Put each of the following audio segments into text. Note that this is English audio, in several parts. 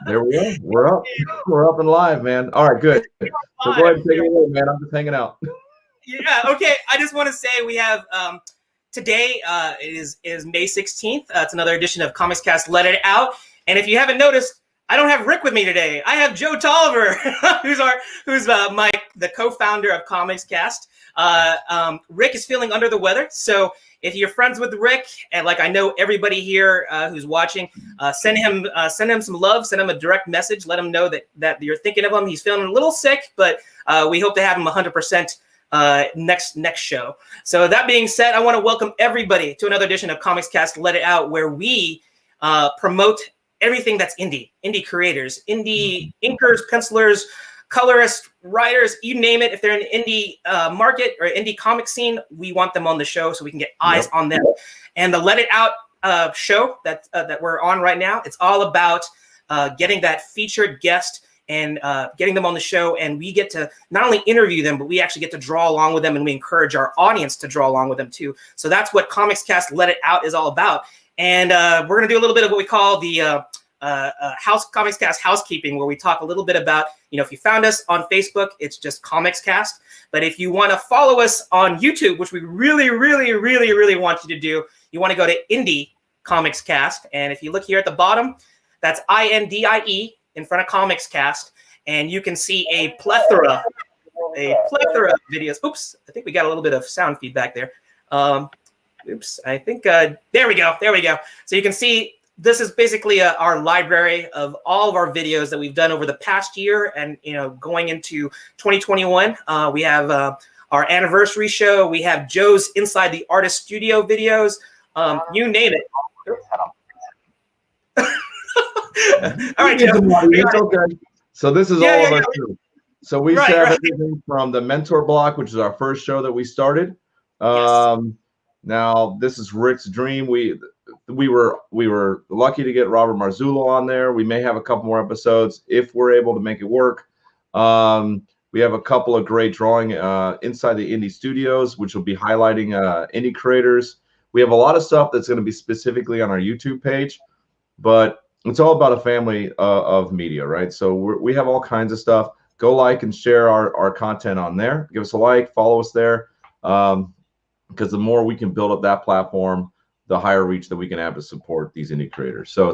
There we go. We're up. We're up and live, man. All right, good. So go ahead and take it away, man. I'm just hanging out. Yeah, okay. I just want to say we have today is May 16th. It's another edition of Comics Cast Let It Out. And if you haven't noticed, I don't have Rick with me today. I have Joe Tolliver, who's the co-founder of Comics Cast. Rick is feeling under the weather, so if you're friends with Rick, and like I know everybody here who's watching, send him some love, send him a direct message, let him know that you're thinking of him. He's feeling a little sick, but we hope to have him 100% next show. So that being said, I want to welcome everybody to another edition of Comics Cast Let It Out, where we promote everything that's indie creators, indie inkers, pencilers, colorists, writers, you name it. If they're in the indie market or indie comic scene, we want them on the show so we can get eyes on them. And the Let It Out show that we're on right now, it's all about getting that featured guest and getting them on the show. And we get to not only interview them, but we actually get to draw along with them, and we encourage our audience to draw along with them too. So that's what Comics Cast Let It Out is all about. And we're going to do a little bit of what we call the Comics Cast housekeeping, where we talk a little bit about, if you found us on Facebook, it's just Comics Cast. But if you want to follow us on YouTube, which we really, really, really, really want you to do, you want to go to Indie Comics Cast. And if you look here at the bottom, that's INDIE in front of Comics Cast. And you can see a plethora of videos. Oops, I think we got a little bit of sound feedback there. Oops, I think, there we go. So you can see this is basically our library of all of our videos that we've done over the past year. And, going into 2021, we have our anniversary show. We have Joe's Inside the Artist Studio videos. You name it. All right, Joe. It's okay. So this is all of us too. So we have everything from the Mentor Block, which is our first show that we started. Now this is Rick's dream. We were lucky to get Robert Marzullo on there. We may have a couple more episodes if we're able to make it work. We have a couple of great drawing inside the indie studios, which will be highlighting indie creators. We have a lot of stuff that's going to be specifically on our YouTube page, but it's all about a family of media, right? So we have all kinds of stuff. Go like and share our content on there. Give us a like, follow us there, because the more we can build up that platform, the higher reach that we can have to support these indie creators. So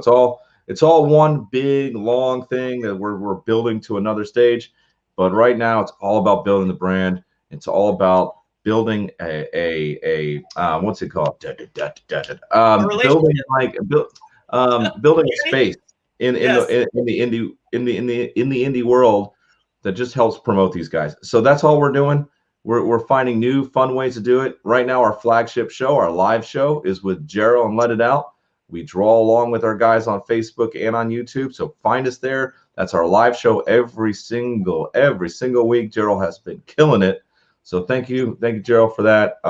it's all one big long thing that we're building to another stage. But right now it's all about building the brand. It's all about building a what's it called? Building a space in the indie world that just helps promote these guys. So that's all we're doing. We're finding new fun ways to do it. Right now, our flagship show, our live show, is with Gerald and Let It Out. We draw along with our guys on Facebook and on YouTube, so find us there. That's our live show every single week. Gerald has been killing it, so thank you, Gerald, for that.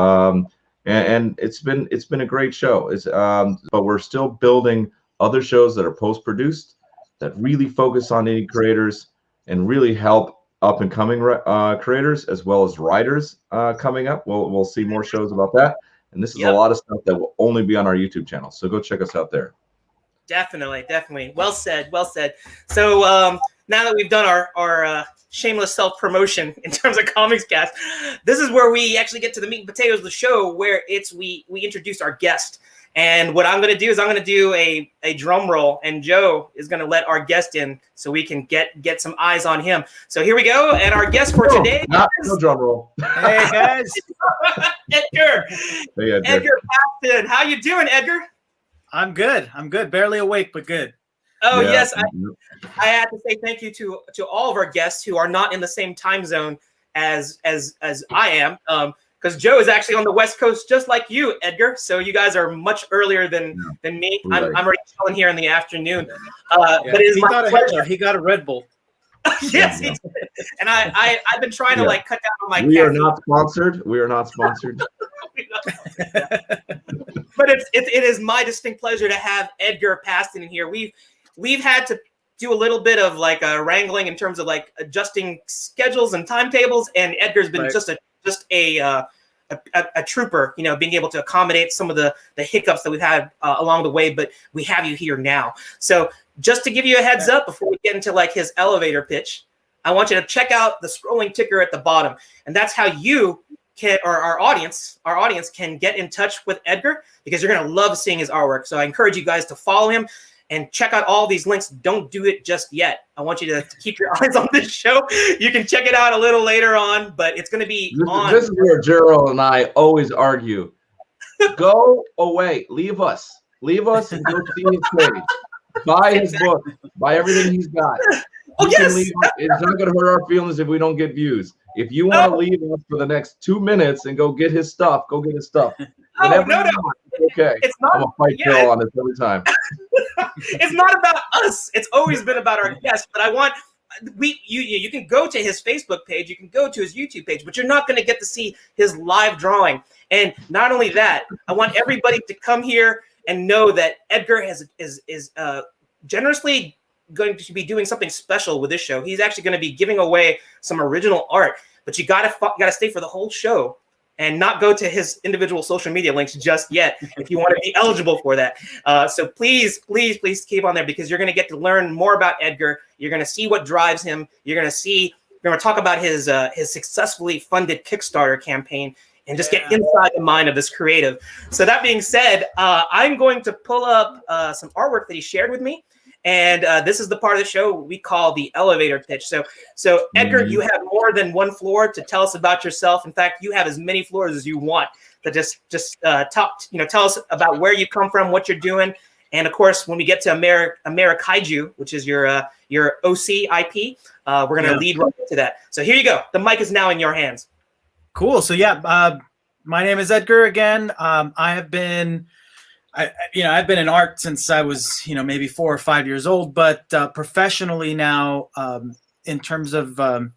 And it's been a great show. But we're still building other shows that are post-produced that really focus on indie creators and really help up and coming creators as well as writers coming up. We'll see more shows about that. And this is a lot of stuff that will only be on our YouTube channel. So go check us out there. Definitely. Well said. So now that we've done our shameless self-promotion in terms of Comics Cast, this is where we actually get to the meat and potatoes of the show, where we introduce our guest. And what I'm going to do is I'm going to do a drum roll, and Joe is going to let our guest in so we can get some eyes on him. So here we go. And our guest for today is no drum roll. Hey, guys. Edgar. Hey, Edgar. Edgar Pasten. How you doing, Edgar? I'm good. Barely awake, but good. Oh, yeah. Yes. I have to say thank you to all of our guests who are not in the same time zone as I am. Because Joe is actually on the West Coast, just like you, Edgar. So you guys are much earlier than me. I'm already chilling here in the afternoon. But it is my pleasure. He got a Red Bull. Yes, he did. And I've been trying to cut down on my. We are not sponsored. But it is my distinct pleasure to have Edgar Pasten in here. We've had to do a little bit of wrangling in terms of adjusting schedules and timetables, and Edgar's been just a trooper, being able to accommodate some of the hiccups that we've had along the way, but we have you here now. So just to give you a heads up before we get into like his elevator pitch, I want you to check out the scrolling ticker at the bottom, and that's how you can, or our audience can get in touch with Edgar, because you're gonna love seeing his artwork. So I encourage you guys to follow him and check out all these links. Don't do it just yet. I want you to keep your eyes on this show. You can check it out a little later on, but it's gonna be on. This is where Gerald and I always argue. Go away. Leave us and go see his page. Buy his book. Buy everything he's got. Oh, yes. It's not going to hurt our feelings if we don't get views. If you want to leave us for the next 2 minutes and go get his stuff, go get his stuff. No. Okay. It's not, I'm going to fight Joel on this every time. It's not about us. It's always been about our guests. But I want you can go to his Facebook page, you can go to his YouTube page, but you're not going to get to see his live drawing. And not only that, I want everybody to come here and know that Edgar is generously going to be doing something special with this show. He's actually going to be giving away some original art, but you gotta stay for the whole show and not go to his individual social media links just yet if you want to be eligible for that. So please keep on there, because you're going to get to learn more about Edgar. You're going to see what drives him. We're going to talk about his successfully funded Kickstarter campaign and just get inside the mind of this creative. So that being said, I'm going to pull up some artwork that he shared with me. And this is the part of the show we call the elevator pitch. So Edgar, you have more than one floor to tell us about yourself. In fact, you have as many floors as you want to just tell us about where you come from, what you're doing. And of course, when we get to AmeriKaiju, which is your OC IP, we're going to lead right into that. So here you go. The mic is now in your hands. Cool. So my name is Edgar again. I've been in art since I was, maybe 4 or 5 years old, but professionally now, in terms of what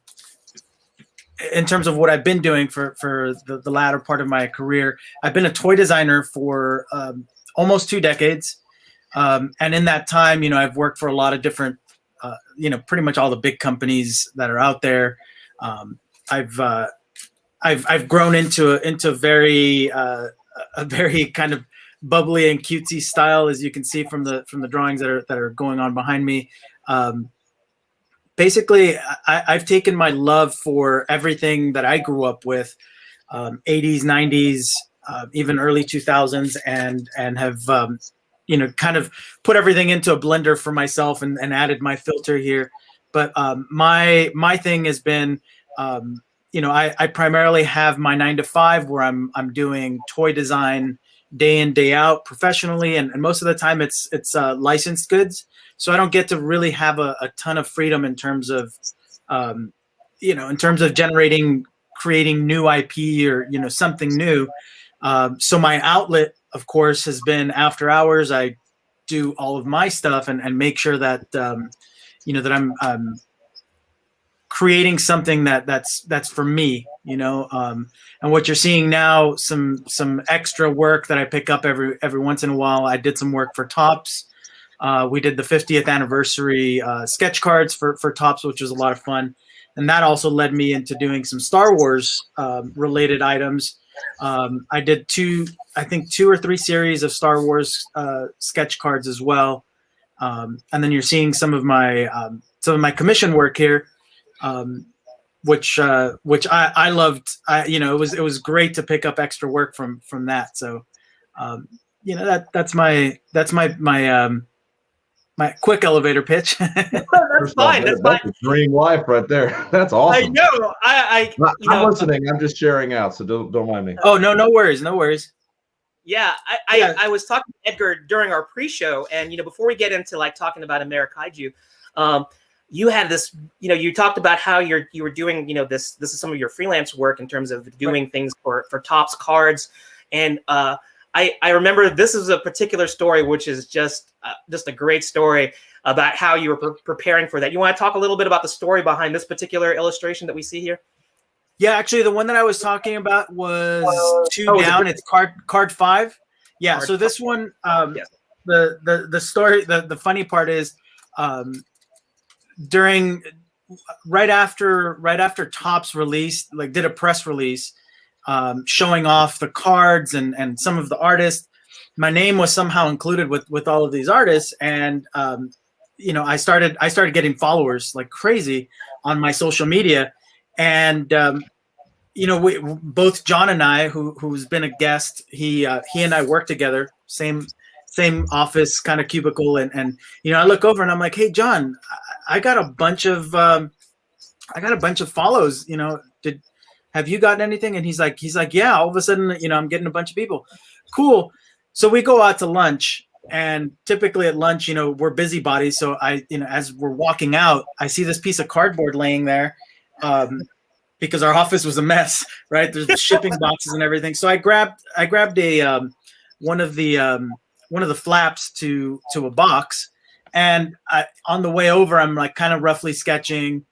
I've been doing for the latter part of my career, I've been a toy designer for almost 2 decades. And in that time, I've worked for a lot of different, pretty much all the big companies that are out there. I've grown into a very kind of bubbly and cutesy style, as you can see from the drawings that are going on behind me. Basically, I've taken my love for everything that I grew up with, 80s, 90s, even early 2000s, and have kind of put everything into a blender for myself and added my filter here. But my thing has been, I primarily have my 9-to-5 where I'm doing toy design day in, day out professionally, and most of the time it's licensed goods, so I don't get to really have a ton of freedom in terms of creating new IP or something new. So my outlet, of course, has been after hours. I do all of my stuff and make sure that that I'm creating something that's for me, and what you're seeing now, some extra work that I pick up every once in a while. I did some work for Topps. We did the 50th anniversary sketch cards for Topps, which was a lot of fun, and that also led me into doing some Star Wars related items. I did 2 or 3 series of Star Wars sketch cards as well, and then you're seeing some of my commission work here. Which I loved. It was great to pick up extra work from that. So, that's my quick elevator pitch. That's fine. That's fine. A dream life right there. That's awesome. I know. I'm listening. I'm just sharing out, so don't mind me. Oh no worries, no worries. Yeah, I was talking to Edgar during our pre-show, and before we get into like talking about AmeriKaiju, you had this, you talked about how you were doing, this is some of your freelance work in terms of doing things for Topps cards. And I remember this is a particular story, which is just a great story about how you were preparing for that. You want to talk a little bit about the story behind this particular illustration that we see here? Yeah, actually the one that I was talking about was 2 down. It's card 5. Yeah. So this one, yes. The story, the funny part is, right after Topps released, did a press release showing off the cards and some of the artists, my name was somehow included with all of these artists, and I started getting followers like crazy on my social media, and we both John and I, who's been a guest, he and I work together, same office, kind of cubicle, and I look over and I'm like, hey John, I got a bunch of follows. Have you gotten anything? And he's like, yeah. All of a sudden, I'm getting a bunch of people. Cool. So we go out to lunch, and typically at lunch, we're busybodies. So as we're walking out, I see this piece of cardboard laying there, because our office was a mess, right? There's shipping boxes and everything. So I grabbed a one of the flaps to a box, and on the way over, I'm like kind of roughly sketching.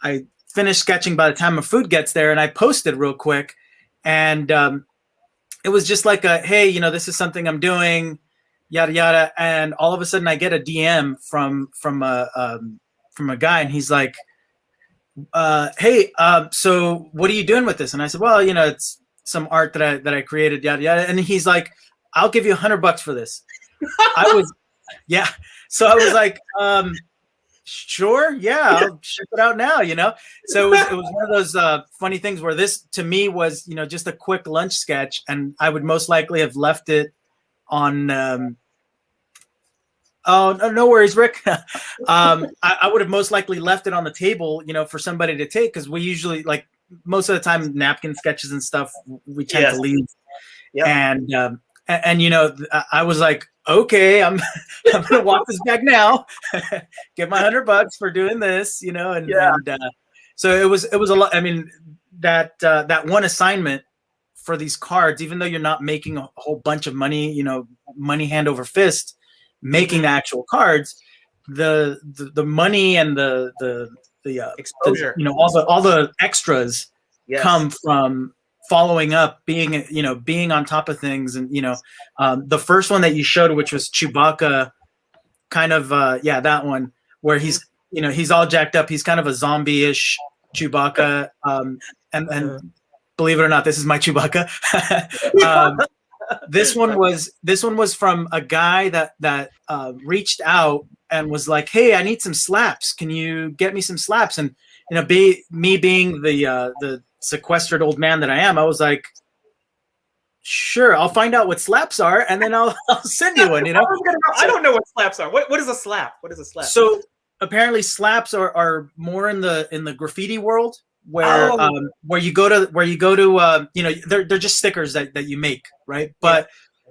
I finished sketching by the time my food gets there, and I posted real quick, and it was just like hey, this is something I'm doing, yada yada, and all of a sudden I get a DM from a guy, and he's like, hey, so what are you doing with this? And I said, well, it's some art that I created, yada yada, and he's like, I'll give you $100 for this. Yeah. So I was like, sure, yeah, I'll ship it out now, So it was one of those funny things where this to me was, just a quick lunch sketch, and I would most likely have left it on. Oh, no worries, Rick. I would have most likely left it on the table, for somebody to take, because we usually, like, most of the time, napkin sketches and stuff we tend to leave. Yep. And I was like, okay, I'm gonna walk this back now, get my $100 for doing this, so it was a lot. I mean, that one assignment for these cards, even though you're not making a whole bunch of money, money hand over fist, making the actual cards, the money and the exposure, all the extras come from following up, being on top of things. And the first one that you showed, which was Chewbacca, kind of that one where he's all jacked up, he's kind of a zombie-ish Chewbacca, and believe it or not, this is my Chewbacca. This one was from a guy that reached out and was like, hey, I need some slaps, can you get me some slaps? And me being the sequestered old man that I am, I was like, sure, I'll find out what slaps are, and then I'll send you one. I don't know what slaps are. What is a slap? What is a slap? So apparently slaps are more in the graffiti world, where you go to they're just stickers that you make, right? But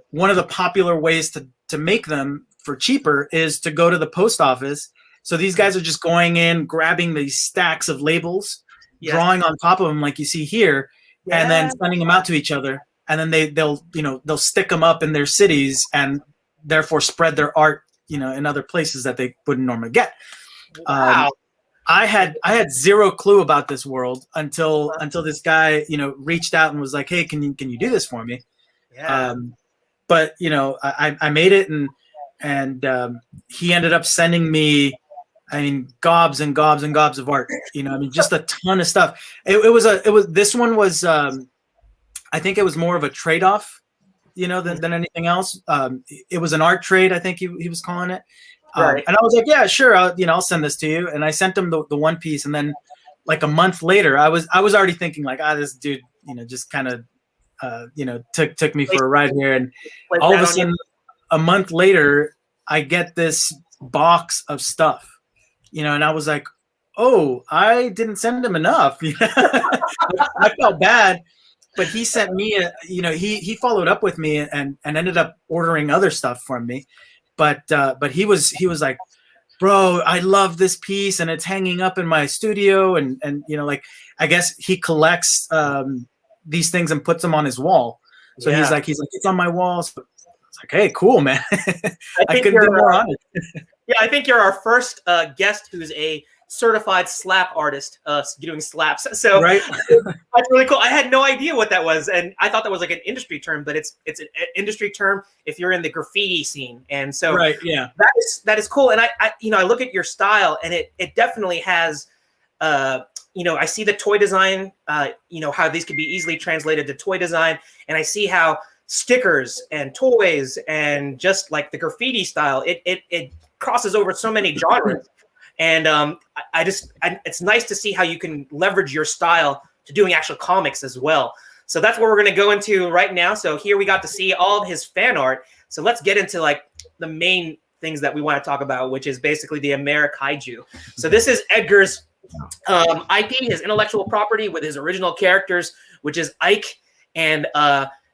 one of the popular ways to make them for cheaper is to go to the post office. So these guys are just going in, grabbing these stacks of labels, drawing on top of them like you see here, and then sending them out to each other, and then they'll stick them up in their cities and therefore spread their art in other places that they wouldn't normally get. Wow. I had zero clue about this world until this guy reached out and was like, hey, can you do this for me? But I made it, and he ended up sending me, gobs and gobs and gobs of art. Just a ton of stuff. This one was I think it was more of a trade-off, than anything else. It was an art trade, I think he was calling it. Right. And I was like, yeah, sure, I'll send this to you. And I sent him the one piece, and then like a month later, I was already thinking like, this dude, just kind of took me for a ride here. And all of a sudden, a month later, I get this box of stuff. And I was like, oh, I didn't send him enough. I felt bad, but he sent me he followed up with me and ended up ordering other stuff from me. But he was like, bro, I love this piece, and it's hanging up in my studio, and like, I guess he collects these things and puts them on his wall. So he's like, it's on my wall. So it's like, hey, cool, man. I couldn't do more on it. Yeah, I think you're our first guest who's a certified slap artist doing slaps. So right. That's really cool. I had no idea what that was, and I thought that was like an industry term, but it's an industry term if you're in the graffiti scene. And so that is cool. And I look at your style, and it definitely has I see the toy design, how these could be easily translated to toy design, and I see how stickers and toys and just like the graffiti style, it crosses over so many genres. And it's nice to see how you can leverage your style to doing actual comics as well. So that's what we're going to go into right now. So here we got to see all of his fan art. So let's get into like the main things that we want to talk about, which is basically the AmeriKaiju. So this is Edgar's IP, his intellectual property with his original characters, which is Ike and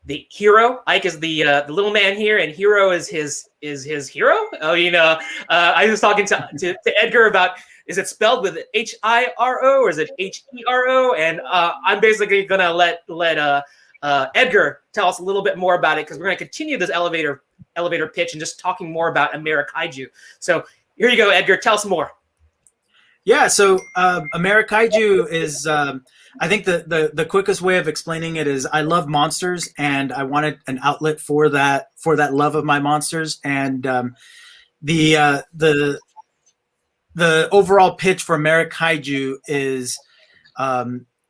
the hero. Ike is the little man here, and Hero is his hero. Oh, I was talking to Edgar about, is it spelled with H-I-R-O or is it H-E-R-O? And I'm basically gonna let Edgar tell us a little bit more about it, because we're gonna continue this elevator pitch and just talking more about AmeriKaiju. So here you go, Edgar. Tell us more. Yeah, so AmeriKaiju is, I think the quickest way of explaining it is I love monsters, and I wanted an outlet for that love of my monsters. And the overall pitch for AmeriKaiju is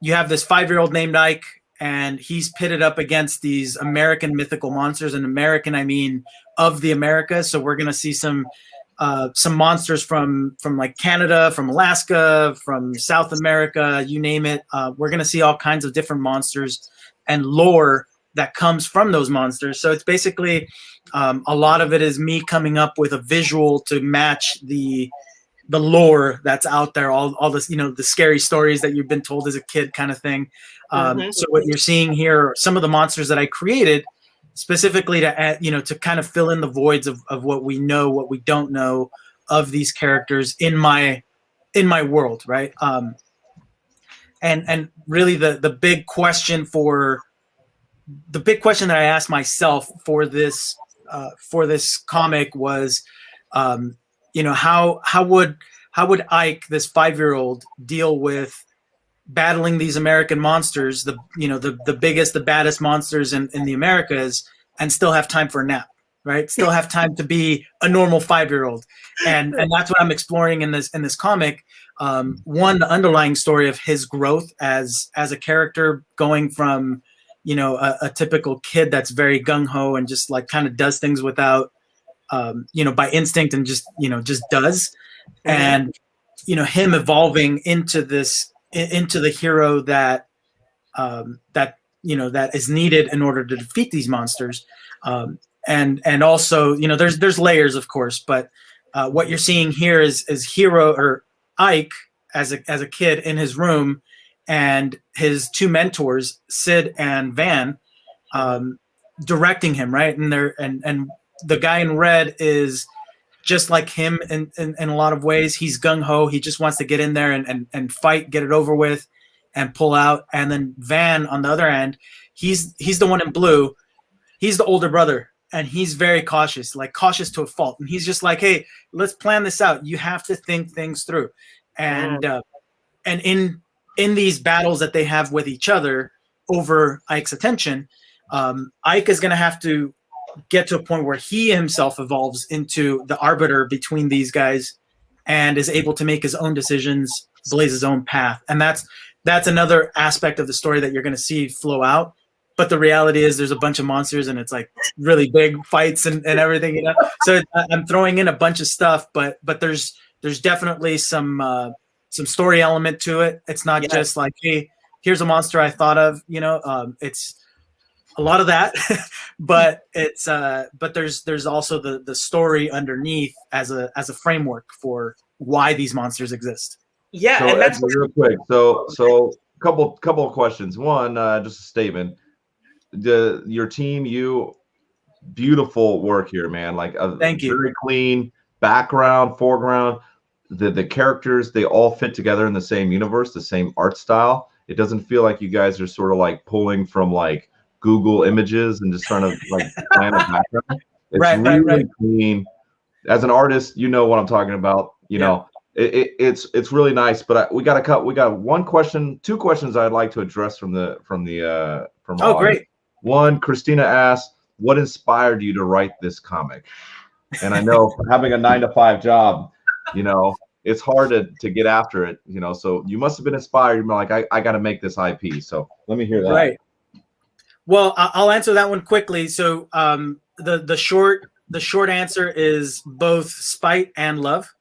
you have this 5-year-old named Ike, and he's pitted up against these American mythical monsters. And American, I mean of the Americas. So we're gonna see some monsters from like Canada, from Alaska, from South America, you name it. We're going to see all kinds of different monsters and lore that comes from those monsters. So it's basically a lot of it is me coming up with a visual to match the lore that's out there, all this, the scary stories that you've been told as a kid kind of thing. So what you're seeing here are some of the monsters that I created specifically to add, to kind of fill in the voids of what we know, what we don't know of these characters in my world, right? And really the big question that I asked myself for this comic was, how would Ike, this 5-year-old, deal with battling these American monsters, the biggest, the baddest monsters in the Americas, and still have time for a nap, right? Still have time to be a normal 5-year-old. And that's what I'm exploring in this comic. One, the underlying story of his growth as a character, going from, a typical kid that's very gung-ho and just like kind of does things without, by instinct, and just does. And, him evolving into the hero that is needed in order to defeat these monsters, and also there's layers, of course, but what you're seeing here is Hero, or Ike, as a kid in his room, and his two mentors, Sid and Van, directing him, right? And and the guy in red is just like him in a lot of ways. He's gung-ho. He just wants to get in there and fight, get it over with, and pull out. And then Van, on the other end, he's the one in blue. He's the older brother, and he's very cautious to a fault. And he's just like, hey, let's plan this out. You have to think things through. And in these battles that they have with each other over Ike's attention, Ike is going to have to get to a point where he himself evolves into the arbiter between these guys and is able to make his own decisions, blaze his own path. And that's another aspect of the story that you're going to see flow out. But the reality is there's a bunch of monsters, and it's like really big fights and everything, So I'm throwing in a bunch of stuff, but there's definitely some story element to it. It's not just like, hey, here's a monster I thought of, it's a lot of that, but there's also the story underneath as a framework for why these monsters exist. Yeah, so and that's real quick. So couple of questions. One, just a statement. Your team, beautiful work here, man. Like thank you. Very clean background, foreground. The characters, they all fit together in the same universe, the same art style. It doesn't feel like you guys are sort of like pulling from like Google Images and just trying to like plan a background. It's right. Clean. As an artist, you know what I'm talking about. It's really nice. But we got one question, two questions I'd like to address from oh, great. One, Christina asked, what inspired you to write this comic? And I know having a 9-to-5 job, it's hard to get after it, so you must have been inspired. You're like, I got to make this IP. So let me hear that. Right. Well, I'll answer that one quickly. So the short the short answer is both spite and love.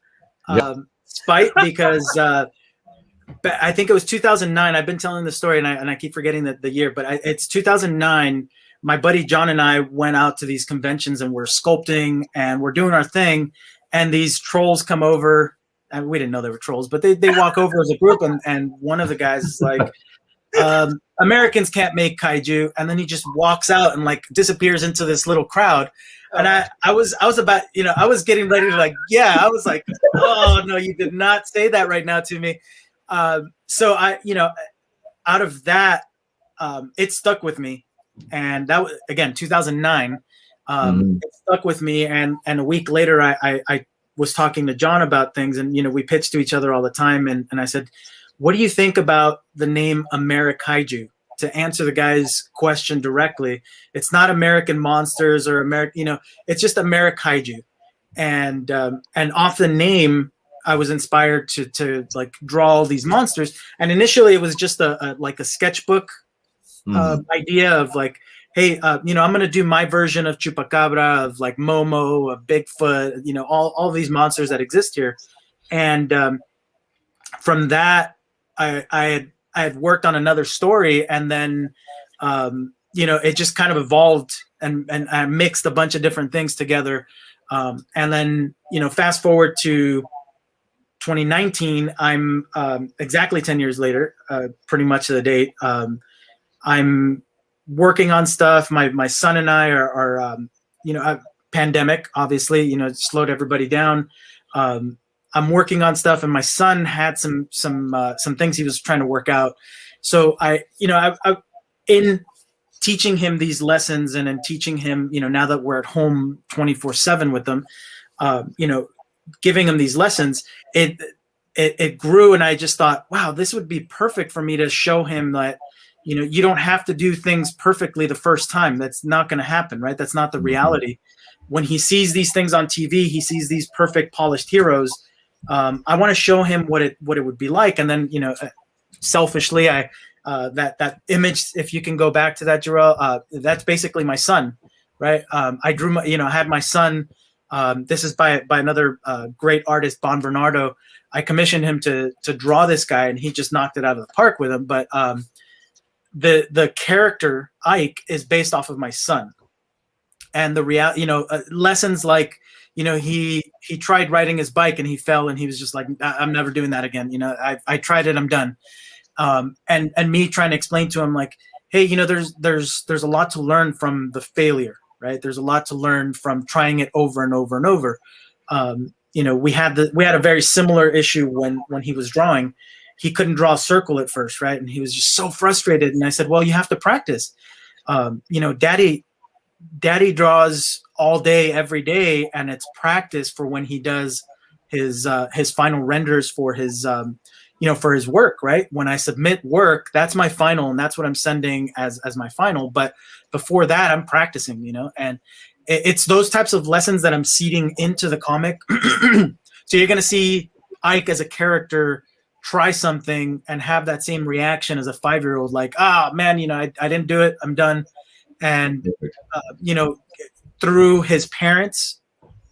Yep. Spite because I think it was 2009. I've been telling the story, and I keep forgetting the year, but it's 2009. My buddy John and I went out to these conventions, and we're sculpting, and we're doing our thing, and these trolls come over. And we didn't know they were trolls, but they walk over as a group, and one of the guys is like, Americans can't make kaiju, and then he just walks out and like disappears into this little crowd. And I was about, I was getting ready to like, I was like, oh no, you did not say that right now to me. So I, out of that, it stuck with me, and that was again 2009. It stuck with me, and a week later, I was talking to John about things, and we pitch to each other all the time, and I said, what do you think about the name AmeriKaiju? To answer the guy's question directly, it's not American monsters or it's just AmeriKaiju. And off the name, I was inspired to like draw all these monsters. And initially it was just a sketchbook idea of like, hey, I'm going to do my version of Chupacabra, of like Momo, of Bigfoot, all these monsters that exist here. And from that, I had worked on another story, and then, it just kind of evolved, and I mixed a bunch of different things together. And then, fast forward to 2019, I'm exactly 10 years later, pretty much to the date. I'm working on stuff. My son and I are pandemic, obviously, it slowed everybody down. I'm working on stuff, and my son had some things he was trying to work out. So I in teaching him these lessons, and in teaching him, now that we're at home 24/7 with them, giving him these lessons, it grew, and I just thought, wow, this would be perfect for me to show him that, you don't have to do things perfectly the first time. That's not going to happen, right? That's not the reality. When he sees these things on TV, he sees these perfect, polished heroes. I want to show him what it would be like, and then selfishly, that image, if you can go back to that, Jarrell, that's basically my son, right? I drew I had my son. This is by another great artist, Bon Bernardo. I commissioned him to draw this guy, and he just knocked it out of the park with him. But the character Ike is based off of my son, and the lessons like. He tried riding his bike, and he fell, and he was just like, I'm never doing that again. I tried it. I'm done. And me trying to explain to him like, hey, there's a lot to learn from the failure, right? There's a lot to learn from trying it over and over and over. We had a very similar issue when he was drawing. He couldn't draw a circle at first, right? And he was just so frustrated. And I said, well, you have to practice. Daddy draws all day, every day, and it's practice for when he does his final renders for his for his work, right? When I submit work, that's my final, and that's what I'm sending as my final. But before that, I'm practicing, and it's those types of lessons that I'm seeding into the comic. So you're gonna see Ike as a character try something and have that same reaction as a 5-year-old, like, man, I didn't do it, I'm done. And through his parents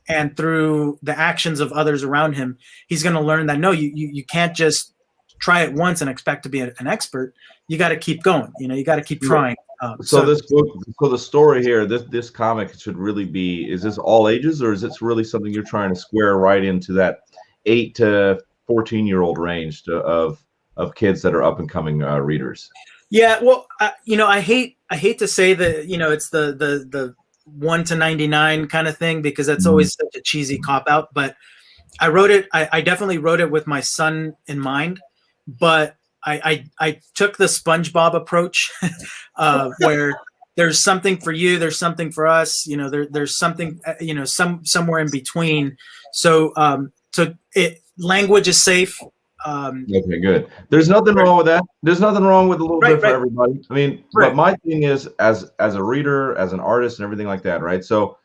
and through the actions of others around him, he's going to learn that no, you can't just try it once and expect to be an expert. You got to keep going. You got to keep trying. So this book, the story here, this comic should really be, is this all ages, or is this really something you're trying to square right into that 8 to 14-year-old range of kids that are up and coming readers? Yeah, well, I hate to say that it's the 1 to 99 kind of thing, because that's always such a cheesy cop out. But I wrote it. I definitely wrote it with my son in mind. But I took the SpongeBob approach, where there's something for you, there's something for us. There's something somewhere in between. So language is safe. Okay, good. There's nothing wrong with that. There's nothing wrong with a little bit for everybody. I mean, but my thing is, as a reader, as an artist, and everything like that, right? So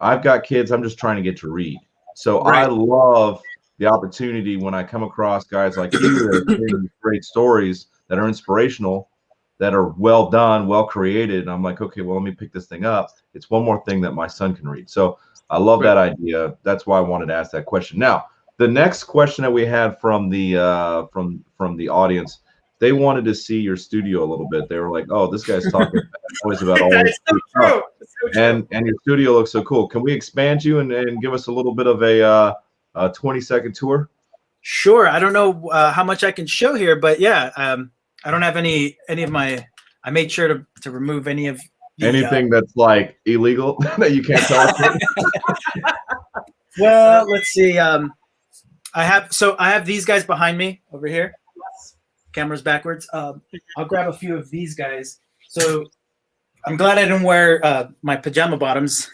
I've got kids. I'm just trying to get to read. So I love the opportunity when I come across guys like you that are creating great stories that are inspirational, that are well done, well created. And I'm like, okay, well, let me pick this thing up. It's one more thing that my son can read. So I love that idea. That's why I wanted to ask that question. Now, the next question that we had from the audience, they wanted to see your studio a little bit. They were like, "Oh, this guy's talking always about all this so true. So true. and your studio looks so cool. Can we expand you and give us a little bit of a 20-second tour?" Sure. I don't know how much I can show here, but yeah, I don't have any of my. I made sure to remove any of anything that's like illegal that you can't tell us. Well, let's see. I have these guys behind me over here. Camera's backwards. I'll grab a few of these guys. So I'm glad I didn't wear my pajama bottoms.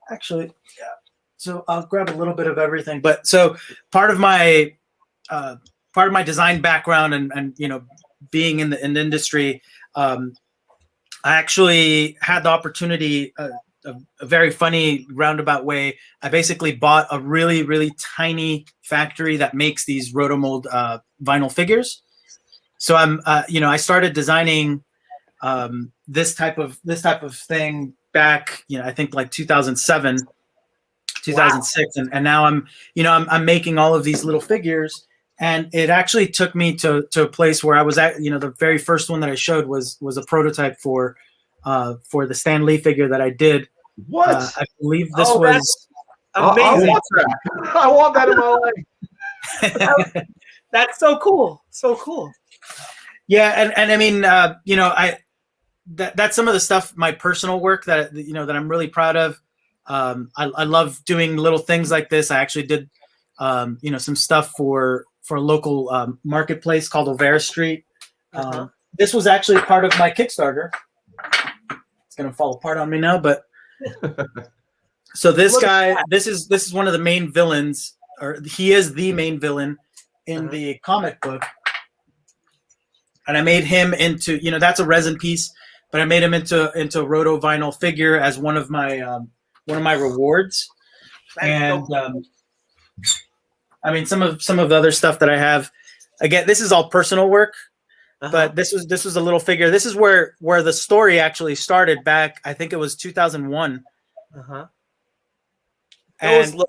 Actually, yeah. So I'll grab a little bit of everything. But so part of my design background and being in the industry, I actually had the opportunity. A very funny roundabout way. I basically bought a really, really tiny factory that makes these rotomold vinyl figures. So I started designing this type of thing back, I think like 2007, 2006, wow. and now I'm making all of these little figures. And it actually took me to a place where I was at. The very first one that I showed was a prototype for the Stan Lee figure that I did. What? I believe this was amazing. I want that in my life. That's so cool. So cool. Yeah, and I mean, that's some of the stuff, my personal work that that I'm really proud of. I love doing little things like this. I actually did, some stuff for a local marketplace called O'Vara Street. This was actually part of my Kickstarter. It's gonna fall apart on me now, but. So this guy, this is one of the main villains, or he is the main villain in the comic book. And I made him into, that's a resin piece, but I made him into a roto vinyl figure as one of my rewards. And I mean, some of the other stuff that I have, again, this is all personal work. But this was a little figure. This is where the story actually started back. I think it was 2001. And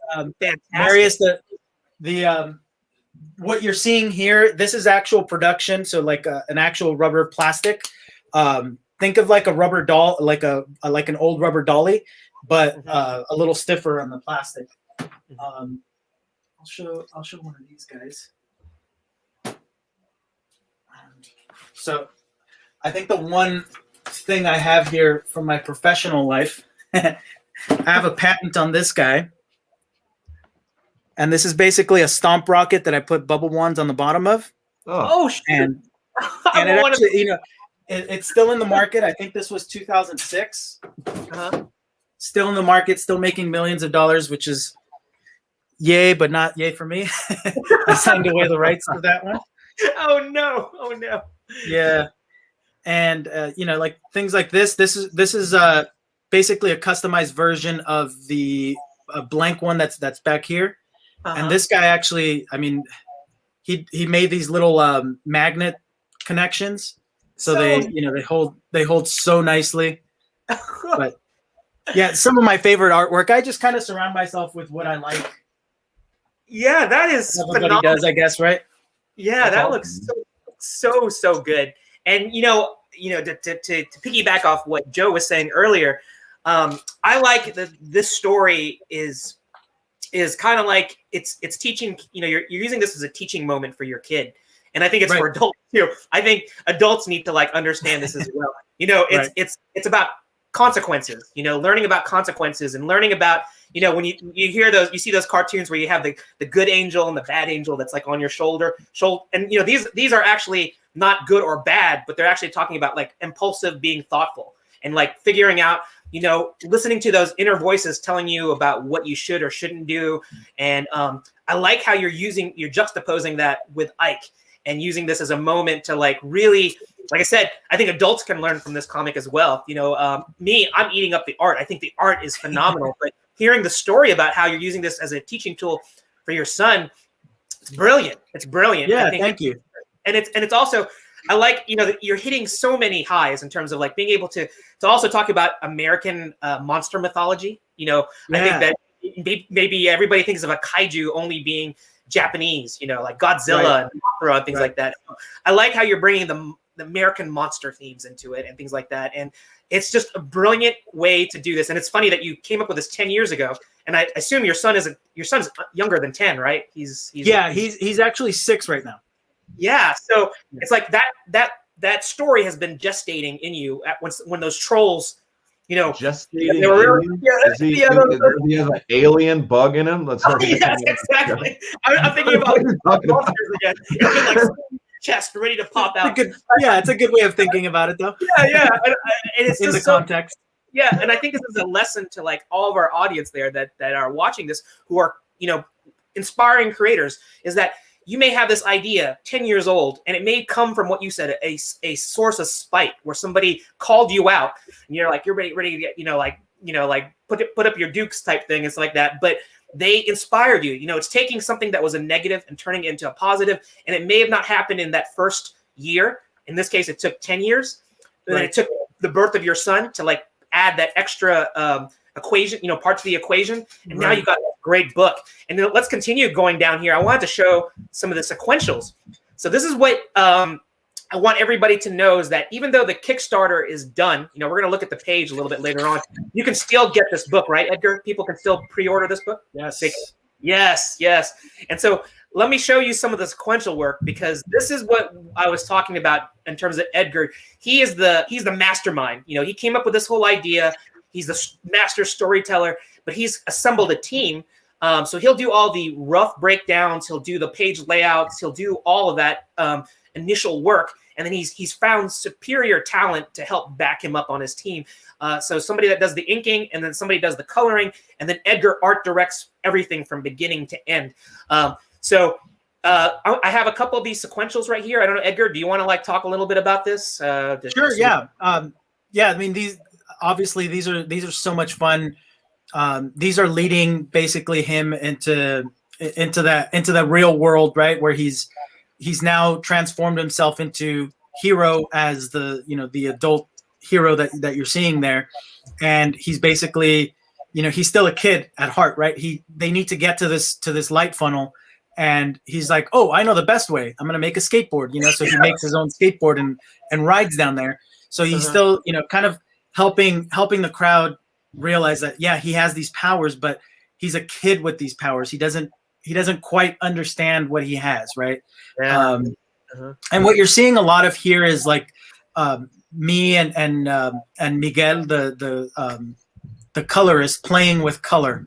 Marius, the what you're seeing here, this is actual production. So like an actual rubber plastic. Think of like a rubber doll, like an old rubber dolly, but a little stiffer on the plastic. I'll show one of these guys. So I think the one thing I have here from my professional life, I have a patent on this guy. And this is basically a stomp rocket that I put bubble wands on the bottom of. Oh shit. And it actually, it's still in the market. I think this was 2006. Still in the market, still making millions of dollars, which is yay, but not yay for me. I signed away the rights to that one. Oh no. Yeah. And like things like this is basically a customized version of the blank one that's back here. And this guy actually, I mean, he made these little magnet connections, so they hold so nicely. But yeah, some of my favorite artwork. I just kind of surround myself with what I like. Yeah, that is everybody phenomenal. Does, I guess, right? Yeah, that looks so good. And to piggyback off what Joe was saying earlier, I like that this story is kind of like it's teaching. You're using this as a teaching moment for your kid, and I think it's for adults too. I think adults need to understand this as well. It's about consequences. Learning about consequences and learning about when you hear those, you see those cartoons where you have the good angel and the bad angel that's like on your shoulder, and these are actually not good or bad, but they're actually talking about like impulsive being thoughtful and like figuring out, listening to those inner voices telling you about what you should or shouldn't do. And I like how you're juxtaposing that with Ike and using this as a moment to like really, like I said, I think adults can learn from this comic as well. Me, I'm eating up the art. I think the art is phenomenal, but hearing the story about how you're using this as a teaching tool for your son, it's brilliant. It's brilliant. Yeah, thank you. And it's also, I like, you know, that you're hitting so many highs in terms of like being able to also talk about American monster mythology. You know, I think that maybe everybody thinks of a kaiju only being Japanese, you know, like Godzilla and Mothra and things like that. I like how you're bringing the American monster themes into it and things like that. And it's just a brilliant way to do this. And it's funny that you came up with this 10 years ago. And I assume your son's younger than 10, right? He's actually 6 right now. Yeah. So it's like that story has been gestating in you when those trolls, you know, gestating. Does he have an alien bug in him? Yes, exactly. I'm thinking about monsters again. It's like chest ready to pop out. It's a good way of thinking about it, though. Yeah. And it's in just the context. Yeah, and I think this is a lesson to like all of our audience there that are watching this, who are, you know, inspiring creators, is that you may have this idea 10 years old, and it may come from what you said, a source of spite, where somebody called you out, and you're like, you're ready to get, like put up your dukes type thing. It's like that, but they inspired you. You know, it's taking something that was a negative and turning it into a positive, and it may have not happened in that first year. In this case, it took 10 years. And then it took the birth of your son to like add that extra equation, you know, part to the equation. And now you got a great book. And then let's continue going down here. I wanted to show some of the sequentials. So this is what I want everybody to know, is that even though the Kickstarter is done, you know, we're going to look at the page a little bit later on. You can still get this book, right, Edgar? People can still pre-order this book? Yes. And so let me show you some of the sequential work, because this is what I was talking about in terms of Edgar. He's the mastermind. You know, he came up with this whole idea. He's the master storyteller, but he's assembled a team. So he'll do all the rough breakdowns. He'll do the page layouts. He'll do all of that initial work. And then he's found superior talent to help back him up on his team. So somebody that does the inking, and then somebody does the coloring, and then Edgar art directs everything from beginning to end. So I have a couple of these sequentials right here. I don't know, Edgar, do you want to like talk a little bit about this? Sure. Yeah. I mean, these are so much fun. These are leading basically him into the real world, right? Where he's now transformed himself into Hero as the adult hero that you're seeing there. And he's basically, he's still a kid at heart, right? They need to get to this light funnel. And he's like, oh, I know the best way. I'm going to make a skateboard, so he makes his own skateboard and rides down there. So he's still, kind of helping the crowd realize that, yeah, he has these powers, but he's a kid with these powers. He doesn't quite understand what he has, right? Yeah. And what you're seeing a lot of here is like me and Miguel, the colorist, playing with color.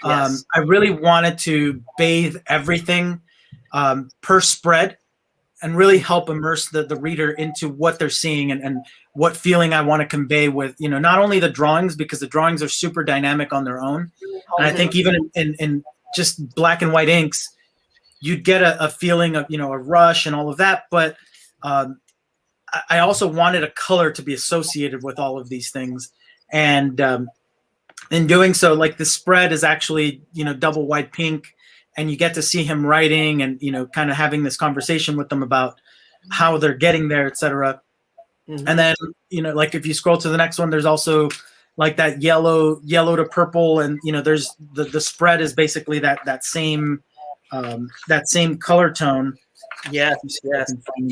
Yes. I really wanted to bathe everything per spread and really help immerse the reader into what they're seeing and what feeling I want to convey with, not only the drawings, because the drawings are super dynamic on their own. And I think even in just black and white inks, you'd get a feeling of, a rush and all of that. But I also wanted a color to be associated with all of these things. And in doing so, like the spread is actually, double white pink, and you get to see him writing and, kind of having this conversation with them about how they're getting there, etc. Mm-hmm. And then, like if you scroll to the next one, there's also like that yellow to purple. And, there's the spread is basically that same color tone. Yes. And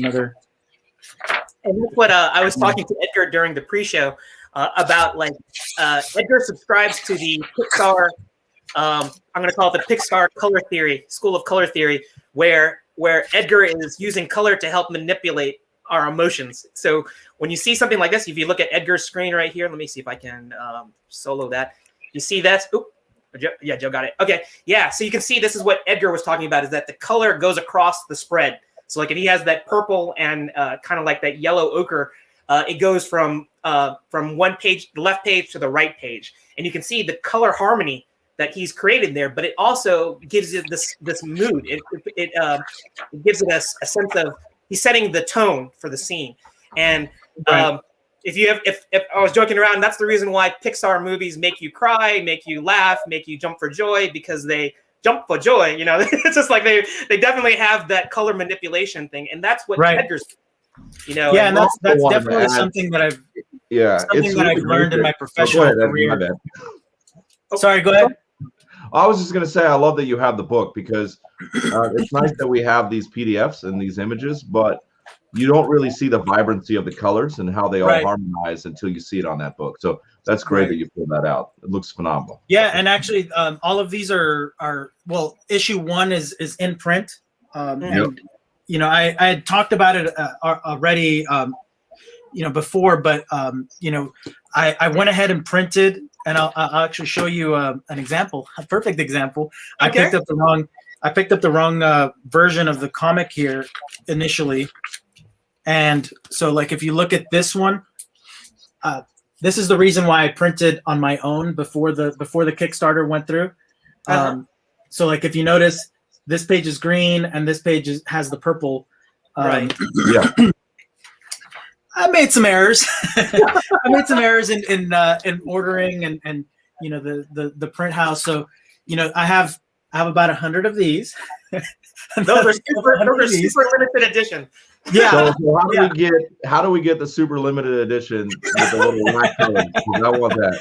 that's what I was talking to Edgar during the pre-show about, like Edgar subscribes to the Pixar, I'm going to call it the Pixar color theory, school of color theory, where Edgar is using color to help manipulate our emotions. So when you see something like this, if you look at Edgar's screen right here, let me see if I can solo that. You see that? Oop. Yeah, Joe got it. Okay. Yeah. So you can see this is what Edgar was talking about, is that the color goes across the spread. So like if he has that purple and kind of like that yellow ochre, it goes from one page, the left page, to the right page. And you can see the color harmony that he's created there, but it also gives it this mood. It gives it a sense of, he's setting the tone for the scene. And if I was joking around, that's the reason why Pixar movies make you cry, make you laugh, make you jump for joy, because they jump for joy. It's just like they definitely have that color manipulation thing, and that's what Edgar's. Yeah, and that's definitely something that I've learned in my professional career. Sorry, go ahead. I was just going to say, I love that you have the book, because it's nice that we have these PDFs and these images, but you don't really see the vibrancy of the colors and how they all harmonize until you see it on that book. So that's great that you pulled that out. It looks phenomenal. Yeah, and actually, all of these are well, issue 1 is in print. And I had talked about it already, before, but I went ahead and printed, and I'll actually show you an example, a perfect example. Okay. I picked up the wrong version of the comic here initially, and so like if you look at this one, this is the reason why I printed on my own before the Kickstarter went through. So like if you notice, this page is green and this page has the purple. Yeah. I made some errors. I made some errors in ordering and the print house. So I have about 100 of these. Those are super limited edition. Yeah. So how do we get the super limited edition with the little black color? I want that.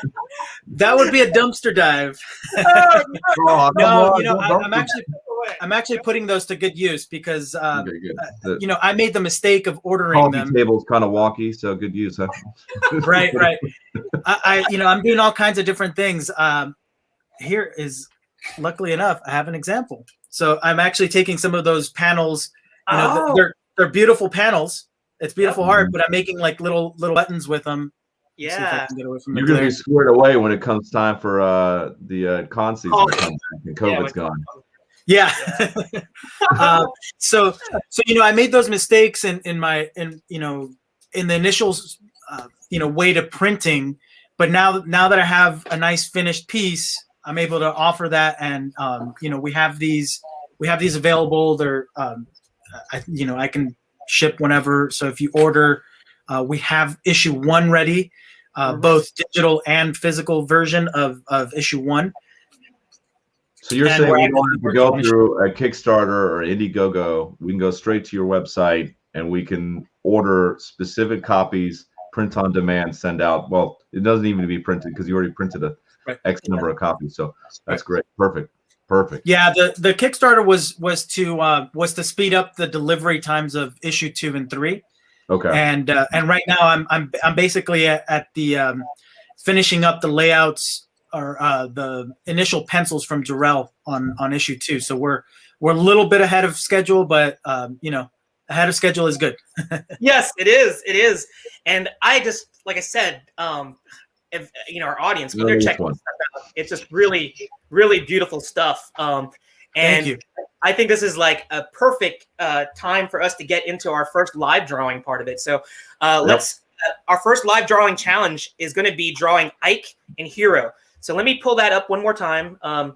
That would be a dumpster dive. I'm actually putting those to good use, because I made the mistake of ordering them. The table's kind of wonky, so good use, huh? Right. I'm doing all kinds of different things. Here is, luckily enough, I have an example. So I'm actually taking some of those panels. They're beautiful panels. It's beautiful art, but I'm making like little buttons with them. Yeah, you're gonna be squared away when it comes time for the con season and COVID's gone. Yeah. So I made those mistakes in the initial way to printing, but now that I have a nice finished piece, I'm able to offer that, and we have these available. They're I can ship whenever. So if you order, we have issue 1 ready, both digital and physical version of issue 1. So you're saying we don't have to go through a Kickstarter or Indiegogo. We can go straight to your website and we can order specific copies, print on demand, send out. Well, it doesn't even need to be printed because you already printed a X number of copies. So that's great. Perfect. Yeah, the Kickstarter was to speed up the delivery times of issue 2 and 3. Okay. And right now I'm basically at the finishing up the layouts or the initial pencils from Jarrell on issue 2. So we're a little bit ahead of schedule, but ahead of schedule is good. Yes, it is. And I just, like I said, if our audience, when they're checking this stuff out, it's just really, really beautiful stuff. And thank you. I think this is like a perfect time for us to get into our first live drawing part of it. So let's. Our first live drawing challenge is going to be drawing Ike and Hero. So let me pull that up one more time. Let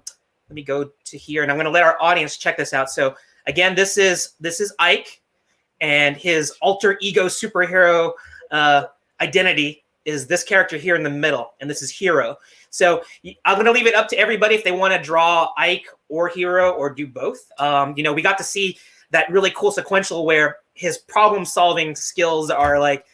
me go to here, and I'm going to let our audience check this out. So again, this is Ike, and his alter ego superhero identity is this character here in the middle, and this is Hero. So I'm going to leave it up to everybody if they want to draw Ike or Hero or do both. We got to see that really cool sequential where his problem-solving skills are like,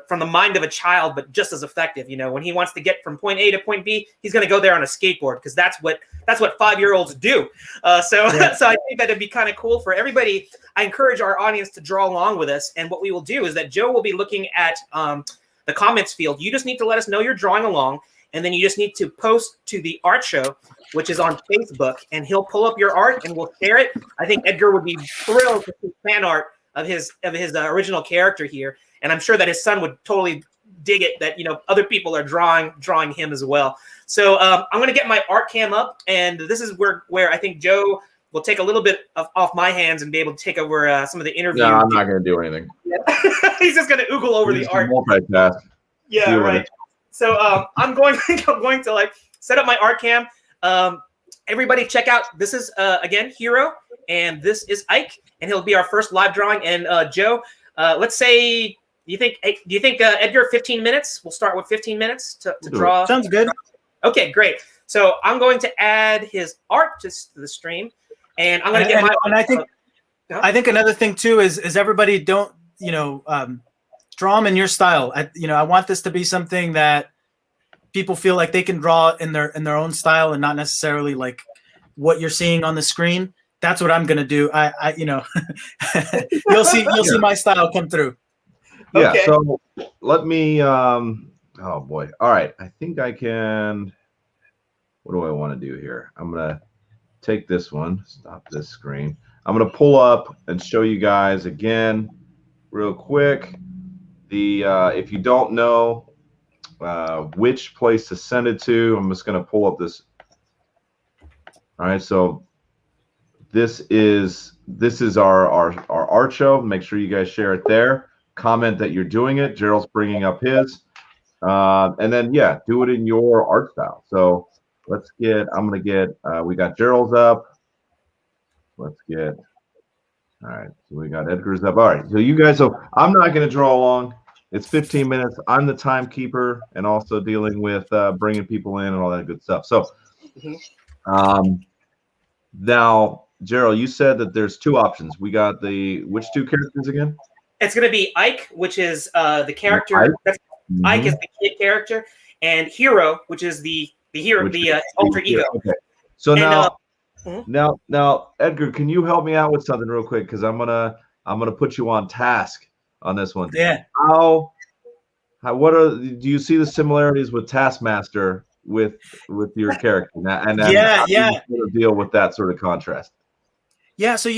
from the mind of a child, but just as effective. When he wants to get from point A to point B, he's going to go there on a skateboard because that's what 5-year-olds do. So I think that'd be kind of cool for everybody. I encourage our audience to draw along with us. And what we will do is that Joe will be looking at the comments field. You just need to let us know you're drawing along, and then you just need to post to the art show, which is on Facebook, and he'll pull up your art and we'll share it. I think Edgar would be thrilled to see fan art of his original character here. And I'm sure that his son would totally dig it that, other people are drawing him as well. So I'm going to get my art cam up, and this is where I think Joe will take a little bit off my hands and be able to take over some of the interview. No, I'm not going to do anything. He's just going to oogle over the art. Multitask. Yeah, right. So I'm going to like set up my art cam. Everybody check out. This is, again, Hero, and this is Ike, and he'll be our first live drawing. And Joe, let's say... Do you think Edgar 15 minutes? We'll start with 15 minutes to draw. Sounds good. Okay, great. So I'm going to add his art to the stream, and I'm going to get my. And I think another thing too is everybody don't draw them in your style. I want this to be something that people feel like they can draw in their own style and not necessarily like what you're seeing on the screen. That's what I'm gonna do. You'll see my style come through. Yeah. Okay. So let me. Oh boy. All right. I think I can. What do I want to do here? I'm gonna take this one. Stop this screen. I'm gonna pull up and show you guys again, real quick. If you don't know which place to send it to, I'm just gonna pull up this. All right. So this is our art show. Make sure you guys share it there. Comment that you're doing it. Gerald's bringing up his, and then do it in your art style. So let's get. I'm gonna get. We got Gerald's up. Let's get. All right. So we got Edgar's up. All right. So you guys. So I'm not gonna draw long. It's 15 minutes. I'm the timekeeper and also dealing with bringing people in and all that good stuff. So, now, Gerald, you said that there's two options. We got which two characters again? It's going to be Ike, which is the character. Ike is the kid character, and Hero, which is the hero, the alter ego. Okay. So now, Edgar, can you help me out with something real quick? Because I'm gonna put you on task on this one. Yeah. Do you see the similarities with Taskmaster with your character? And how do you sort of deal with that sort of contrast? Yeah, so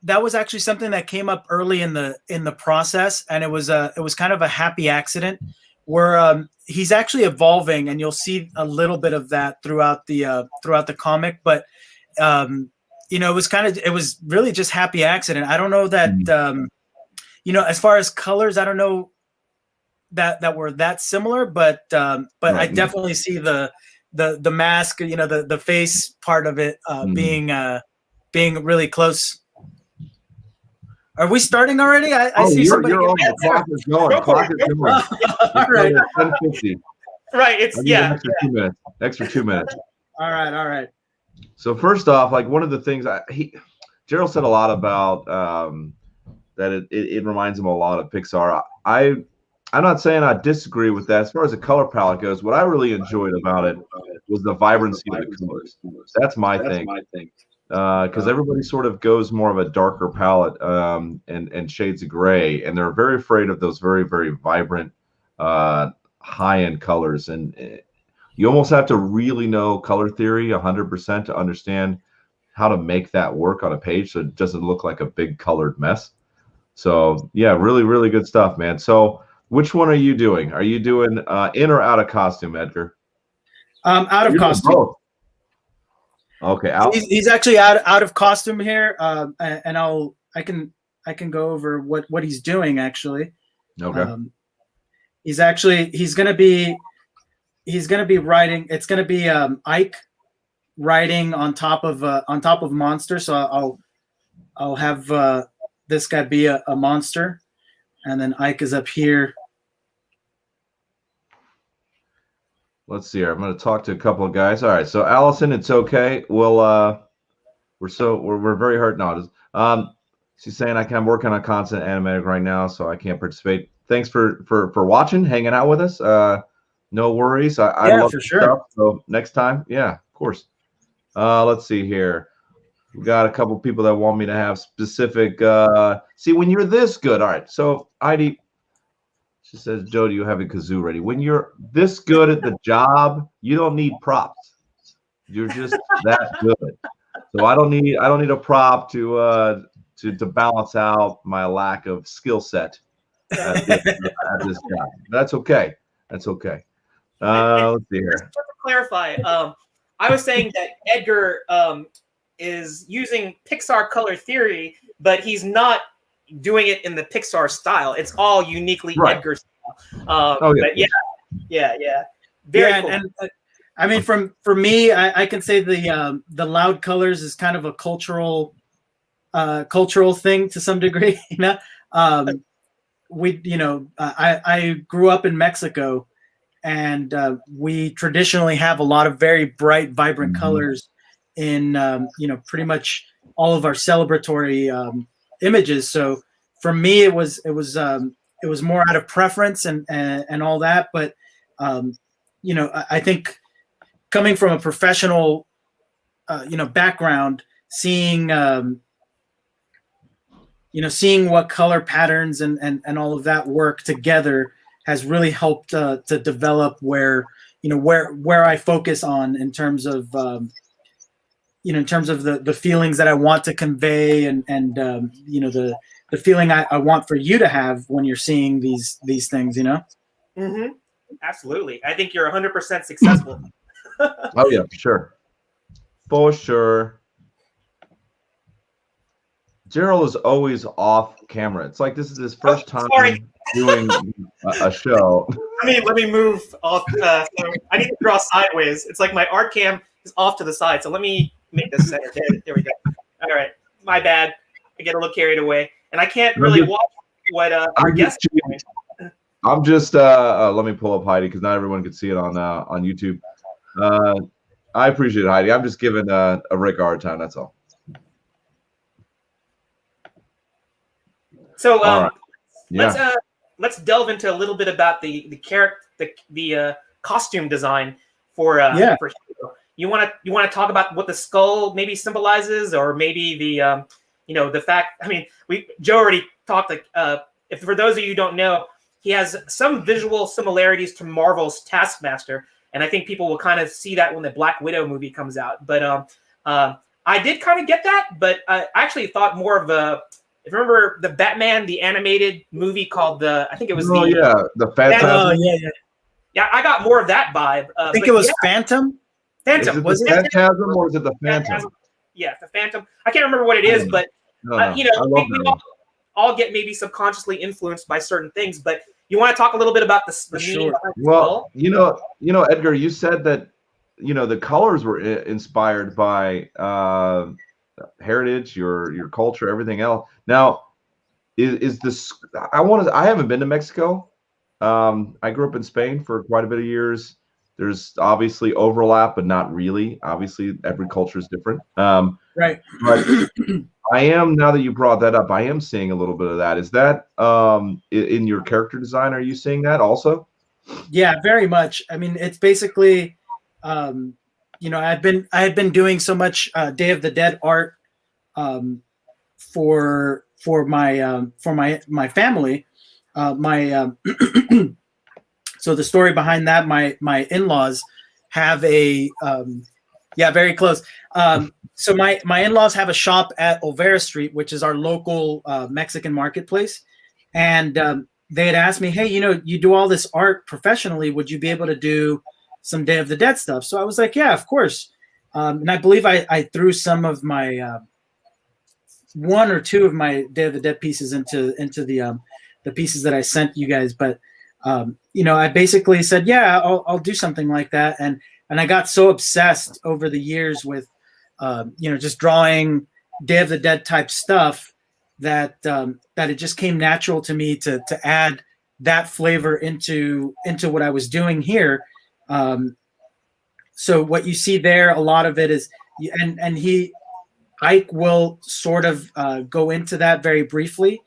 that was actually something that came up early in the process, and it was kind of a happy accident where he's actually evolving, and you'll see a little bit of that throughout the comic. But it was really just happy accident. I don't know that as far as colors, I don't know that were that similar, but I definitely see the mask, the face part of it being really close. Are we starting already? I see somebody. The clock is going. Clock is going. All right. 10:50. Right. It's Extra 2 minutes. All right. So first off, like one of the things Gerald said a lot about that it reminds him a lot of Pixar. I'm not saying I disagree with that. As far as the color palette goes, what I really enjoyed about it was the vibrancy of the colors. That's my thing. Because everybody sort of goes more of a darker palette and shades of gray, and they're very afraid of those very, very vibrant high-end colors. And you almost have to really know color theory 100% to understand how to make that work on a page so it doesn't look like a big colored mess. So yeah, really, really good stuff, man. So which one are you doing? Are you doing in or out of costume, Edgar? Out of costume. Both. Okay, he's actually out of costume here, and I can go over what he's doing actually. Okay. He's gonna be riding. It's gonna be Ike riding on top of monster. So I'll have this guy be a monster, and then Ike is up here. Let's see here. I'm going to talk to a couple of guys. All right. So Allison, it's okay. We're very hurt now. She's saying I'm working on content animated right now, so I can't participate. Thanks for watching, hanging out with us. No worries. I love for sure. Stuff, so next time, yeah, of course. Let's see here. We got a couple people that want me to have specific. See, when you're this good. All right. So Heidi. She says, Joe, do you have a kazoo ready? When you're this good at the job, you don't need props. You're just that good. So I don't need a prop to balance out my lack of skill set at this job. That's okay. Let's see here. Just to clarify, I was saying that Edgar is using Pixar color theory, but he's not doing it in the Pixar style. It's all uniquely Edgar style. But yeah. Very cool. And I mean, for me, I can say the loud colors is kind of a cultural thing to some degree. I grew up in Mexico, and we traditionally have a lot of very bright, vibrant colors in pretty much all of our celebratory images. So for me, it was more out of preference and all that. But I think coming from a professional background, seeing seeing what color patterns and all of that work together has really helped to develop where I focus on in terms of the feelings that I want to convey and the feeling I want for you to have when you're seeing these things, Mm-hmm. Absolutely. I think you're 100% successful. Oh yeah, for sure. Gerald is always off camera. It's like this is his first time doing a show. Let me move off. So I need to draw sideways. It's like my art cam is off to the side. So let me make this center. There we go. All right. My bad. I get a little carried away. And I can't really watch what our guests are doing. I'm just let me pull up Heidi because not everyone can see it on YouTube. I appreciate it, Heidi. I'm just giving a Rick a hard time. That's all. So let's delve into a little bit about the character, the costume design for Hero. You want to talk about what the skull maybe symbolizes, or maybe the the fact. Joe already talked. If for those of you who don't know, he has some visual similarities to Marvel's Taskmaster, and I think people will kind of see that when the Black Widow movie comes out. But I did kind of get that, but I actually thought more of a. If you remember the Batman, the animated movie called the the Phantasm. Yeah, I got more of that vibe. I think it was Phantom. Phantom. Was it the Phantasm or is it the Phantom? Yeah, the Phantom. I can't remember what it is, but we all get maybe subconsciously influenced by certain things. But you want to talk a little bit about the meaning behind the skull? Edgar, you said that the colors were inspired by heritage, your culture, everything else. Now, is this? I haven't been to Mexico. I grew up in Spain for quite a bit of years. There's obviously overlap, but not really. Obviously, every culture is different. Right. But I am, now that you brought that up, I am seeing a little bit of that. Is that in your character design? Are you seeing that also? Yeah, very much. It's basically, I had been doing so much Day of the Dead art for my family. So the story behind that, my in-laws have a very close. So my in-laws have a shop at Olvera Street, which is our local Mexican marketplace, and they had asked me, hey, you do all this art professionally, would you be able to do some Day of the Dead stuff? So I was like, yeah, of course. And I believe I threw some of my one or two of my Day of the Dead pieces into the pieces that I sent you guys. But I basically said, yeah, I'll do something like that. And I got so obsessed over the years with just drawing Day of the Dead type stuff that it just came natural to me to add that flavor into what I was doing here. So what you see there, a lot of it is, and Ike will sort of go into that very briefly,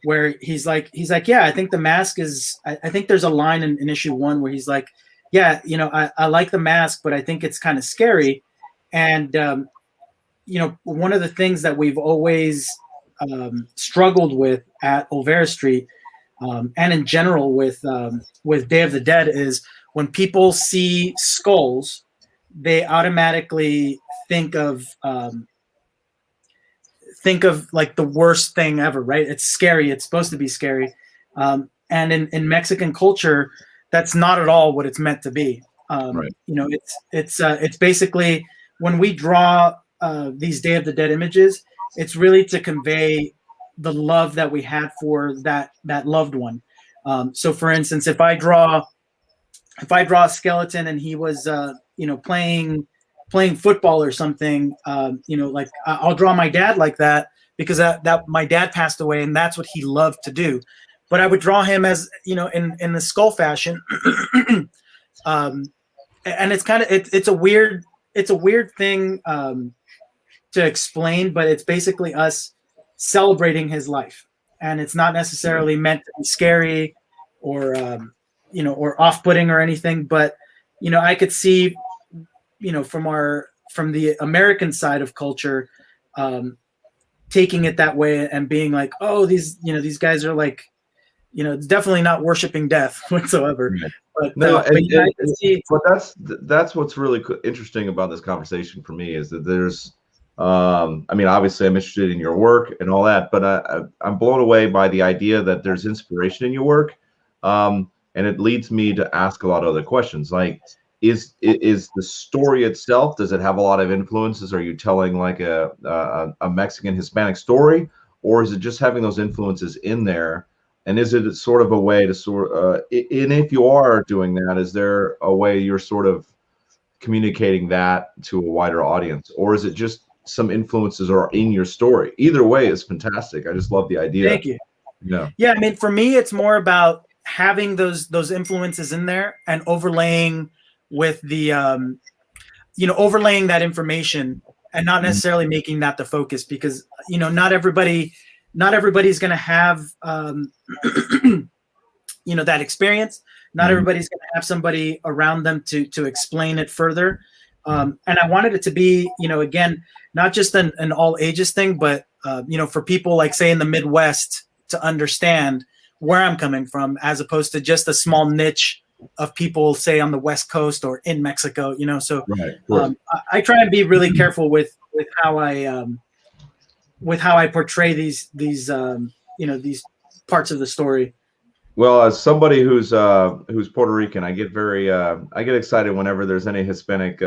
where he's like, yeah, I think the mask is, I think there's a line in issue 1 where he's like, yeah, I like the mask, but I think it's kind of scary. And, one of the things that we've always struggled with at Olvera Street, and in general with Day of the Dead, is when people see skulls, they automatically think of like the worst thing ever, right? It's scary. It's supposed to be scary. And in Mexican culture, that's not at all what it's meant to be. Right. It's basically, when we draw these Day of the Dead images, it's really to convey the love that we had for that loved one. So for instance, if I draw a skeleton and he was playing football or something, like I'll draw my dad like that, because that my dad passed away and that's what he loved to do. But I would draw him as, in the skull fashion. And it's kind of, it's a weird thing to explain, but it's basically us celebrating his life. and it's not necessarily meant to be scary or or off-putting or anything. But I could see from the American side of culture, taking it that way and being like, oh, these guys are like, definitely not worshiping death whatsoever. But no, but that's what's really interesting about this conversation for me is that there's, I mean, obviously I'm interested in your work and all that, but I'm blown away by the idea that there's inspiration in your work, and it leads me to ask a lot of other questions, like, is the story itself, does it have a lot of influences? Are you telling like a Mexican Hispanic story, or is it just having those influences in there? And is it sort of a way to and if you are doing that, is there a way you're sort of communicating that to a wider audience, or is it just some influences are in your story? Either way is fantastic. I just love the idea. Thank you. Yeah, I mean, for me, it's more about having those influences in there and overlaying with the overlaying that information and not necessarily making that the focus, because not everybody's going to have that experience. Not everybody's going to have somebody around them to explain it further. And I wanted it to be, again, not just an all ages thing, but for people like, say, in the Midwest to understand where I'm coming from, as opposed to just a small niche of people, say, on the West Coast or in Mexico, So right, I try and be really careful with how I portray these parts of the story. Well, as somebody who's Puerto Rican, I get excited whenever there's any Hispanic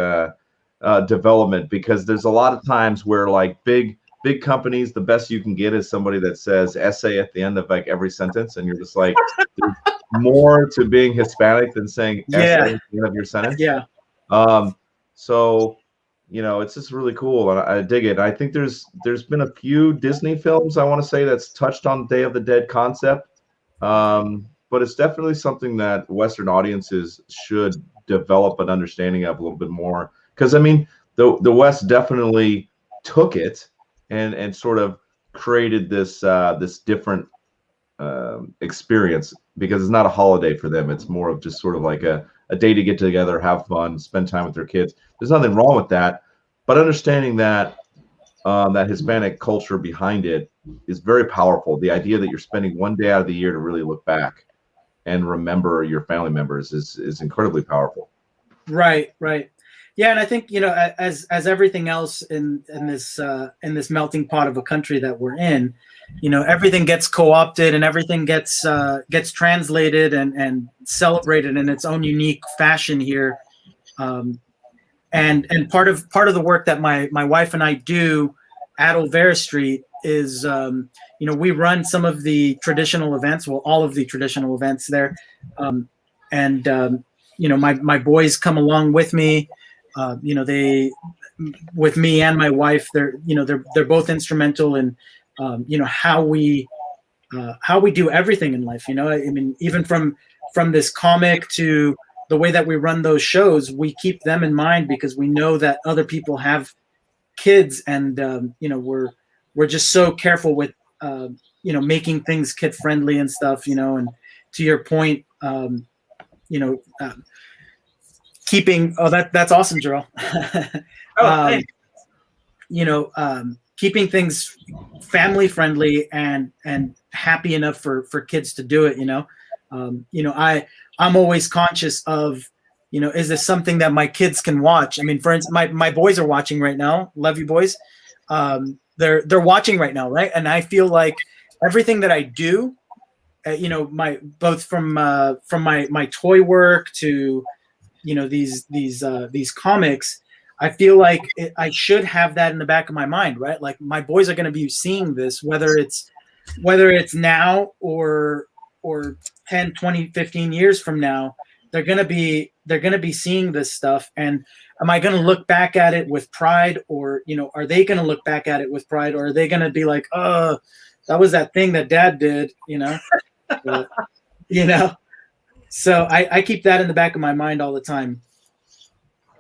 development, because there's a lot of times where like big companies, the best you can get is somebody that says essay at the end of like every sentence, and you're just like, there's more to being Hispanic than saying essay at the end of your sentence. Yeah. So it's just really cool, and I dig it. I think there's been a few Disney films, I want to say, that's touched on Day of the Dead concept, but it's definitely something that Western audiences should develop an understanding of a little bit more, because I mean the West definitely took it and sort of created this different experience, because it's not a holiday for them. It's more of just sort of like a day to get together, have fun, spend time with their kids. There's nothing wrong with that, but understanding that that Hispanic culture behind it is very powerful. The idea that you're spending one day out of the year to really look back and remember your family members is incredibly powerful. Right. Yeah, and I think as everything else in this melting pot of a country that we're in, everything gets co-opted and everything gets translated and celebrated in its own unique fashion here. And part of the work that my wife and I do at Olvera Street is we run some of the traditional events, well, all of the traditional events there, my boys come along with me. They, with me and my wife, they're both instrumental in how we do everything in life. I mean, even from this comic to the way that we run those shows, we keep them in mind, because we know that other people have kids, and we're just so careful with making things kid friendly and stuff. And to your point, keeping that's awesome, Jarrell. Keeping things family friendly and happy enough for kids to do it. I'm always conscious of, is this something that my kids can watch? I mean, for instance, my boys are watching right now. Love you, boys. They're watching right now, right? And I feel like everything that I do, both from my toy work to these comics, I feel like I should have that in the back of my mind, right? Like, my boys are going to be seeing this, whether it's now or 10, 20, 15 years from now. They're going to be seeing this stuff. And am I going to look back at it with pride, or, are they going to look back at it with pride, or are they going to be like, oh, that was that thing that Dad did, So I keep that in the back of my mind all the time.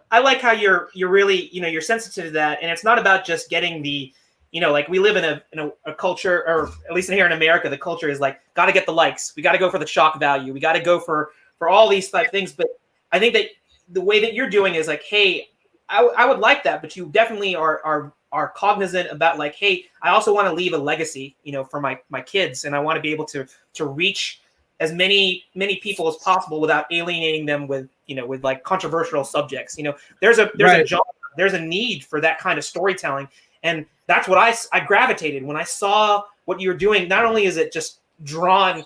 I like how you're really, you're sensitive to that, and it's not about just getting the you know, like we live in a culture, or at least here in America, the culture is like, got to get the likes. We got to go for the shock value. We got to go for all these type things. But I think that the way that you're doing is like, hey, I would like that, but you definitely are cognizant about like, hey, I also want to leave a legacy, you know, for my kids, and I want to be able to reach as many people as possible without alienating them with, you know, with like controversial subjects. You know, there's a genre, there's a need for that kind of storytelling, and that's what I gravitated when I saw what you were doing. Not only is it just drawn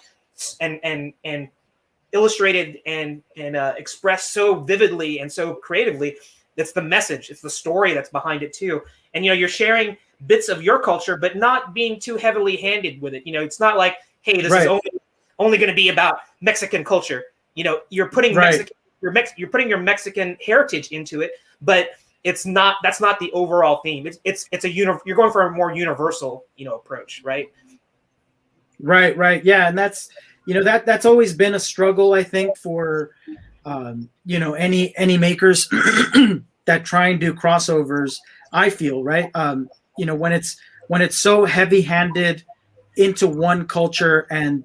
and illustrated and expressed so vividly and so creatively, it's the message, it's the story that's behind it too. And, you know, you're sharing bits of your culture, but not being too heavily handed with it. You know, it's not like, hey, this is only going to be about Mexican culture. You know, you're putting you're putting your Mexican heritage into it, but that's not the overall theme. You're going for a more universal, you know, approach, right? Right. Yeah. And that's, you know, that's always been a struggle, I think, for, you know, any makers that try and do crossovers, I feel, right. You know, when it's so heavy handed into one culture, and,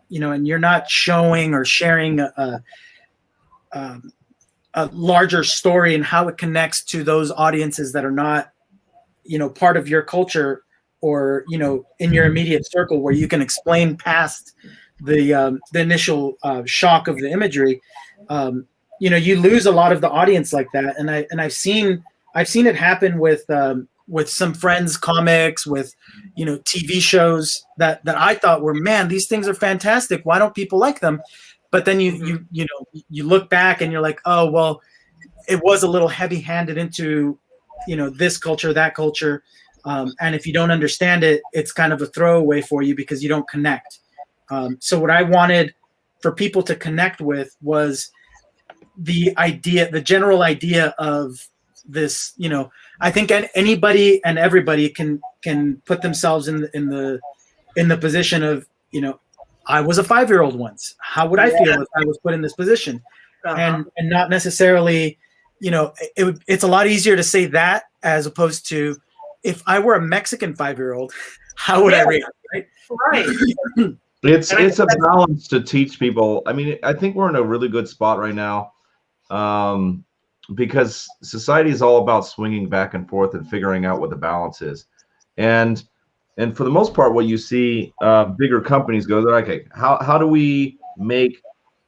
you know, and you're not showing or sharing a larger story and how it connects to those audiences that are not, you know, part of your culture, or, you know, in your immediate circle, where you can explain past the initial shock of the imagery. You know, you lose a lot of the audience like that. And I've seen it happen with some friends' comics, with, you know, TV shows that I thought were, man, these things are fantastic. Why don't people like them? But then you look back and you're like, oh, well, it was a little heavy handed into, you know, this culture, that culture. And if you don't understand it, it's kind of a throwaway for you because you don't connect. So what I wanted for people to connect with was the general idea of this. You know, I think anybody and everybody can put themselves in the position of, you know, I was a 5-year-old once. How would I feel if I was put in this position? And not necessarily, you know, it's a lot easier to say that as opposed to, if I were a Mexican 5-year-old, how would I react? Right. It's a balance to teach people. I mean, I think we're in a really good spot right now, because society is all about swinging back and forth and figuring out what the balance is. And for the most part, what you see bigger companies go, they're like, okay, how do we make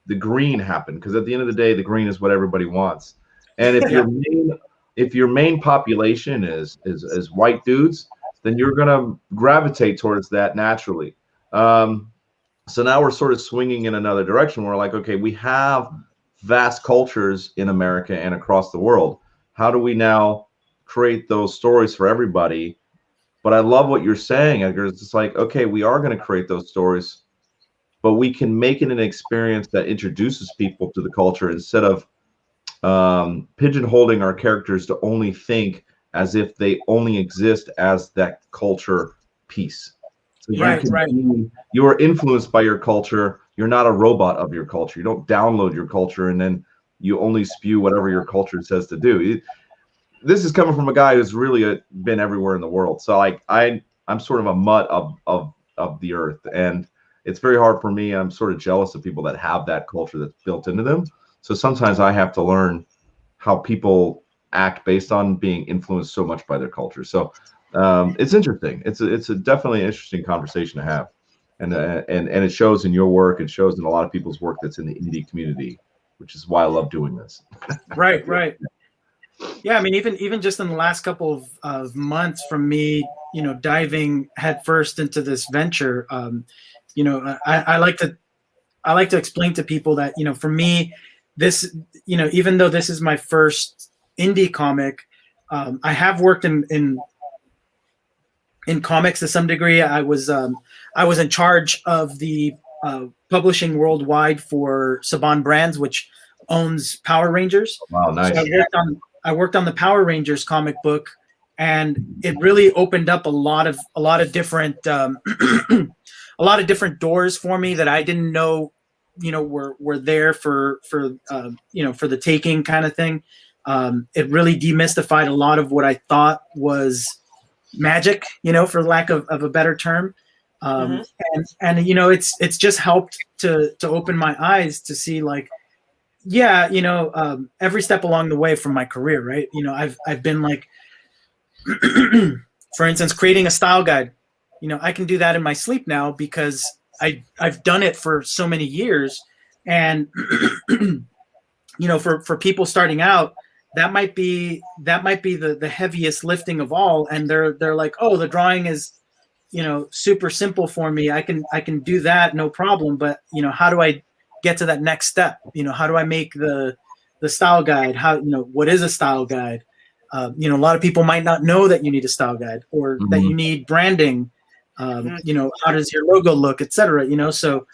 the green happen? Because at the end of the day, the green is what everybody wants. And if your main population is white dudes, then you're gonna gravitate towards that naturally. So now we're sort of swinging in another direction. We're like, okay, we have vast cultures in America and across the world. How do we now create those stories for everybody? But I love what you're saying, Edgar. It's just like, okay, we are going to create those stories, but we can make it an experience that introduces people to the culture instead of pigeonholing our characters to only think as if they only exist as that culture piece. So you are influenced by your culture. You're not a robot of your culture. You don't download your culture and then you only spew whatever your culture says to do. This is coming from a guy who's really been everywhere in the world. So like I'm sort of a mutt of the earth, and it's very hard for me. I'm sort of jealous of people that have that culture that's built into them. So sometimes I have to learn how people act based on being influenced so much by their culture. So it's interesting. It's a definitely an interesting conversation to have, and it shows in your work. It shows in a lot of people's work that's in the indie community, which is why I love doing this. Right. Yeah, I mean, even just in the last couple of months from me, you know, diving headfirst into this venture, you know, I like to explain to people that, you know, for me, this, you know, even though this is my first indie comic, I have worked in comics to some degree. I was in charge of the publishing worldwide for Saban Brands, which owns Power Rangers. Wow, nice. So I worked on the Power Rangers comic book, and it really opened up a lot of different a lot of different doors for me that I didn't know, you know, were there for you know, for the taking kind of thing. It really demystified a lot of what I thought was, magic, for lack of a better term. And it's just helped to open my eyes to see like, every step along the way from my career, right? I've been like, for instance, creating a style guide. I can do that in my sleep now because I've done it for so many years. And for people starting out, that might be the heaviest lifting of all. And they're like, oh, the drawing is, super simple for me. I can do that, no problem. But how do I get to that next step? How do I make the style guide? How, what is a style guide? A lot of people might not know that you need a style guide or that you need branding. How does your logo look, etc. So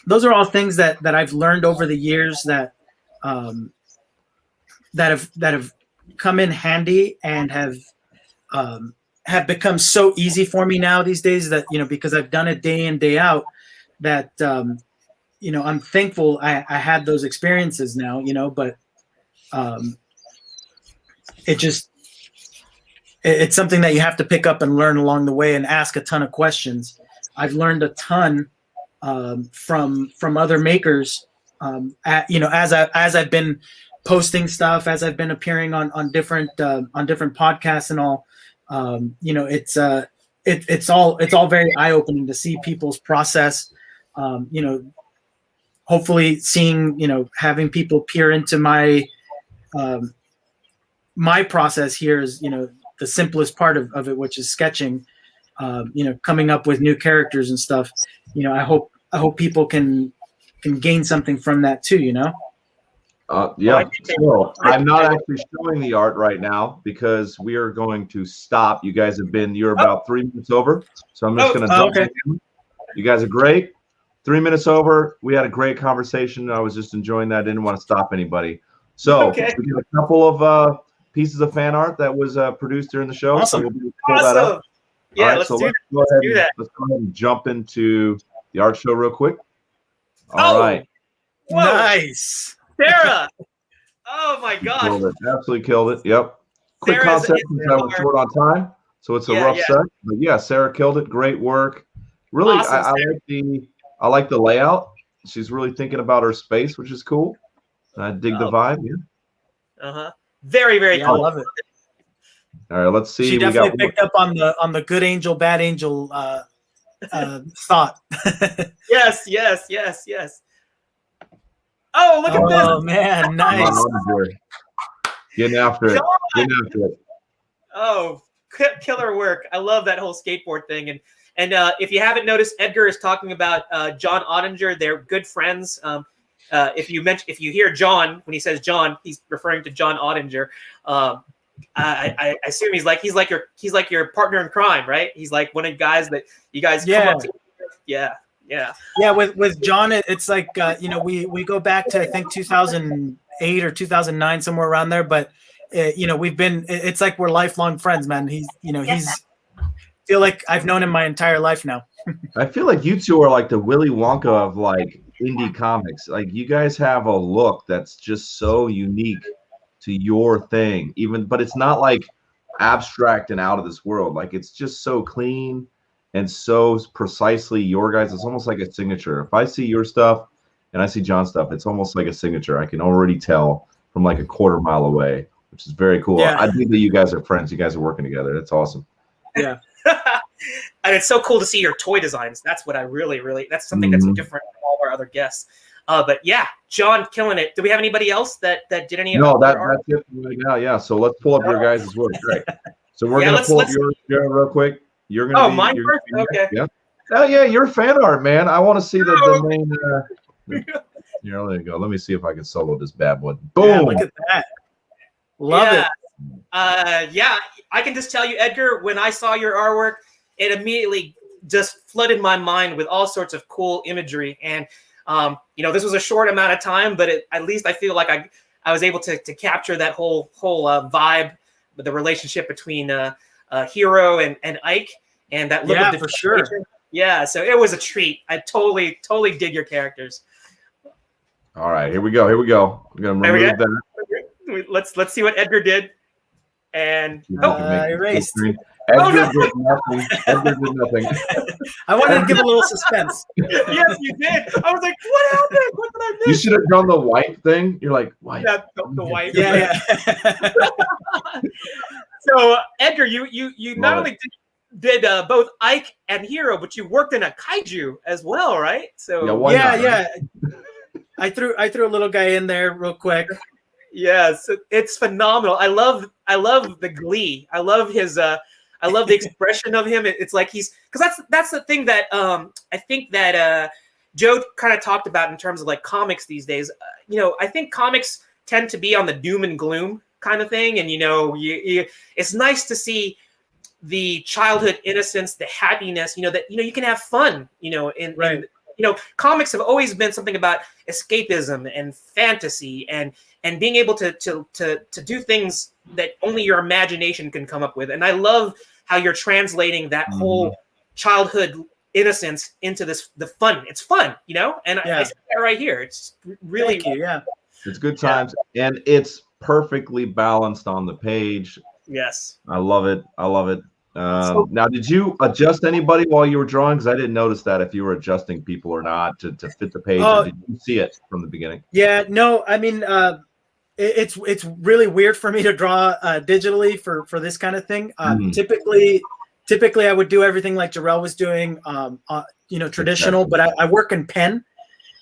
those are all things that I've learned over the years that have come in handy and have become so easy for me now these days that, because I've done it day in, day out, that, I'm thankful I had those experiences now, but it's something that you have to pick up and learn along the way and ask a ton of questions. I've learned a ton from other makers, as I've been posting stuff, as I've been appearing on different podcasts and all. It's all very eye-opening to see people's process. Hopefully seeing, having people peer into my process here is, the simplest part of it, which is sketching, coming up with new characters and stuff. I hope people can gain something from that too, Yeah. So I'm not actually showing the art right now because we are going to stop. You guys you're about 3 minutes over. So I'm just going to jump in. You guys are great. 3 minutes over. We had a great conversation. I was just enjoying that. I didn't want to stop anybody. So we got a couple of pieces of fan art that was produced during the show. Awesome. So we'll pull that up. Yeah, right, let's so do that. Let's go ahead and jump into the art show real quick. All right. Whoa. Nice. Sarah. Oh my gosh. Killed it. Absolutely killed it. Yep. Quick Sarah's concept since I was short on time. So it's a rough set. But yeah, Sarah killed it. Great work. Really, awesome, I like the layout. She's really thinking about her space, which is cool. I dig the vibe. Yeah. Very, very cool. I love it. All right, let's see. She definitely picked up on the good angel, bad angel thought. Yes. Oh, look at this. Oh man, nice. Getting after it. Oh, killer work. I love that whole skateboard thing. And if you haven't noticed, Edgar is talking about John Ottinger. They're good friends. If you hear John, when he says John, he's referring to John Ottinger. I assume he's like your partner in crime, right? He's like one of the guys that you guys come up to. Yeah. With John, it's like we go back to I think 2008 or 2009, somewhere around there. But we've been. It's like we're lifelong friends, man. He's feel like I've known him my entire life now. I feel like you two are like the Willy Wonka of like indie comics. Like you guys have a look that's just so unique to your thing, but it's not like abstract and out of this world. Like it's just so clean and so precisely your guys. It's almost like a signature. If I see your stuff and I see John's stuff, it's almost like a signature. I can already tell from like a quarter mile away, which is very cool. Yeah. I think that you guys are friends. You guys are working together. That's awesome. Yeah. And it's so cool to see your toy designs. That's what I really, that's something that's different from all of our other guests. But yeah, John killing it. Do we have anybody else that did any? No, that's it right now. Yeah. So let's pull up your guys' work. Great. So we're gonna pull up yours real quick. You're gonna. Oh, mine first. Okay. Yeah. Oh yeah, your fan art, man. I want to see the main. Here, there you go. Let me see if I can solo this bad boy. Boom. Yeah, look at that. Love it. Yeah, I can just tell you, Edgar, when I saw your artwork, it immediately just flooded my mind with all sorts of cool imagery. And, this was a short amount of time, but at least I feel like I was able to capture that whole vibe, with the relationship between Hero and Ike, and that look of the for sure. Yeah, so it was a treat. I totally dig your characters. All right, here we go. We're gonna remove that. Let's see what Edgar did. And erased. Edgar did nothing. Edgar did nothing. I wanted to give a little suspense. Yes, you did. I was like, what happened? What did I miss? You should have done the white thing. You're like, white. Yeah, the white. Yeah. So Edgar, you not only did both Ike and Hero, but you worked in a kaiju as well, right? So yeah. I threw a little guy in there real quick. Yes, it's phenomenal. I love the glee. I love his I love the expression of him. It's like because that's the thing that I think that Joe kind of talked about in terms of like comics these days. I think comics tend to be on the doom and gloom kind of thing, and it's nice to see the childhood innocence, the happiness. That you can have fun. In comics have always been something about escapism and fantasy and being able to do things that only your imagination can come up with. And I love how you're translating that whole childhood innocence into the fun. It's fun, and I see that right here. It's really, it's good times, and it's perfectly balanced on the page. Yes. I love it. Now, did you adjust anybody while you were drawing? Because I didn't notice that if you were adjusting people or not to fit the page. Or did you see it from the beginning? Yeah, no, I mean, it's really weird for me to draw digitally for this kind of thing. Typically, I would do everything like Jarrell was doing, traditional. But I work in pen.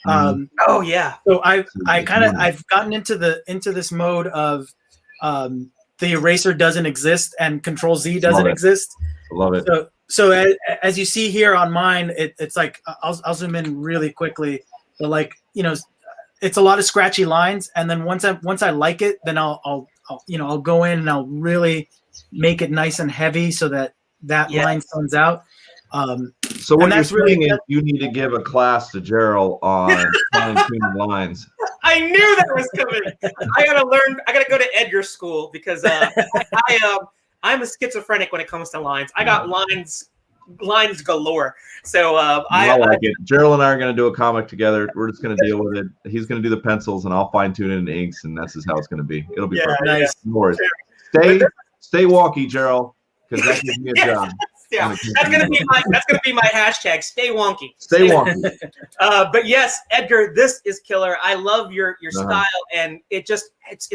Oh yeah. So I've gotten into this mode of the eraser doesn't exist and Control Z doesn't exist. I love it. So as you see here on mine, it's like I'll zoom in really quickly. But like it's a lot of scratchy lines, and then once I like it, then I'll go in and I'll really make it nice and heavy so that line stands out. So what you're saying is you need to give a class to Gerald on fine-tuning lines. I knew that was coming. I gotta go to Edgar school because I'm a schizophrenic when it comes to lines. I got lines galore. So I like it. Gerald and I are going to do a comic together. We're just going to deal with it. He's going to do the pencils, and I'll fine tune it in inks, and that's just how it's going to be. It'll be perfect. Nice. No worries. Stay walkie, Gerald, because that gives me a job. Yeah, that's gonna be my hashtag. Stay wonky. Stay wonky. But yes, Edgar, this is killer. I love your style, and it's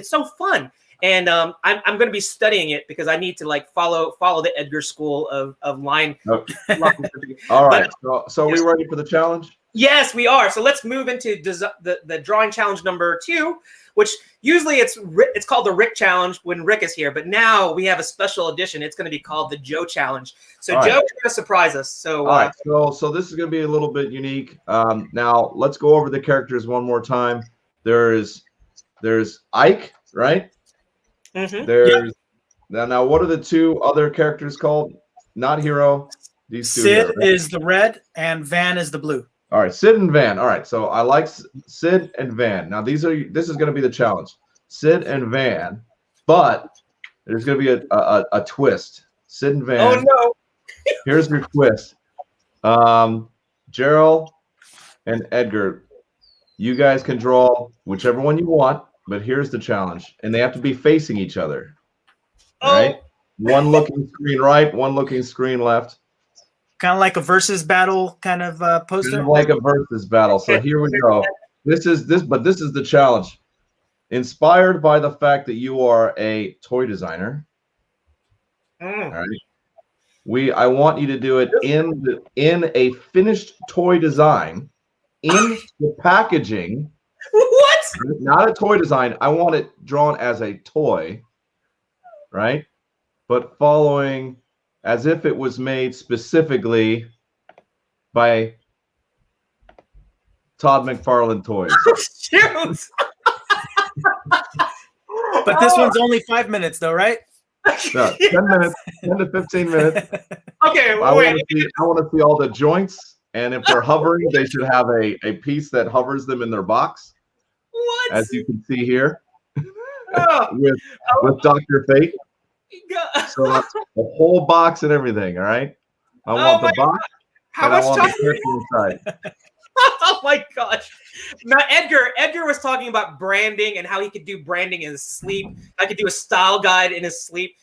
so fun. And I'm going to be studying it because I need to like follow the Edgar school of line. Okay. All right. So are we ready for the challenge? Yes, we are. So let's move into the drawing challenge number 2, which usually it's called the Rick challenge when Rick is here, but now we have a special edition. It's going to be called the Joe challenge. So Joe's going to surprise us. So all right. So this is going to be a little bit unique. Now let's go over the characters one more time. There's Ike, right? Mm-hmm. Now what are the 2 other characters called? Not Hero. These 2. Sid is the red and Van is the blue. All right, Sid and Van. All right, so I like Sid and Van. Now this is going to be the challenge, Sid and Van, but there's going to be a twist. Sid and Van. Oh no! Here's your twist. Gerald and Edgar, you guys can draw whichever one you want, but here's the challenge, and they have to be facing each other. All right, one looking screen right, one looking screen left. Kind of like a versus battle kind of poster. Kind of like a versus battle. So here we go. This is the challenge. Inspired by the fact that you are a toy designer. All right. I want you to do it in a finished toy design, in the packaging. What? Not a toy design. I want it drawn as a toy, right? But following as if it was made specifically by Todd McFarlane Toys. Shoot! But this one's only 5 minutes, though, right? No, 10 minutes, 10 to 15 minutes. Okay, I want to see all the joints, and if they're hovering, they should have a piece that hovers them in their box. What? As you can see here, with Dr. Fate. So that's the whole box and everything. All right, I want the box. How much time? Inside. Oh my gosh. Now, Edgar was talking about branding and how he could do branding in his sleep. I could do a style guide in his sleep.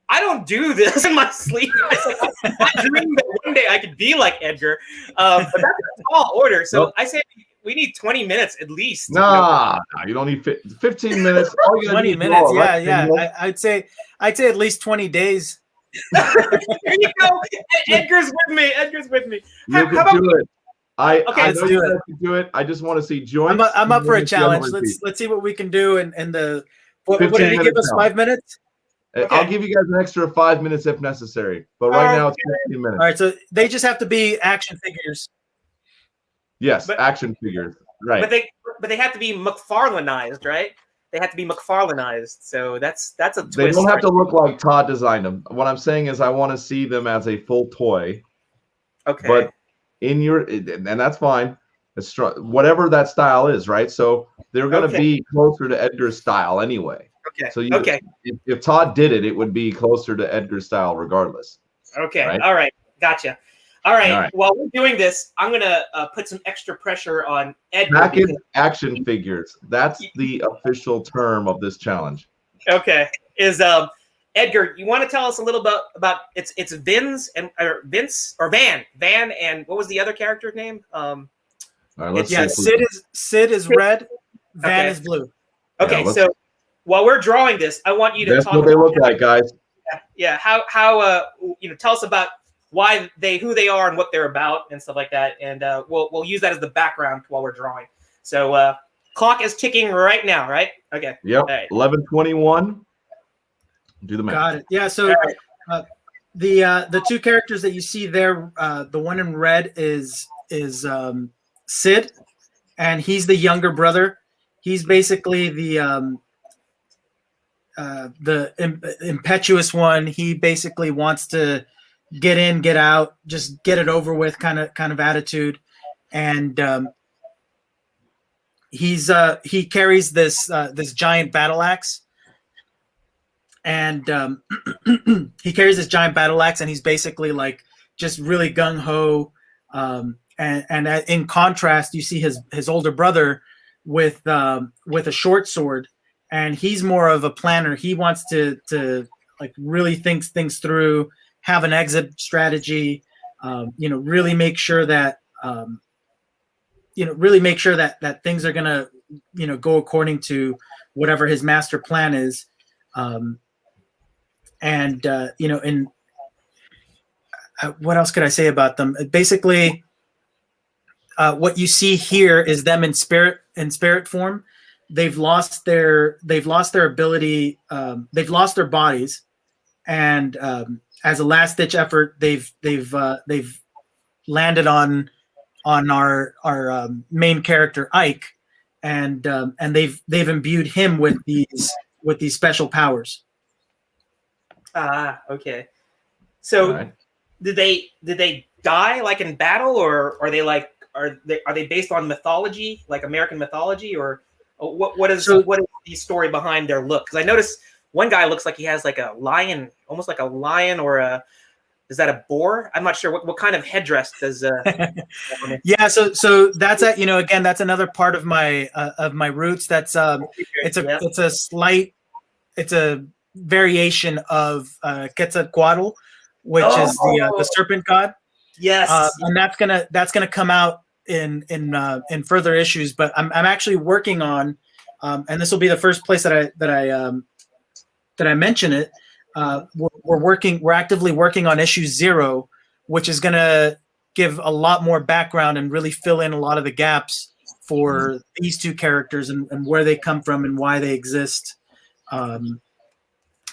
I don't do this in my sleep. I dream that one day I could be like Edgar. But that's a tall order. So Nope. I say we need 20 minutes at least. Nah, you don't need 15 minutes. 20 minutes. Yeah. I'd say at least 20 days. There you go. Edgar's with me. You can do it. I let's know do you it. guys can do it. I just want to see joints. I'm up for a challenge. Let's see what we can do. And what did he give us? 5 minutes? Okay. I'll give you guys an extra 5 minutes if necessary. But right now it's 15 minutes. All right. So they just have to be action figures. Yes, action figures. Right. But they have to be McFarlaneized, right? They have to be McFarlaneized. So that's a twist. They don't have to look like Todd designed them. What I'm saying is I want to see them as a full toy. Okay. But and that's fine. It's whatever that style is, right? So they're going to be closer to Edgar's style anyway. Okay. So if Todd did it, it would be closer to Edgar's style regardless. Okay. Right? All right. Gotcha. All right. While we're doing this, I'm gonna put some extra pressure on Edgar. Package action figures. That's the official term of this challenge. Okay. Is Edgar? You want to tell us a little bit about it's Vince and Van, and what was the other character's name? All right, let's Sid is red. Van is blue. Okay. So while we're drawing this, I want you to talk. That's what they look like, guys. Yeah. How tell us about who they are and what they're about and stuff like that, and we'll use that as the background while we're drawing. So clock is ticking right now, right? Okay. Yep. Right. 11:21. Do the math. Got it. Yeah. So the two characters that you see there, the one in red is Sid, and he's the younger brother. He's basically the impetuous one. He basically wants to get in, get out, just get it over with kind of attitude. And he carries this giant battle axe. And he carries this giant battle axe, and he's basically like just really gung ho. And in contrast, you see his older brother with a short sword, and he's more of a planner. He wants to like really think things through, have an exit strategy, really make sure that that things are gonna go according to whatever his master plan is. What else could I say about them? Basically, what you see here is them in spirit form. They've lost their ability. They've lost their bodies, and as a last ditch effort, they've landed on our main character Ike, and they've imbued him with these special powers. Okay. So did they die like in battle, or are they based on mythology, like American mythology, or what is the story behind their look? Because I noticed one guy looks like he has like a lion, almost like a lion, or is that a boar? I'm not sure. What kind of headdress does? Yeah, so that's again, that's another part of my roots. That's it's a variation of Quetzalcoatl, which is the serpent god. Yes, and that's gonna come out in further issues. But I'm actually working on, and this will be the first place that I mention it. We're actively working on issue 0, which is gonna give a lot more background and really fill in a lot of the gaps for these two characters and where they come from and why they exist.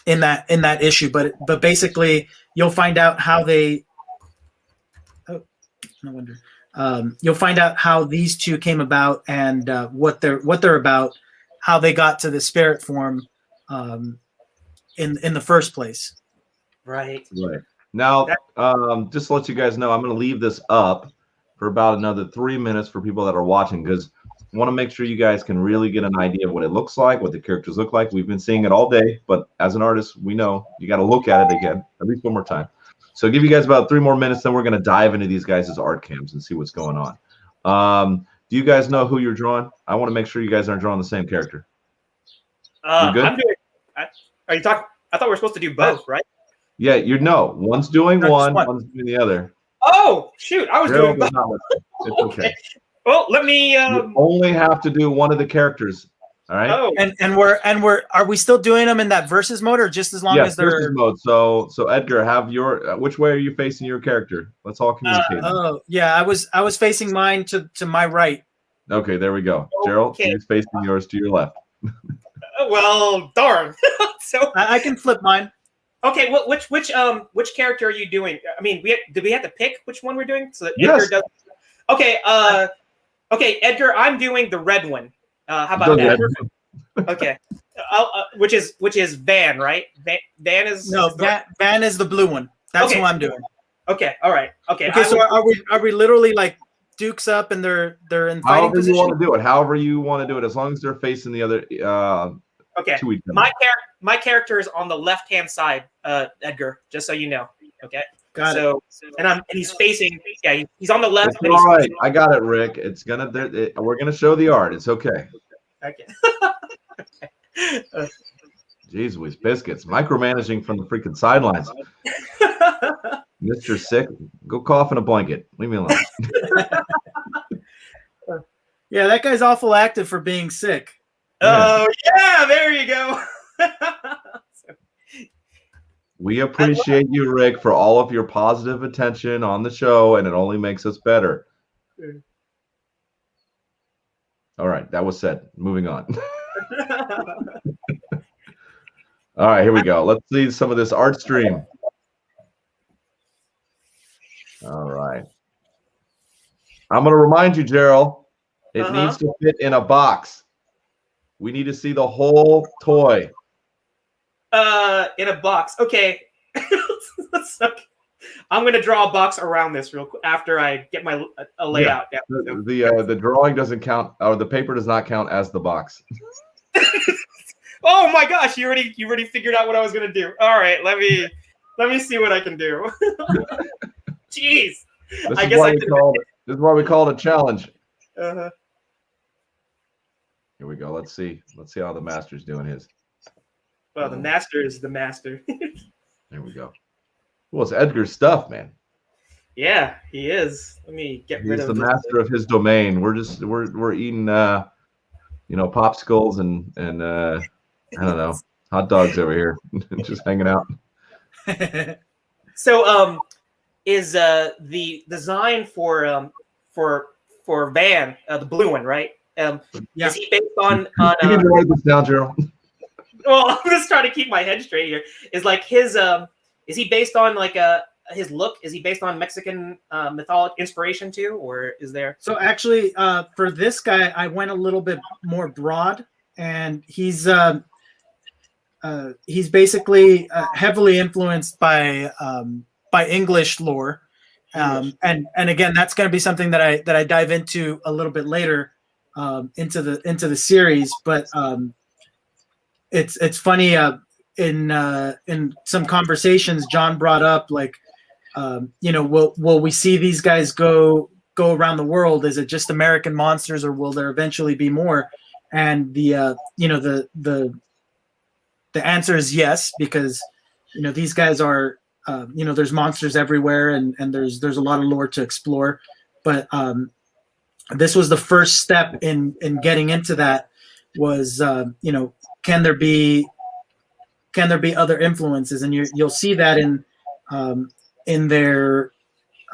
In that issue, but basically you'll find out how they. Oh, no wonder. You'll find out how these two came about and what they're about, how they got to the spirit form, in the first place. Right. Now, just to let you guys know, I'm going to leave this up for about another 3 minutes for people that are watching, because I want to make sure you guys can really get an idea of what it looks like, what the characters look like. We've been seeing it all day, but as an artist, we know you got to look at it again, at least one more time. So I'll give you guys about 3 more minutes, then we're going to dive into these guys' art cams and see what's going on. Do you guys know who you're drawing? I want to make sure you guys aren't drawing the same character. You're good? I'm doing. Are you talking? I thought we were supposed to do both, right? Yeah, one's doing one's doing the other. Oh shoot! I was doing both. It's okay. Well, let me. You only have to do one of the characters. All right. Oh. And are we still doing them in that versus mode, or just as long as they're versus mode? So Edgar, have your which way are you facing your character? Let's all communicate. I was facing mine to my right. Okay, there we go. Gerald, he's facing yours to your left. Well, darn. So I can flip mine. Okay, which character are you doing? I mean, did we have to pick which one we're doing? So that yes. Edgar does. Okay, okay, Edgar, I'm doing the red one. How about that? Okay, which is Van, right? Van is Van is the blue one. That's who I'm doing. Okay, all right. Okay. So are we literally like dukes up and they're in fighting position? However you want to do it. However you want to do it, as long as they're facing the other. Okay. My character is on the left-hand side, Edgar. Just so you know. Okay. Got it. And he's facing. Yeah, he's on the left. All right, I got it, Rick. It's gonna. We're gonna show the art. It's okay. Okay. Jeez Whiz biscuits, micromanaging from the freaking sidelines. Mr. Sick, go cough in a blanket. Leave me alone. Yeah, that guy's awful active for being sick. Oh yeah, there you go. We appreciate you, Rick, for all of your positive attention on the show, and it only makes us better. All right, that was said. Moving on. All right, here we go. Let's see some of this art stream. All right. I'm going to remind you, Gerald, it needs to fit in a box. We need to see the whole toy. In a box. Okay. I'm going to draw a box around this real quick after I get my layout. Yeah. The drawing doesn't count, or the paper does not count as the box. Oh my gosh! You already figured out what I was going to do. All right, let me see what I can do. Jeez. This is why we call it a challenge. Uh-huh. Here we go. Let's see how the master's doing his. Well, the master is the master. There we go. Well, it's Edgar's stuff, man. Yeah, he is. Let me get rid of. He's the master of his domain. We're eating, popsicles and I don't know, hot dogs over here, just hanging out. So, is the design for Van, the blue one, right? Is he based on? You need to write this down, Gerald. Well, I'm just trying to keep my head straight here. Is like his is he based on like his look? Is he based on Mexican mythology inspiration too, or is there? So actually, for this guy, I went a little bit more broad, and he's basically heavily influenced by English lore, and again, that's going to be something that I dive into a little bit later into the series, but. It's funny in some conversations John brought up like will we see these guys go around the world? Is it just American monsters, or will there eventually be more? And the answer is yes, because these guys are there's monsters everywhere, and there's a lot of lore to explore, but this was the first step in getting into that was can there be other influences? And you'll see that in their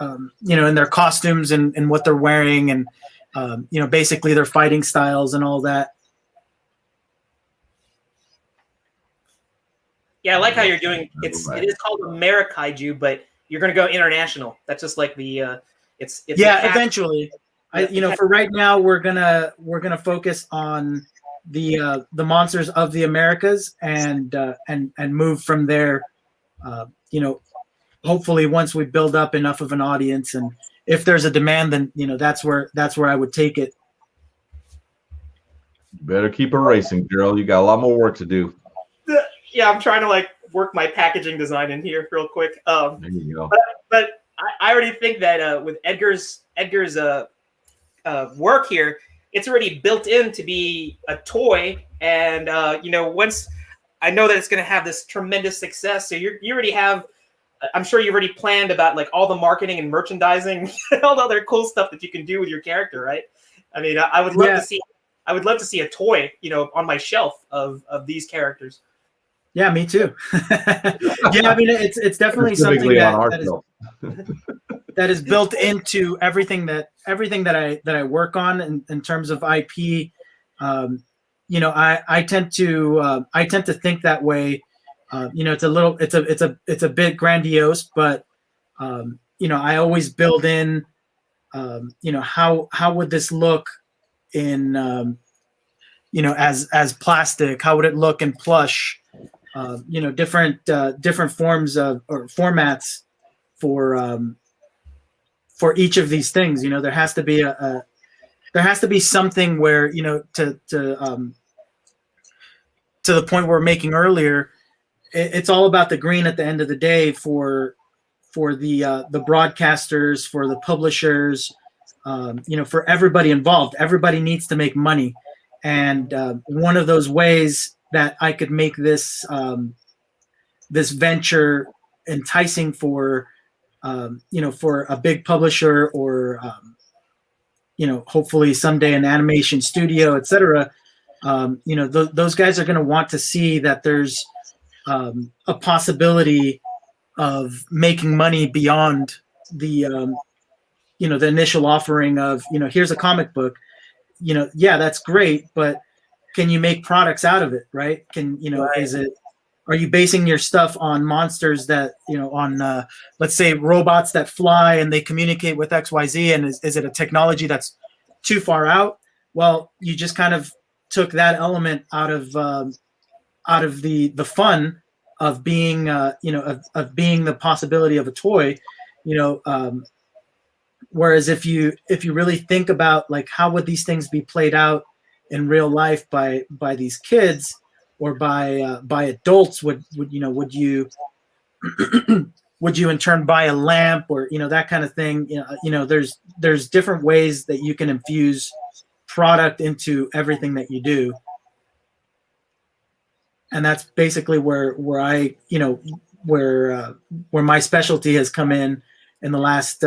in their costumes and what they're wearing, and basically their fighting styles and all that. Yeah, I like how you're doing. It is called AmeriKaiju, but you're going to go international. That's just like the it's eventually. For right now we're gonna focus on the monsters of the Americas and move from there. Hopefully once we build up enough of an audience, and if there's a demand, then that's where I would take it. Better keep erasing, Gerald. You got a lot more work to do. Yeah, I'm trying to work my packaging design in here real quick. There you go. But I already think that with Edgar's work here, it's already built in to be a toy. And once I know that it's going to have this tremendous success, so you already have. I'm sure you've already planned about like all the marketing and merchandising, and all the other cool stuff that you can do with your character, right? I mean, I would love to see. I would love to see a toy, on my shelf of these characters. Yeah, me too. Yeah, I mean, it's definitely something that is built into everything that I work on in terms of IP. I tend to think that way. It's a bit grandiose, but I always build in, how would this look in, as plastic? How would it look in plush? Different forms of or formats for each of these things. There has to be something where, to the point we're making earlier, it's all about the green at the end of the day for the broadcasters, for the publishers, for everybody involved. Everybody needs to make money, and one of those ways that I could make this this venture enticing for for a big publisher, or hopefully someday an animation studio, etc. Those guys are going to want to see that there's a possibility of making money beyond the the initial offering of here's a comic book. Yeah, that's great, but can you make products out of it, right? Right. Are you basing your stuff on monsters that on let's say robots that fly and they communicate with XYZ, and is it a technology that's too far out? Well, you just kind of took that element out of the fun of being of being the possibility of a toy, whereas if you really think about like how would these things be played out in real life by these kids or by adults, would you would you in turn buy a lamp or that kind of thing? There's different ways that you can infuse product into everything that you do, and that's basically where I where my specialty has come in the last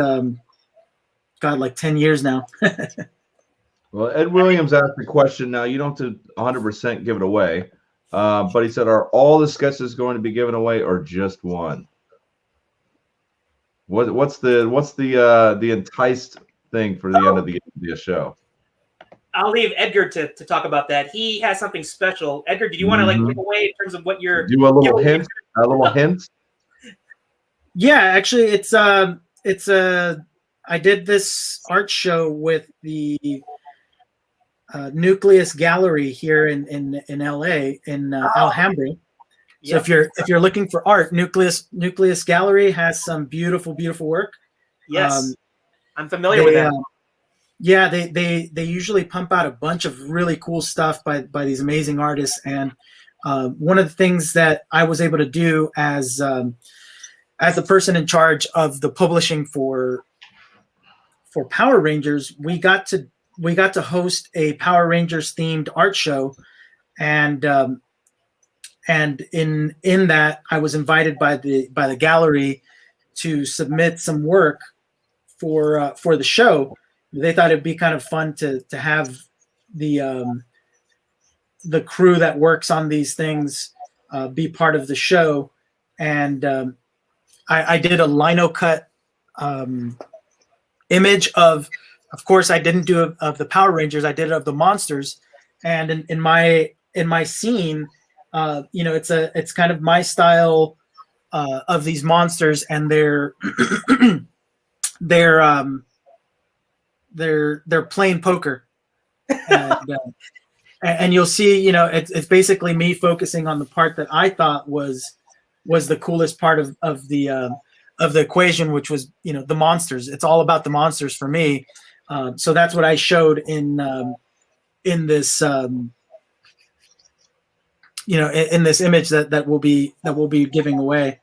like 10 years now. Well, Ed Williams asked the question. Now you don't have to 100% give it away, but he said, "Are all the sketches going to be given away, or just one?" What's the enticed thing for the end of the show? I'll leave Edgar to talk about that. He has something special. Edgar, did you want to like give away in terms of what you're do a little hint? A little hint? Yeah, actually, it's I did this art show with the Nucleus Gallery here in LA in Alhambra. So if you're looking for art, Nucleus Gallery has some beautiful work. Yes, I'm familiar with that. Yeah, they usually pump out a bunch of really cool stuff by these amazing artists. And one of the things that I was able to do as the person in charge of the publishing for Power Rangers, we got to host a Power Rangers themed art show, and in that I was invited by the gallery to submit some work for the show. They thought it'd be kind of fun to have the crew that works on these things be part of the show, and I did a lino cut image of course I didn't do of the Power Rangers, I did it of the monsters, and in my scene, it's kind of my style of these monsters, and they're they're playing poker, and you'll see, it's basically me focusing on the part that I thought was the coolest part of the equation, which was the monsters. It's all about the monsters for me. So that's what I showed in this in this image that we'll be giving away.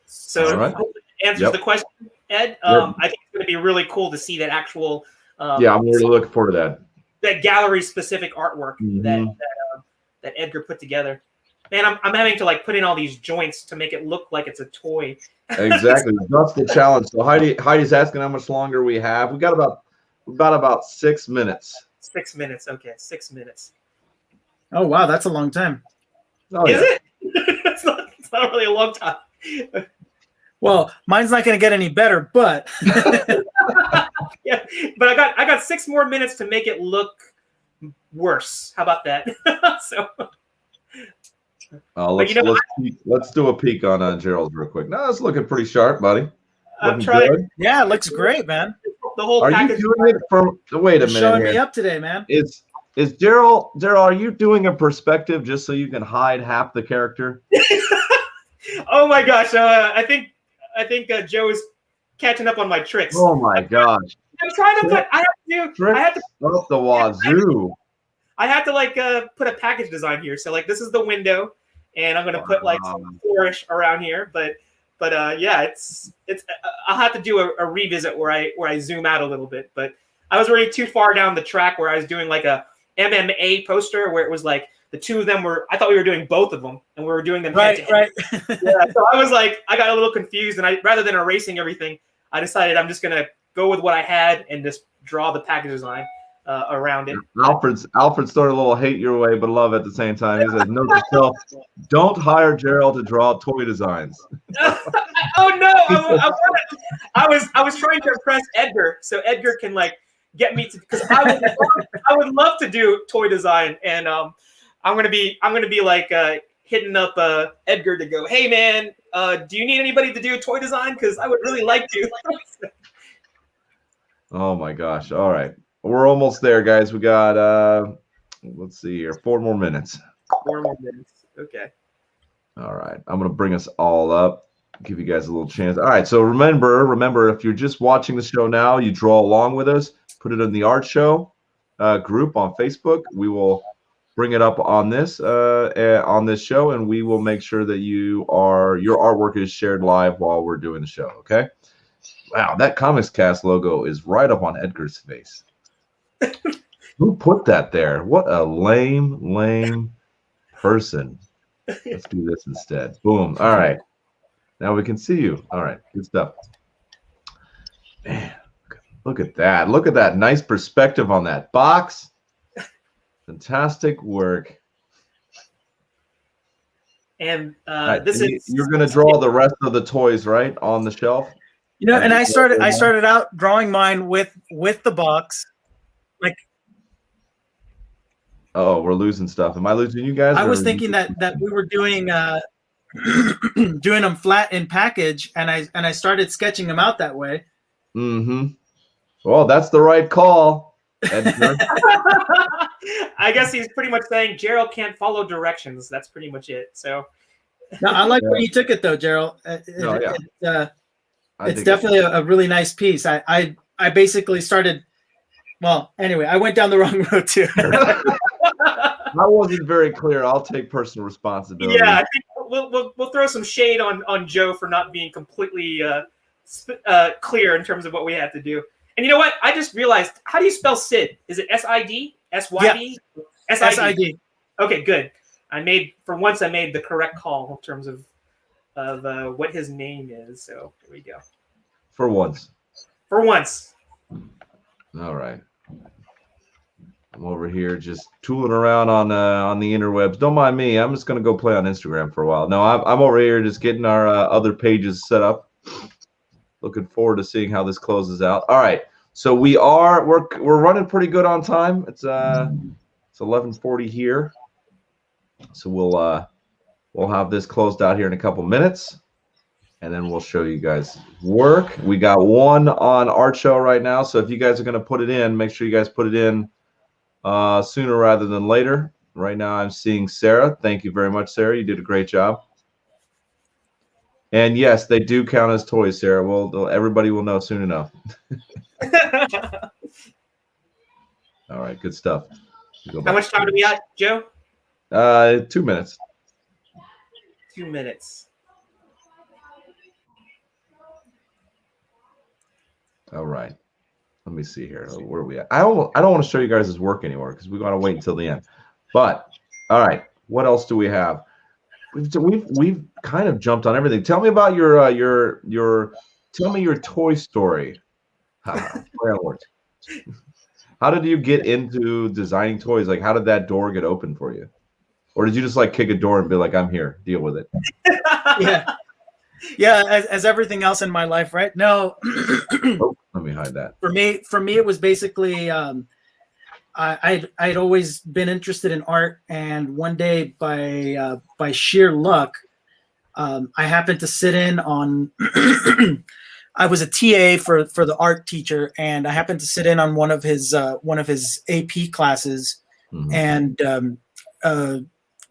So right. answers the question, Ed. I think it's going to be really cool to see that actual. Yeah, I'm really looking forward to that. That gallery specific artwork that Edgar put together. Man, I'm having to like put in all these joints to make it look like it's a toy. Exactly. That's the challenge. So Heidi's asking how much longer we have. We got about 6 minutes. 6 minutes. Okay, 6 minutes. Oh wow, that's a long time. Oh, is it? it's not really a long time. Well, mine's not going to get any better, but yeah, but I got 6 more minutes to make it look worse. How about that? So. Let's do a peek on Gerald's real quick. No, it's looking pretty sharp, buddy. I'm trying. Yeah, it looks great, man. The whole are package. You doing it from? Wait a minute. Showing me up today, man. Is Gerald? Are you doing a perspective just so you can hide half the character? Oh my gosh! I think Joe is catching up on my tricks. Oh my gosh! I'm trying to put. I have to up the wazoo. I have to like put a package design here. So like this is the window, and I'm gonna put like some flourish around here. But yeah, it's I'll have to do a revisit where I zoom out a little bit. But I was already too far down the track where I was doing like a MMA poster where it was like the two of them were. I thought we were doing both of them, and we were doing them right. Yeah, so I was like, I got a little confused, and rather than erasing everything, I decided I'm just gonna go with what I had and just draw the package design around it. Alfred's throwing a little hate your way, but love at the same time. He says, "Note to self: don't hire Gerald to draw toy designs." Oh no! I was trying to impress Edgar, so Edgar can like get me to, because I would love to do toy design, and I'm gonna be like hitting up Edgar to go, hey man, do you need anybody to do toy design? Because I would really like to. Oh my gosh! All right, we're almost there, guys. We got let's see here, 4 more minutes. 4 more minutes. Okay. All right, I'm gonna bring us all up, give you guys a little chance. All right, so remember, if you're just watching the show now, you draw along with us. Put it in the art show group on Facebook. We will bring it up on this show, and we will make sure that your artwork is shared live while we're doing the show. Okay. Wow, that Comics Cast logo is right up on Edgar's face. Who put that there? What a lame person. Let's do this instead. Boom. All right. Now we can see you. All right. Good stuff. Man, look at that. Look at that nice perspective on that box. Fantastic work. And you're going to draw the rest of the toys, right, on the shelf? You know, and I started out drawing mine with the box. Like, oh, we're losing stuff. Am I losing you guys? I was thinking that we were doing doing them flat in package, and I started sketching them out that way. Mm-hmm. Well, that's the right call. I guess he's pretty much saying Gerald can't follow directions. That's pretty much it. So. No, I like where you took it though, Gerald. It's definitely a really nice piece. I basically started. Well, anyway, I went down the wrong road too. I wasn't very clear. I'll take personal responsibility. Yeah, I think we'll throw some shade on Joe for not being completely clear in terms of what we have to do. And you know what? I just realized, how do you spell Sid? Is it S-I-D? S-Y-D? Yeah. S-I-D. Okay, good. For once I made the correct call in terms of what his name is. So here we go. For once. For once. All right. I'm over here just tooling around on the interwebs. Don't mind me. I'm just gonna go play on Instagram for a while. No, I'm over here just getting our other pages set up. Looking forward to seeing how this closes out. All right. So we're running pretty good on time. It's 11:40 here. So we'll have this closed out here in a couple minutes, and then we'll show you guys work. We got one on Art Show right now, so if you guys are going to put it in, make sure you guys put it in sooner rather than later. Right now I'm seeing Sarah. Thank you very much, Sarah. You did a great job. And yes, they do count as toys, Sarah. Well, everybody will know soon enough. All right, good stuff. How much time do we got, Joe? 2 minutes. 2 minutes. All right. Let me see here. Where are we at? I don't want to show you guys his work anymore because we got to wait until the end. But all right, what else do we have? We've kind of jumped on everything. Tell me about your tell me your Toy Story. How did you get into designing toys? Like, how did that door get open for you? Or did you just like kick a door and be like, I'm here, deal with it? Yeah, as everything else in my life, right? No. Oh, let me hide that. For me, it was basically I'd always been interested in art, and one day by sheer luck, I happened to sit in on. I was a TA for the art teacher, and I happened to sit in on one of his AP classes, and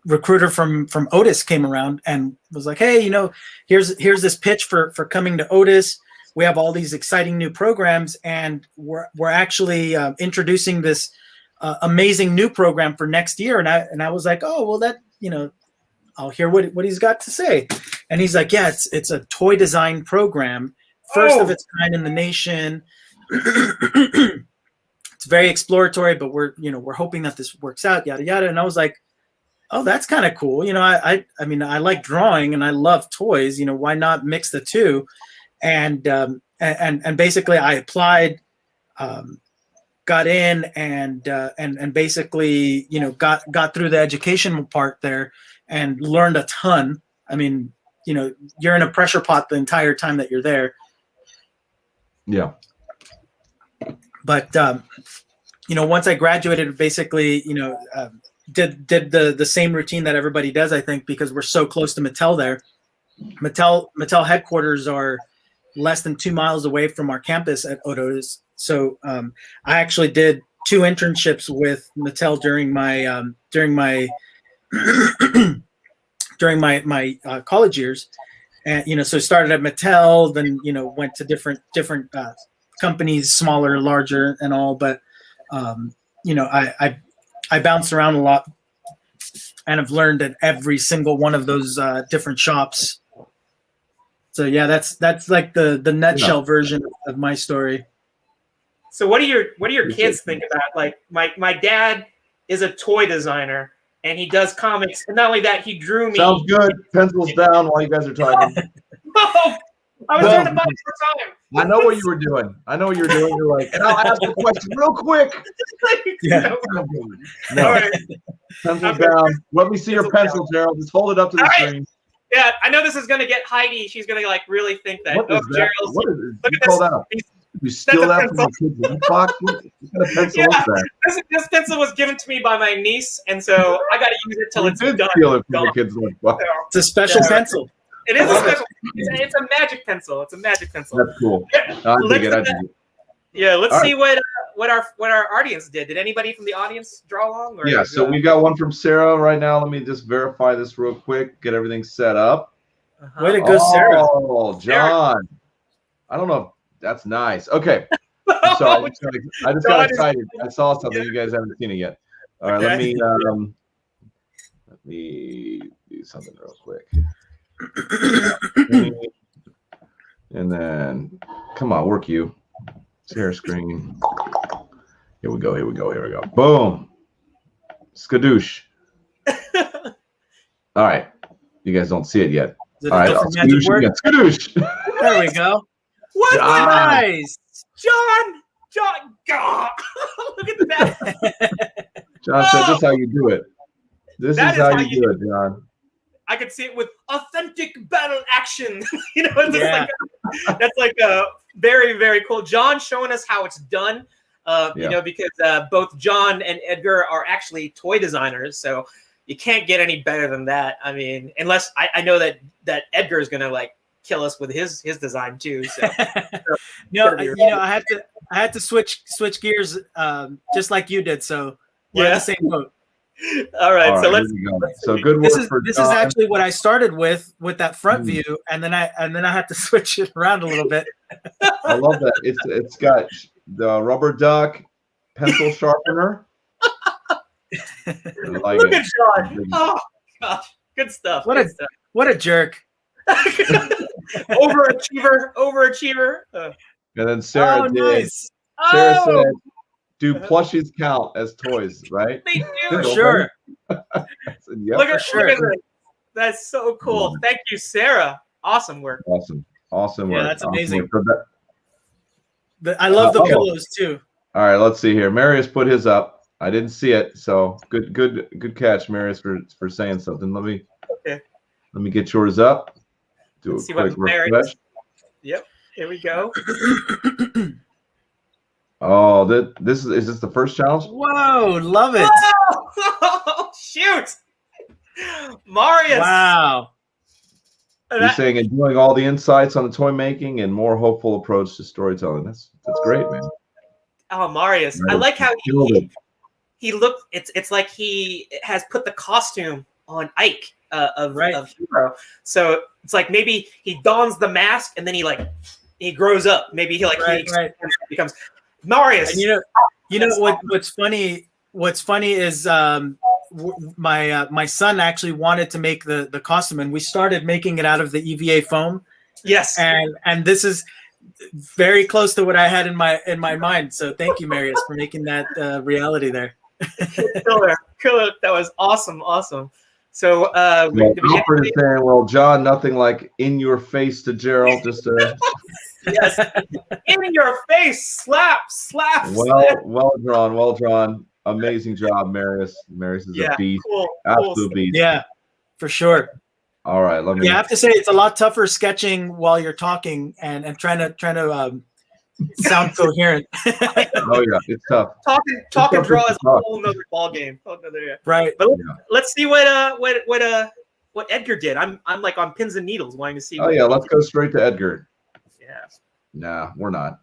recruiter from Otis came around and was like, hey, here's this pitch for coming to Otis. We have all these exciting new programs, and we're actually introducing this amazing new program for next year. And I was like, oh, well, that, I'll hear what he's got to say. And he's like, yeah, it's a toy design program, first of its kind in the nation. It's very exploratory, but we're hoping that this works out, yada yada. And I was like, oh, that's kind of cool. I mean, I like drawing and I love toys. Why not mix the two? And basically, I applied, got in, and basically, got through the educational part there and learned a ton. I mean, you're in a pressure pot the entire time that you're there. Yeah. But once I graduated, basically, did the same routine that everybody does, I think, because we're so close to Mattel there. Mattel headquarters are less than 2 miles away from our campus at Otis. So I actually did 2 internships with Mattel during my college years, and so started at Mattel, then went to different companies, smaller, larger, and all. But I bounced around a lot, and have learned at every single one of those different shops. So yeah, that's like the nutshell version of my story. So what do your kids think about? Like my dad is a toy designer and he does comics, and not only that, he drew me. Sounds good. Pencils down while you guys are talking. Oh, I was trying to buy for time. I know what you were doing. You're like, and I'll ask a question real quick. Yeah. No. All right. Pencils down. Let me see your pencil, Gerald. Just hold it up to the screen. Yeah, I know this is gonna get Heidi. She's gonna really think that. What is that? Gerald's, What is look you at this. You steal that from the kid's lunchbox? What kind of pencil is that? This pencil was given to me by my niece, and so I got to use it till it's done. Steal it from the kid's lunchbox. It's a special pencil. It is a special. It's a magic pencil. It's a magic pencil. That's cool. Yeah, I dig it. Yeah, let's All see what our audience did. Did anybody from the audience draw along? Or yeah, so we got one from Sarah right now. Let me just verify this real quick. Get everything set up. Way to go, Sarah. Oh, John. I don't know if that's nice. Okay. So I just got excited. I saw something. You guys haven't seen it yet. All right, let me do something real quick. And then come on, work you. Share screen. Here we go. Boom. Skadoosh. All right. You guys don't see it yet. Is it all right. Skadoosh. Skadoosh. There we go. What? Nice. John. God. Look at that. John said, "This is how you do it. This is how you do it, John." I could see it with authentic battle action. That's like a very, very cool. John showing us how it's done. Because both John and Edgar are actually toy designers, so you can't get any better than that. I mean, unless I know that Edgar is gonna kill us with his design too. So, I had to switch gears just like you did. So we're in the same boat. All right, so let's. So good work this is actually what I started with that front view, and then I had to switch it around a little bit. I love that. It's got the rubber duck, pencil sharpener. Look at John. Oh gosh, good stuff. What a jerk. Overachiever. And then Sarah did. Nice. Sarah said, "Do plushies count as toys?" Right? They do. For sure. I said, yep. Look at sure. this. That's so cool. Thank you, Sarah. Awesome work. Awesome work. Yeah, that's amazing. Work. I love the pillows too. All right, let's see here. Marius put his up. I didn't see it, so good catch, Marius, for saying something. Let me get yours up. Let's see what Marius. Yep. Here we go. Oh, is this the first challenge? Whoa, love it. Oh, shoot. Marius. Wow. You're saying enjoying all the insights on the toy making and more hopeful approach to storytelling. That's great, man. Oh, Marius. I like how he looked. It's like he has put the costume on Ike of Hero. So it's like maybe he dons the mask and then he grows up. Maybe he becomes Marius. And you know what's funny? What's funny is my son actually wanted to make the costume, and we started making it out of the EVA foam. Yes, and this is very close to what I had in my mind. So thank you, Marius, for making that reality there. Killer. That was awesome. So Alfred is saying, "Well, John, nothing like in your face to Gerald." Just yes, in your face, slap. Well drawn. Amazing job, Marius. Marius is a beast. Absolute beast. Yeah, for sure. All right, let me. Yeah, I have to say it's a lot tougher sketching while you're talking and trying to sound coherent. Oh yeah, it's tough. Talk and draw is a whole nother ball game. Right. But let's see what Edgar did. I'm like on pins and needles wanting to see. Oh yeah, let's go straight to Edgar. Yeah. Nah, we're not.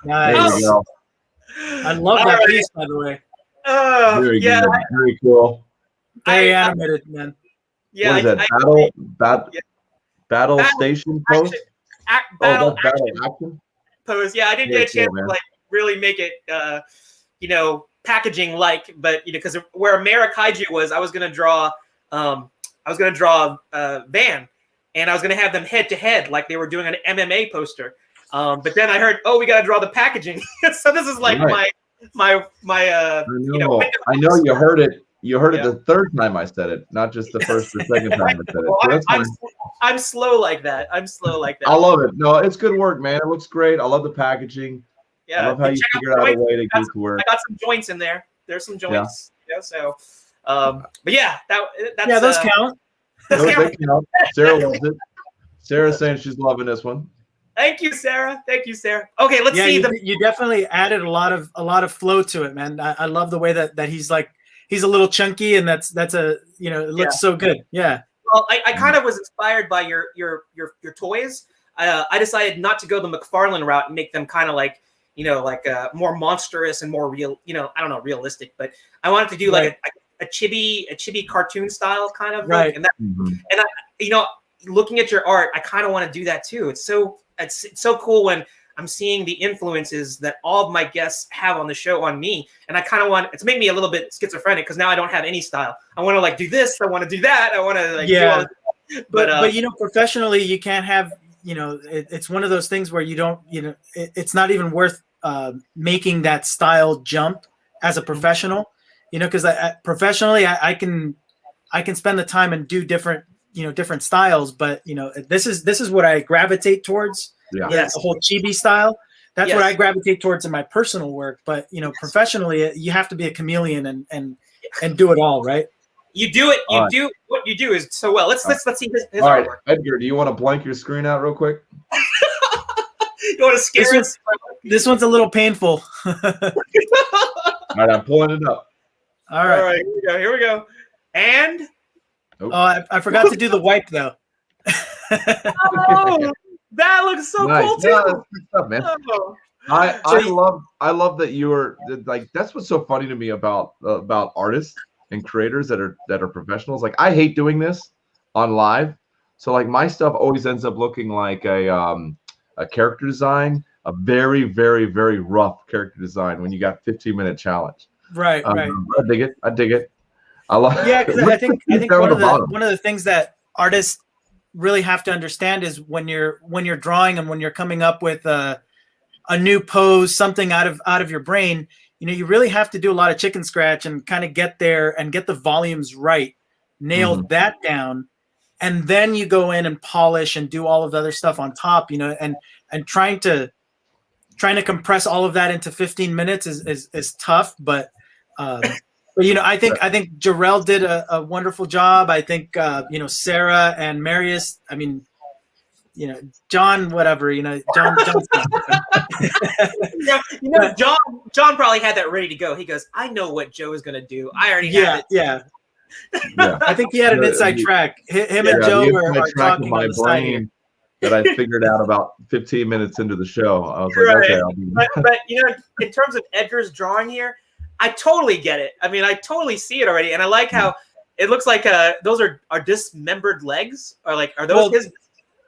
Nice. There we go. I love that piece, by the way. Very good. Very cool. Very animated, man. Yeah. What is that? Battle station post? Battle action pose. Yeah, I didn't get a chance to really make it packaging but because where AmeriKaiju was, I was gonna draw Van, and I was gonna have them head to head like they were doing an MMA poster. But then I heard, we gotta draw the packaging. So this is like my I know you heard it. You heard it the third time I said it, not just the first or second time I said it. Well, so I'm slow like that. I love it. No, it's good work, man. It looks great. I love the packaging. Yeah. I love how you figured out a way to get to work. I got some joints in there. There's some joints. Yeah. So, but yeah, that's those count. They count. Sarah loves it. Sarah's saying she's loving this one. Thank you, Sarah. Okay, let's see. You definitely added a lot of flow to it, man. I love the way that he's a little chunky, and that's it looks so good. Yeah. Well, I kind of was inspired by your toys. I decided not to go the McFarlane route and make them kind of like more monstrous and more real. I don't know, realistic, but I wanted to do like a chibi cartoon style kind of look. And looking at your art, I kind of want to do that too. It's so cool when I'm seeing the influences that all of my guests have on the show on me. And I kind of want, it's made me a little bit schizophrenic because now I don't have any style. I want to do this. I want to do that. I want to do all this. But professionally, you can't have, it's one of those things where you don't, it's not even worth making that style jump as a professional, because professionally I can spend the time and do different styles, but this is what I gravitate towards. The whole chibi style. That's what I gravitate towards in my personal work. But professionally, you have to be a chameleon and do it all, right? You do it. Do what you do is so well. Let's see his all right, artwork. Edgar, do you want to blank your screen out real quick? You want to scare us? This one's a little painful. All right, I'm pulling it up. All right. Here we go. And I forgot to do the wipe though. That looks so cool too. Yeah, that's good stuff, man. I love that you were that's what's so funny to me about artists and creators that are professionals. Like, I hate doing this on live, so my stuff always ends up looking like a character design, a very, very, very rough character design when you got 15-minute challenge. Right. I dig it. I love. Yeah, because I think one of the things that artists really have to understand is when you're drawing and when you're coming up with a new pose, something out of your brain, you really have to do a lot of chicken scratch and kind of get there and get the volumes right, nail that down, and then you go in and polish and do all of the other stuff on top, and trying to compress all of that into 15 minutes is tough, but I think Jarrell did a wonderful job. I think Sarah and Marius, I mean, John, whatever, John. John probably had that ready to go. He goes, I know what Joe is going to do. I already have it. Yeah. I think he had an inside track. Him and Joe are talking on the side. That I figured out about 15 minutes into the show. I was like, okay, I'll be... but in terms of Edgar's drawing here, I totally get it. I mean, I totally see it already, and I like how it looks like those are dismembered legs, or like are those his?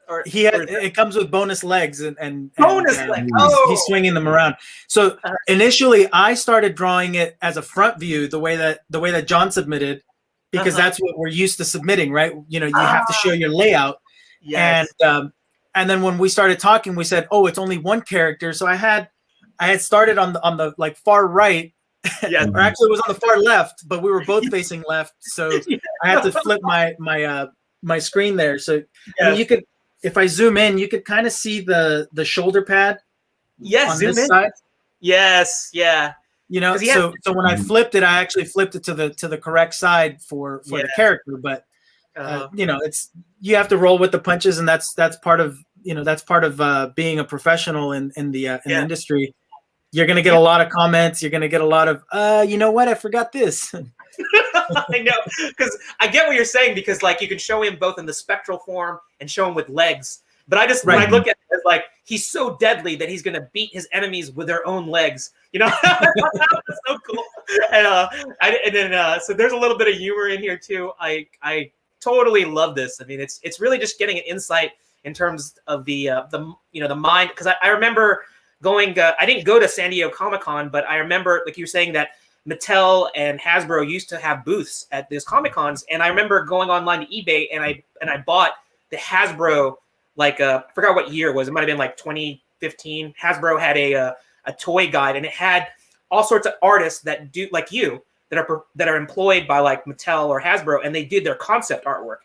Or it comes with bonus legs and bonus legs. He's swinging them around. So initially, I started drawing it as a front view, the way that John submitted, because that's what we're used to submitting, right? You have to show your layout. Yes. And then when we started talking, we said, "Oh, it's only one character." So I had started on the like far right, or actually it was on the far left, but we were both facing left, so I had to flip my screen there. So I mean, you could, if I zoom in, you could kind of see the shoulder pad. Yes, on this side. Yes, yeah. So when I flipped it, I actually flipped it to the correct side for the character, but. It's you have to roll with the punches, and that's part of being a professional in the industry. You're gonna get a lot of comments. You're gonna get a lot of you know what, I forgot this. I know, because I get what you're saying, because like you can show him both in the spectral form and show him with legs. But when I look at it as like he's so deadly that he's gonna beat his enemies with their own legs. That was so cool. And so there's a little bit of humor in here too. I totally love this. I mean, it's really just getting an insight in terms of the mind, because I remember going. I didn't go to San Diego Comic-Con, but I remember, like you were saying, that Mattel and Hasbro used to have booths at these Comic-Cons, and I remember going online to eBay and I bought the Hasbro, like I forgot what year it was. It might have been like 2015. Hasbro had a toy guide, and it had all sorts of artists that do like you. That are employed by like Mattel or Hasbro, and they did their concept artwork.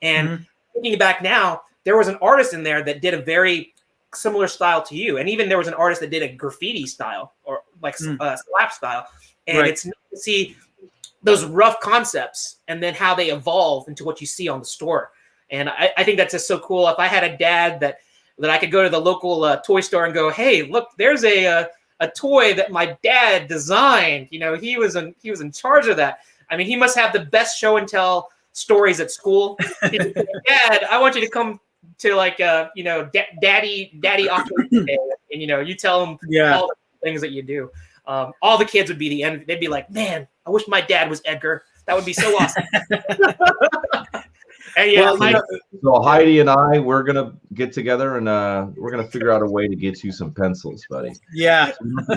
And thinking back now, there was an artist in there that did a very similar style to you, and even there was an artist that did a graffiti style or like slap style. And it's neat to see those rough concepts and then how they evolve into what you see on the store. And I think that's just so cool. If I had a dad that I could go to the local toy store and go, hey, look, there's a toy that my dad designed. He was in charge of that. I mean, he must have the best show and tell stories at school. Dad, I want you to come to like daddy October Day, and you tell him all the things that you do. All the kids would be the end. They'd be like, man, I wish my dad was Edgar. That would be so awesome. And so Heidi and I, we're gonna get together and we're gonna figure out a way to get you some pencils, buddy. Yeah,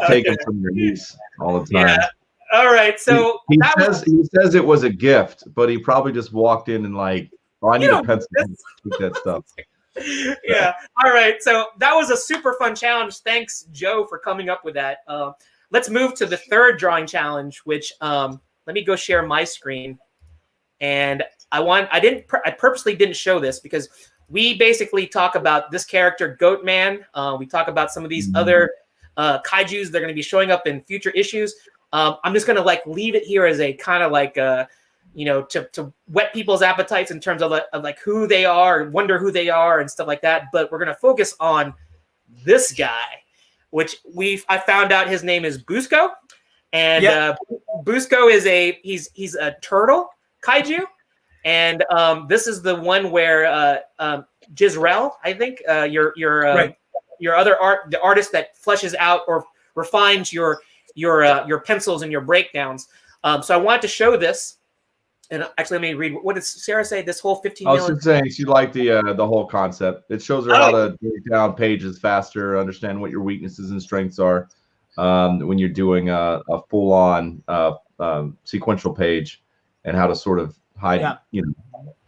take them from your niece all the time. Yeah. All right. So he says it was a gift, but he probably just walked in and like, oh, I need a pencil. Keep that stuff. Yeah. All right. So that was a super fun challenge. Thanks, Joe, for coming up with that. Let's move to the third drawing challenge, which let me go share my screen. And I purposely didn't show this because we basically talk about this character, Goatman. We talk about some of these other kaijus that are going to be showing up in future issues. I'm just going to like leave it here as a kind of like, to whet people's appetites in terms of like who they are, wonder who they are and stuff like that. But we're going to focus on this guy, which I found out his name is Busco. And Busco is he's a turtle kaiju. And this is the one where Gisrel, I think, your other the artist that fleshes out or refines your pencils and your breakdowns. So I wanted to show this. And actually, let me read. What did Sarah say? This whole 15 million? I was just saying she liked the whole concept. It shows her how to break down pages faster, understand what your weaknesses and strengths are when you're doing a full-on sequential page, and how to sort of hide,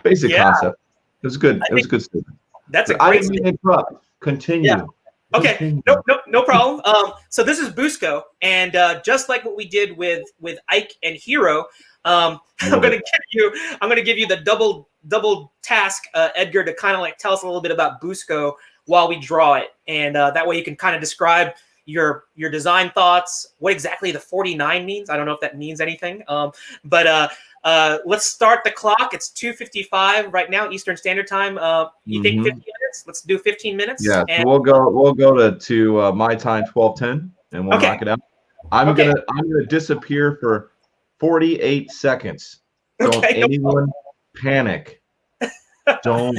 basic concept. It was good. It was a good statement. That's a I great didn't mean to interrupt. Continue. Yeah. Okay, Continue. no problem. So this is Busco, and just like what we did with Ike and Hero, I'm gonna give you the double task, Edgar, to kind of like tell us a little bit about Busco while we draw it, and that way you can kind of describe your design thoughts, what exactly the 49 means. I don't know if that means anything, but let's start the clock. It's 2:55 right now, Eastern Standard Time. You think 15 minutes? Let's do 15 minutes. Yeah, and so we'll go to my time 12:10, and we'll knock it out. I'm gonna disappear for 48 seconds. Don't anyone panic. Don't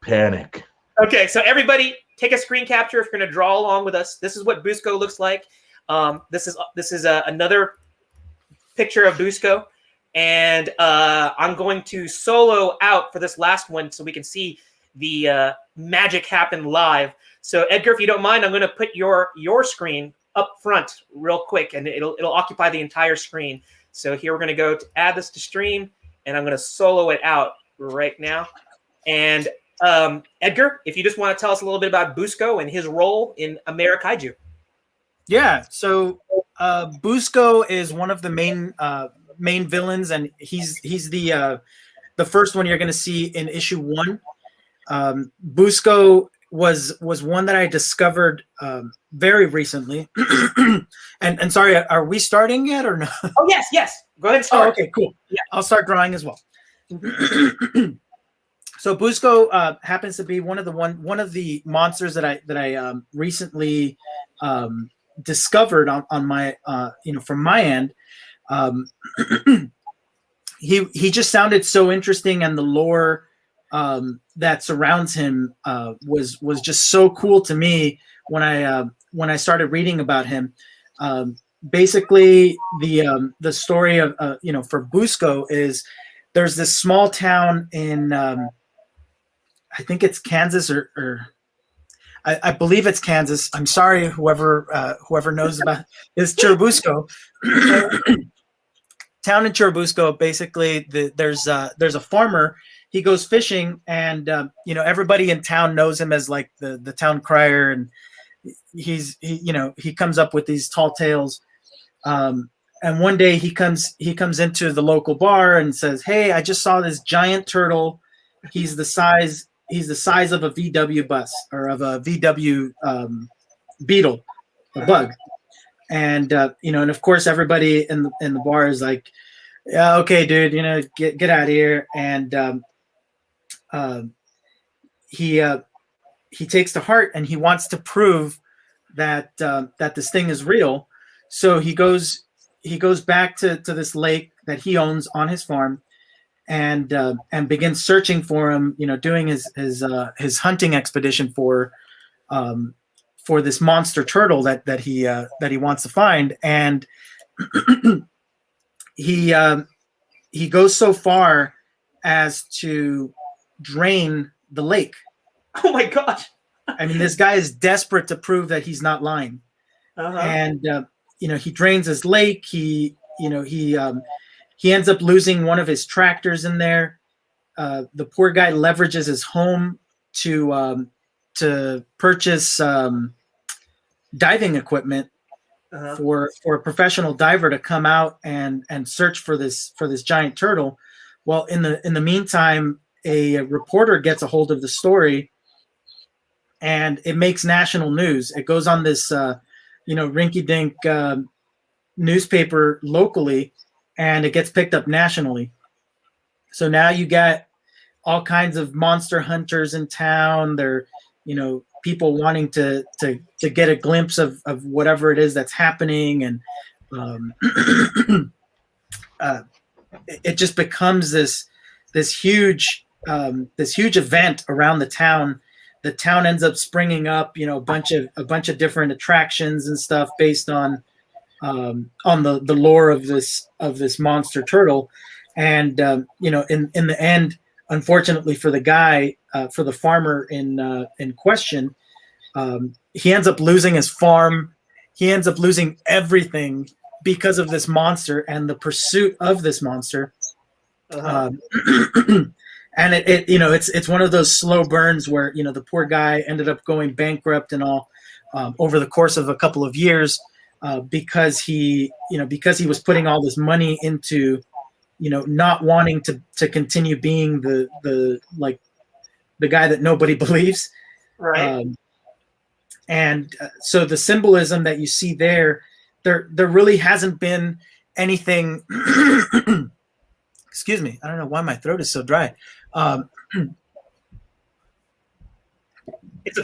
panic. Okay, so everybody take a screen capture if you're going to draw along with us. This is what Busco looks like. This is another picture of Busco, and I'm going to solo out for this last one so we can see the magic happen live. So Edgar, if you don't mind, I'm going to put your screen up front real quick, and it'll occupy the entire screen. So here we're going to go to add this to stream, and I'm going to solo it out right now. And Edgar, if you just want to tell us a little bit about Busco and his role in AmeriKaiju. Yeah, so Busco is one of the main villains, and he's the first one you're going to see in issue 1. Busco was one that I discovered very recently. and sorry, are we starting yet or no? Oh yes. Go ahead and start. Oh, okay, cool. Yeah. I'll start drawing as well. So Busco happens to be one of the monsters that I recently discovered on my from my end. He just sounded so interesting, and the lore that surrounds him was just so cool to me when I started reading about him. Basically, the story of for Busco is there's this small town in I think it's Kansas or I believe it's Kansas. I'm sorry, whoever knows about it's Churubusco. Town in Churubusco. Basically, there's a farmer. He goes fishing, and everybody in town knows him as like the town crier, and he comes up with these tall tales. And one day he comes into the local bar and says, "Hey, I just saw this giant turtle. He's the size of a VW bus or of a VW beetle, a bug." And and of course everybody in the bar is like, "Yeah, okay, dude, get out of here." And he takes to heart, and he wants to prove that this thing is real. So he goes back to this lake that he owns on his farm, and begins searching for him. Doing his hunting expedition for this monster turtle that he wants to find. And he goes so far as to drain the lake. Oh my gosh! I mean, this guy is desperate to prove that he's not lying. And he drains his lake. He ends up losing one of his tractors in there. The poor guy leverages his home to purchase diving equipment for a professional diver to come out and search for this giant turtle. Well, in the meantime, a reporter gets a hold of the story, and it makes national news. It goes on this rinky-dink newspaper locally, and it gets picked up nationally. So now you got all kinds of monster hunters in town. They're, people wanting to get a glimpse of whatever it is that's happening. And it just becomes this huge event around the town. The town ends up springing up, a bunch of different attractions and stuff based on the lore of this monster turtle. And in the end, unfortunately for the guy, for the farmer in question, he ends up losing his farm. He ends up losing everything because of this monster and the pursuit of this monster. And it's one of those slow burns where the poor guy ended up going bankrupt and all over the course of a couple of years because he was putting all this money into not wanting to continue being the guy that nobody believes. Right. So the symbolism that you see there really hasn't been anything. Excuse me. I don't know why my throat is so dry. It's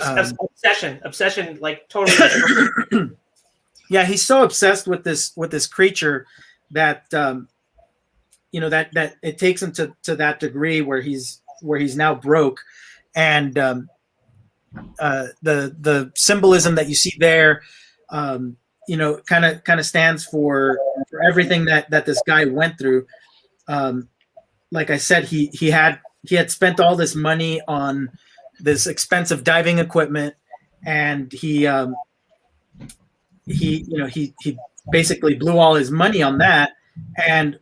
obsession, like totally. Yeah, he's so obsessed with this creature that that it takes him to that degree where he's now broke, and the symbolism that you see there, kind of stands for everything that this guy went through. Like I said, he had spent all this money on this expensive diving equipment, and he basically blew all his money on that. And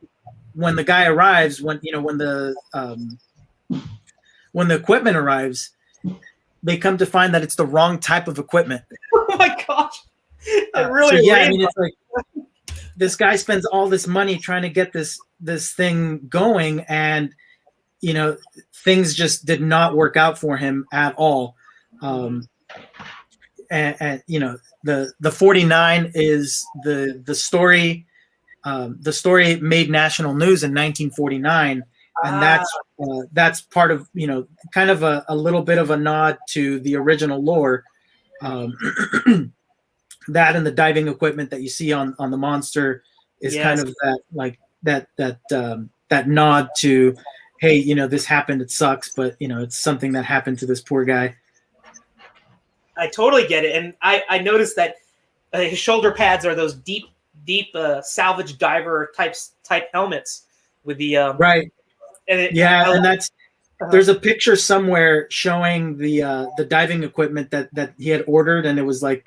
when the guy arrives, when the equipment arrives, they come to find that it's the wrong type of equipment. Oh my gosh! Really? So, yeah, I mean, it's like this guy spends all this money trying to get this thing going, and things just did not work out for him at all. And the 49 is the story. The story made national news in 1949, and that's part of kind of a little bit of a nod to the original lore. That and the diving equipment that you see on the monster is kind of that nod to, hey, this happened, it sucks, but it's something that happened to this poor guy. I totally get it, and I noticed that his shoulder pads are those deep salvage diver type helmets with the right. And that's there's a picture somewhere showing the diving equipment that he had ordered, and it was like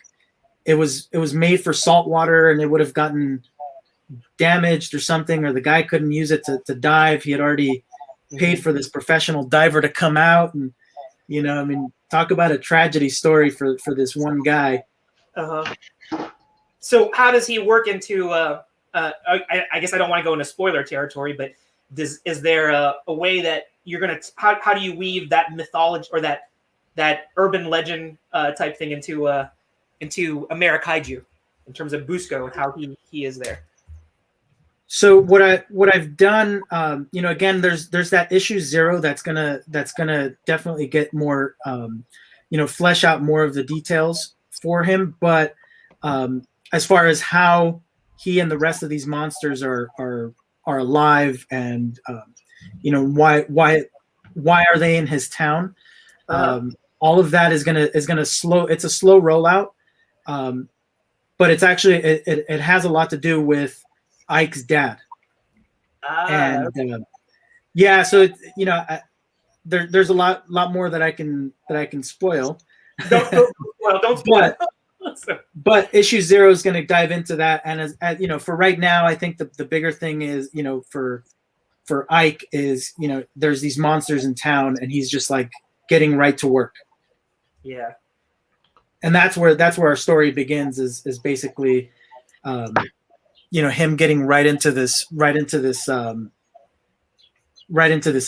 it was made for salt water, and it would have gotten damaged or something, or the guy couldn't use it to dive. He had already paid for this professional diver to come out, and I mean, talk about a tragedy story for this one guy. So how does he work into I guess I don't want to go into spoiler territory, but is there a way that you're gonna how do you weave that mythology or that urban legend type thing into AmeriKaiju in terms of Busco and how he is there? So what I've done, again, there's that issue 0 that's gonna definitely get more, flesh out more of the details for him. But as far as how he and the rest of these monsters are alive, and why are they in his town? All of that is gonna slow. It's a slow rollout, but it's actually it has a lot to do with Ike's dad. And so there's a lot more that I can spoil. Don't spoil. But issue 0 is going to dive into that, and as for right now, I think the bigger thing is for Ike is there's these monsters in town, and he's just like getting right to work. Yeah. And that's where our story begins is basically him getting right into this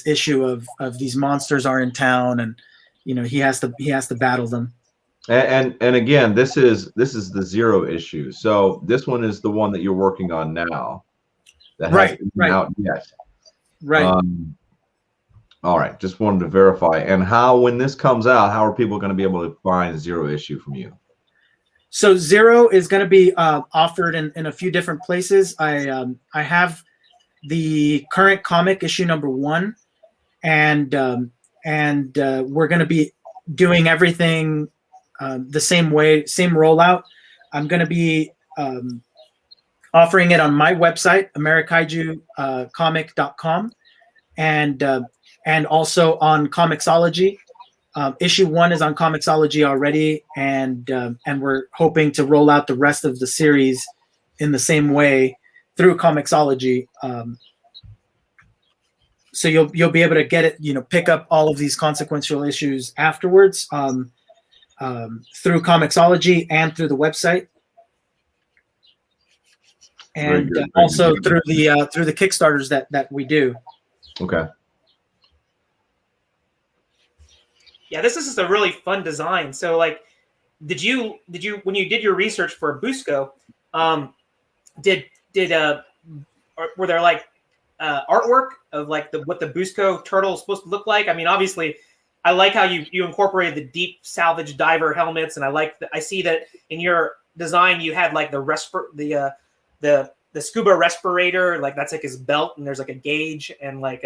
issue of these monsters are in town, and he has to battle them. And again, this is the 0 issue. So this one is the one that you're working on now. That hasn't been out yet. Right. All right. Just wanted to verify. And when this comes out, how are people going to be able to find 0 issue from you? So 0 is going to be offered in a few different places. I have the current comic issue number 1, and we're going to be doing everything the same way, same rollout. I'm going to be offering it on my website, AmeriKaiju and also on Comixology. Issue 1 is on Comixology already, and we're hoping to roll out the rest of the series in the same way through Comixology. so you'll be able to get it, pick up all of these consequential issues afterwards, through Comixology and through the website, and also through the Kickstarters that we do. Okay. Yeah, this is just a really fun design. So, like, did you when you did your research for Busco, were there like artwork of like what the Busco turtle is supposed to look like? I mean, obviously, I like how you incorporated the deep salvage diver helmets, and I see that in your design you had like the scuba respirator, like that's like his belt, and there's like a gauge, and like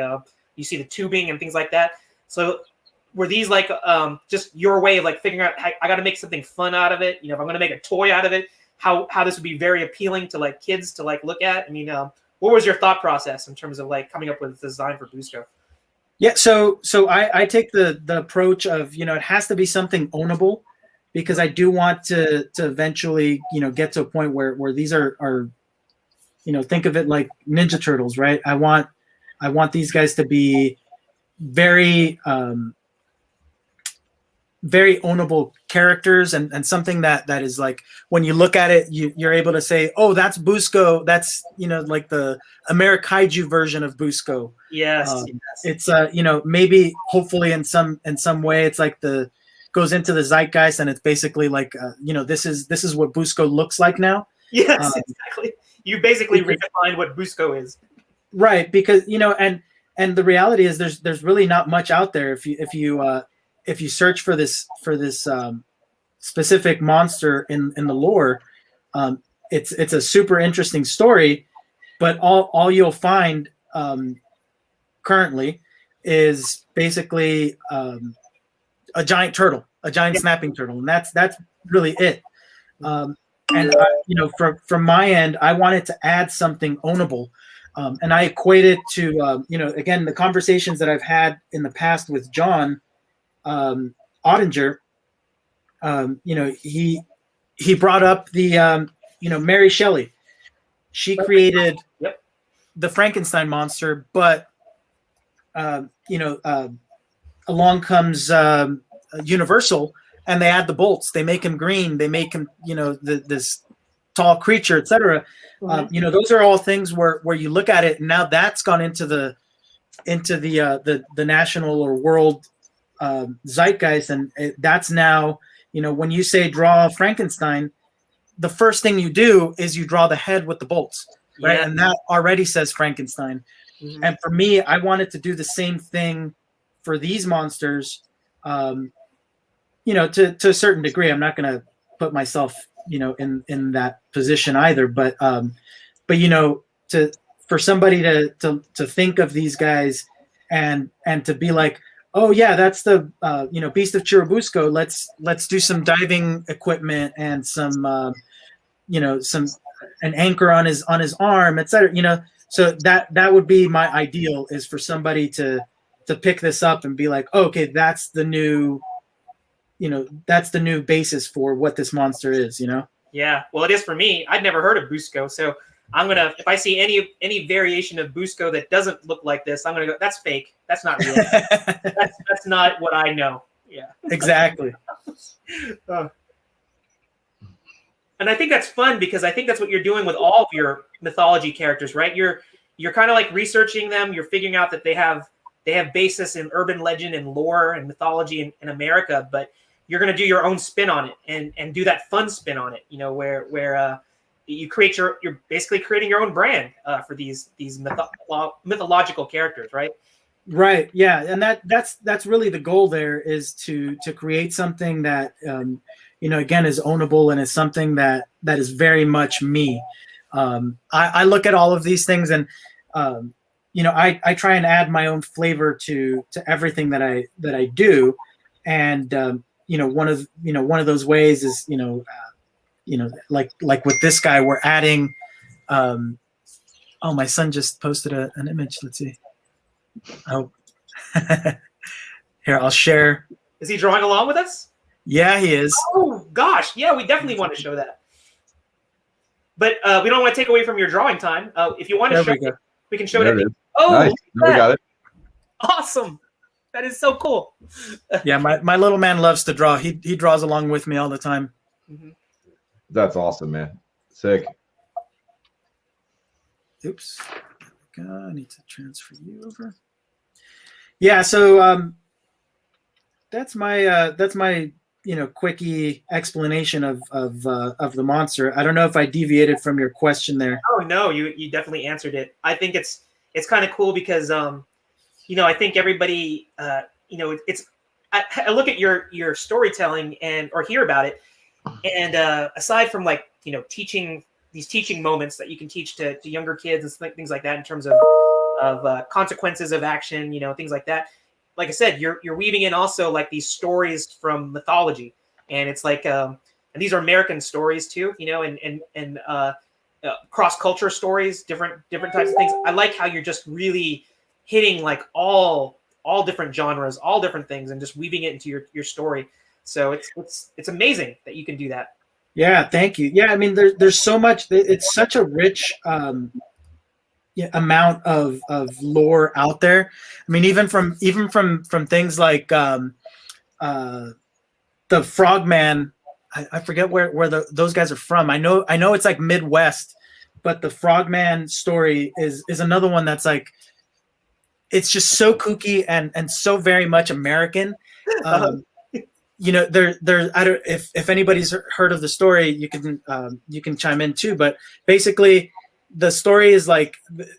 you see the tubing and things like that. So were these like just your way of like figuring out, I got to make something fun out of it? If I'm going to make a toy out of it, how this would be very appealing to like kids to like look at? I mean, what was your thought process in terms of like coming up with the design for Busco? Yeah, so I take the approach of, it has to be something ownable, because I do want to eventually, get to a point where these are think of it like Ninja Turtles, right? I want these guys to be very very ownable characters, and something that is like, when you look at it, you're able to say, oh, that's Busco. That's, like the AmeriKaiju version of Busco. Yes. It's maybe hopefully in some way it's like goes into the zeitgeist, and it's basically like this is what Busco looks like now. Yes, exactly. You basically redefined what Busco is. Right, because and the reality is there's really not much out there. If you search for this specific monster in the lore, it's a super interesting story, but all you'll find currently is basically a giant turtle, a giant snapping turtle, and that's really it. And from my end, I wanted to add something ownable, and I equate it to again, the conversations that I've had in the past with John Ottinger. He brought up the Mary Shelley. She created the Frankenstein monster, but along comes Universal, and they add the bolts. They make him green. They make him this tall creature, etc. Those are all things where you look at it, and now that's gone into the national or world zeitgeist, and that's now, when you say draw Frankenstein, the first thing you do is you draw the head with the bolts, right? Yeah. And that already says Frankenstein. Mm-hmm. And for me, I wanted to do the same thing for these monsters, to a certain degree. I'm not going to put myself, in that position either, but for somebody to think of these guys and to be like, oh yeah, that's the Beast of Churubusco. Let's do some diving equipment and some an anchor on his arm, etc. So that would be my ideal, is for somebody to pick this up and be like, oh, okay, that's the new basis for what this monster is. Yeah, well, it is for me. I'd never heard of Busco, so I'm gonna, if I see any variation of Busco that doesn't look like this, I'm gonna go, that's fake. That's not real. that's not what I know. Yeah, exactly. And I think that's fun, because I think that's what you're doing with all of your mythology characters, right? You're kind of like researching them. You're figuring out that they have basis in urban legend and lore and mythology in America, but you're gonna do your own spin on it and do that fun spin on it. Where you create you're basically creating your own brand for these mythological characters, right? Right. Yeah, and that's really the goal. There is to create something that again is ownable, and is something that is very much me. I look at all of these things, and I try and add my own flavor to everything that I do, and one of those ways is like with this guy, we're adding. Oh, my son just posted an image. Let's see. Oh, here, I'll share. Is he drawing along with us? Yeah, he is. Oh gosh, yeah, we definitely want to show that. But we don't want to take away from your drawing time. If you want to show it, we can show it. Oh, nice. We got it. Awesome. That is so cool. Yeah, my little man loves to draw. He draws along with me all the time. Mm-hmm. That's awesome, man. Sick. Oops. I need to transfer you over. Yeah, so that's my quickie explanation of the monster. I don't know if I deviated from your question there. Oh no, you definitely answered it. I think it's kind of cool because I think everybody it's I look at your storytelling or hear about it, and aside from like teaching moments that you can teach to younger kids and things like that in terms of consequences of action, things like that. Like I said, you're weaving in also like these stories from mythology, and it's like and these are American stories too, and cross culture stories, different types of things. I like how you're just really hitting like all different genres, all different things, and just weaving it into your story. So it's amazing that you can do that. Yeah, thank you. Yeah, I mean, there's so much. It's such a rich amount of lore out there. I mean, even from things like the Frogman. I forget where those guys are from. I know it's like Midwest, but the Frogman story is another one that's like, it's just so kooky and so very much American. There I don't if anybody's heard of the story, you can chime in too. But basically, the story is like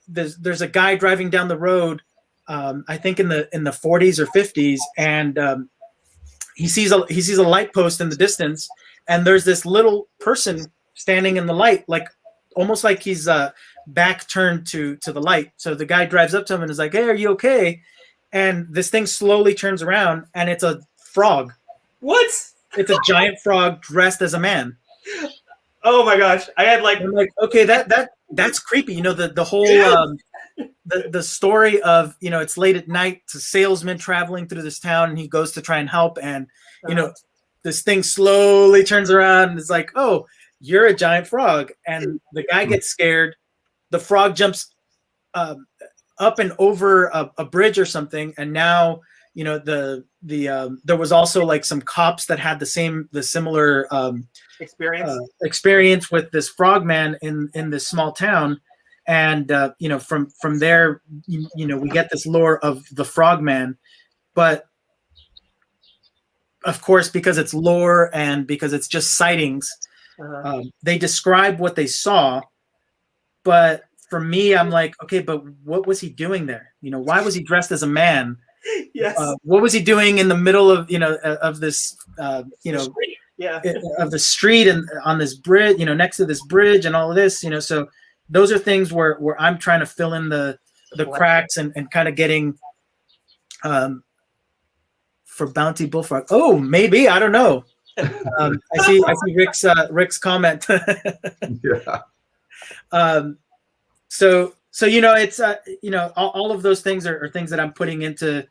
there's a guy driving down the road, I think in the 40s or 50s, and he sees a light post in the distance, and there's this little person standing in the light, like almost like he's back turned to the light. So the guy drives up to him and is like, "Hey, are you okay?" And this thing slowly turns around, and it's a frog. What? It's a giant frog dressed as a man. Oh my gosh! I'm like, okay, that's creepy. The whole the story of it's late at night. It's a salesman traveling through this town, and he goes to try and help, and this thing slowly turns around, and it's like, "Oh, you're a giant frog," and the guy gets scared. The frog jumps up and over a bridge or something, and now there was also like some cops that had the similar experience with this frogman in this small town, and from there we get this lore of the frogman, but of course because it's lore and because it's just sightings, they describe what they saw. But for me, I'm like, okay, but what was he doing there? Why was he dressed as a man? Yes. What was he doing in the middle of of this of the street and on this bridge, next to this bridge and all of this, so those are things where I'm trying to fill in the cracks and kind of getting for Bounty Bullfrog. Oh, maybe, I don't know. I see Rick's comment. Yeah. So it's all of those things are things that I'm putting into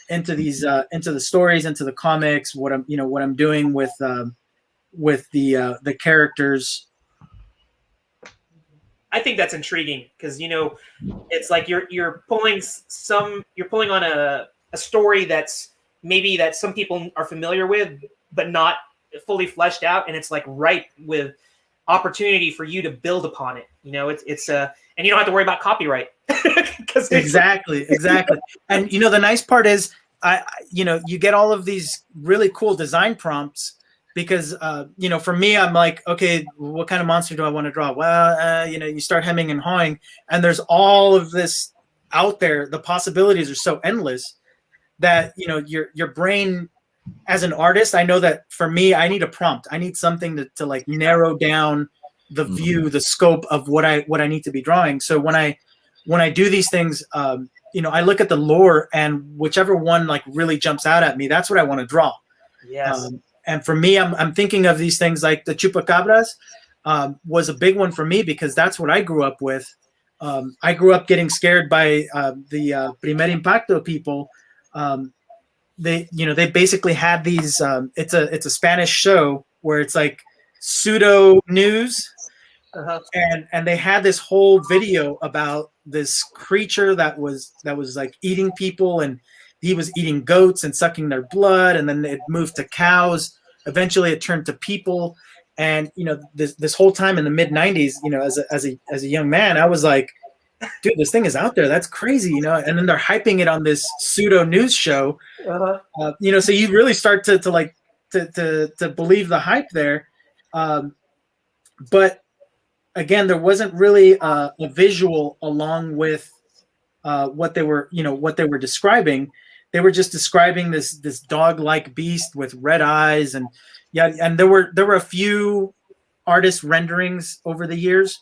these into the stories, into the comics, what I'm doing with the characters. I think that's intriguing because it's like you're pulling on a story that's maybe that some people are familiar with but not fully fleshed out, and it's like ripe with opportunity for you to build upon it. It's and you don't have to worry about copyright. Exactly. And the nice part is you get all of these really cool design prompts because for me, I'm like, okay, what kind of monster do I want to draw? Well, you start hemming and hawing, and there's all of this out there. The possibilities are so endless that your brain, as an artist, I know that for me, I need a prompt. I need something to like narrow down the view, the scope of what I need to be drawing. So when I do these things, I look at the lore, and whichever one like really jumps out at me, that's what I want to draw. Yes. And for me, I'm thinking of these things like the chupacabras was a big one for me because that's what I grew up with. I grew up getting scared by the Primer Impacto people. They basically had these. It's a Spanish show where it's like pseudo news, and they had this whole video about this creature that was like eating people, and he was eating goats and sucking their blood, and then it moved to cows. Eventually, it turned to people. And this whole time in the mid '90s, as a young man, I was like, dude, this thing is out there. That's crazy, And then they're hyping it on this pseudo news show, so you really start to believe the hype there. But again, there wasn't really a visual along with what they were describing. They were just describing this dog-like beast with red eyes, and there were a few artist renderings over the years.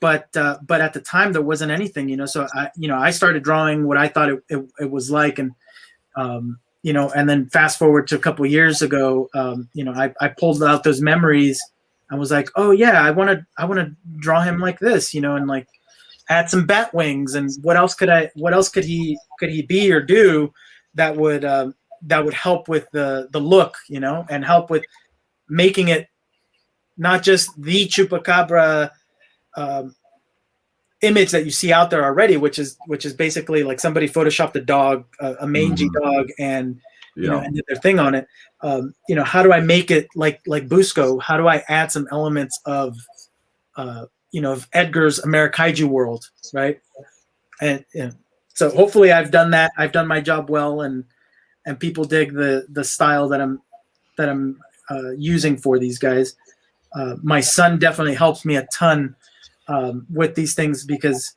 But at the time there wasn't anything, So I started drawing what I thought it was like, and and then fast forward to a couple of years ago, I pulled out those memories. I was like, oh yeah, I want to draw him like this, and like add some bat wings, and what else could he be or do that would help with the look, and help with making it not just the chupacabra image that you see out there already, which is basically like somebody photoshopped a dog, a mangy dog, and and did their thing on it. How do I make it like Busco? How do I add some elements of of Edgar's AmeriKaiju world, right? And so hopefully I've done that. I've done my job well, and people dig the style that I'm using for these guys. My son definitely helps me a ton with these things, because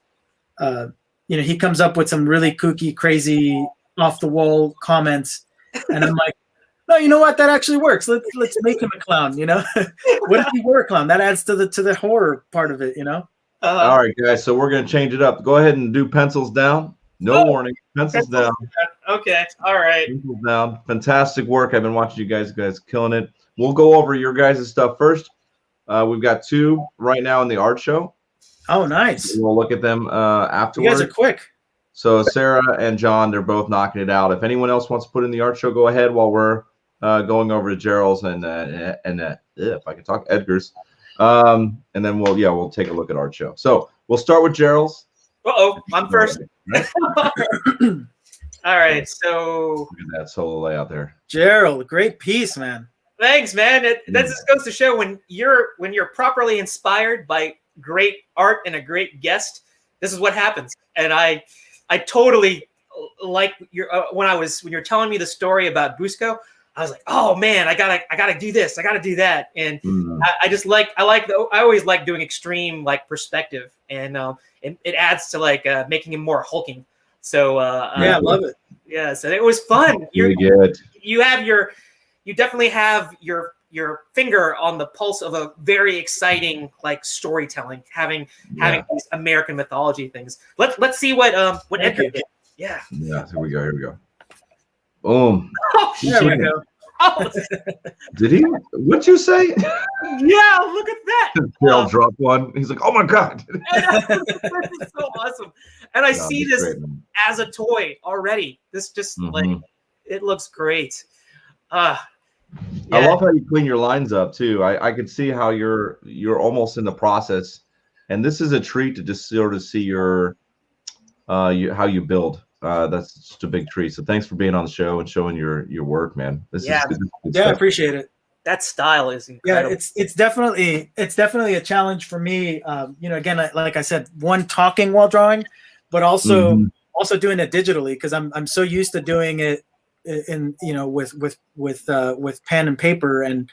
he comes up with some really kooky, crazy, off the wall comments, and I'm like, no, you know what? That actually works. Let's make him a clown. What if he were a clown? That adds to the horror part of it. All right, guys. So we're gonna change it up. Go ahead and do pencils down. No warning. Pencils down. Okay. All right. Pencils down. Fantastic work. I've been watching you guys killing it. We'll go over your guys' stuff first. We've got 2 right now in the art show. Oh, nice. We'll look at them afterwards. You guys are quick. So Sarah and John, they're both knocking it out. If anyone else wants to put in the art show, go ahead while we're going over to Gerald's and if I can talk, Edgar's. And then we'll take a look at art show. So we'll start with Gerald's. I'm first. All right. So look at that solo layout there. Gerald, great piece, man. Thanks, man. That just goes to show when you're properly inspired by great art and a great guest, this is what happens. And I totally like when you're telling me the story about Busco, I was like, oh man, I gotta do this, I gotta do that, and I always like doing extreme like perspective, and it adds to like making him more hulking. So I love it. Yeah, so it was fun. You definitely have your finger on the pulse of a very exciting like storytelling, having these American mythology things. Let's see what Edgar did. Yeah. Here we go. Boom. Oh, there we go. Oh. Did he? What'd you say? Yeah, look at that. Gerald dropped one. He's like, oh my God. This is so awesome. And I see this great, as a toy already. This just like, it looks great. I love how you clean your lines up too. I could see how you're almost in the process. And this is a treat to just sort of see your how you build. That's just a big treat. So thanks for being on the show and showing your work, man. I appreciate it. That style is incredible. Yeah, it's definitely a challenge for me. Again, like I said, one, talking while drawing, but also doing it digitally, because I'm so used to doing it in with pen and paper, and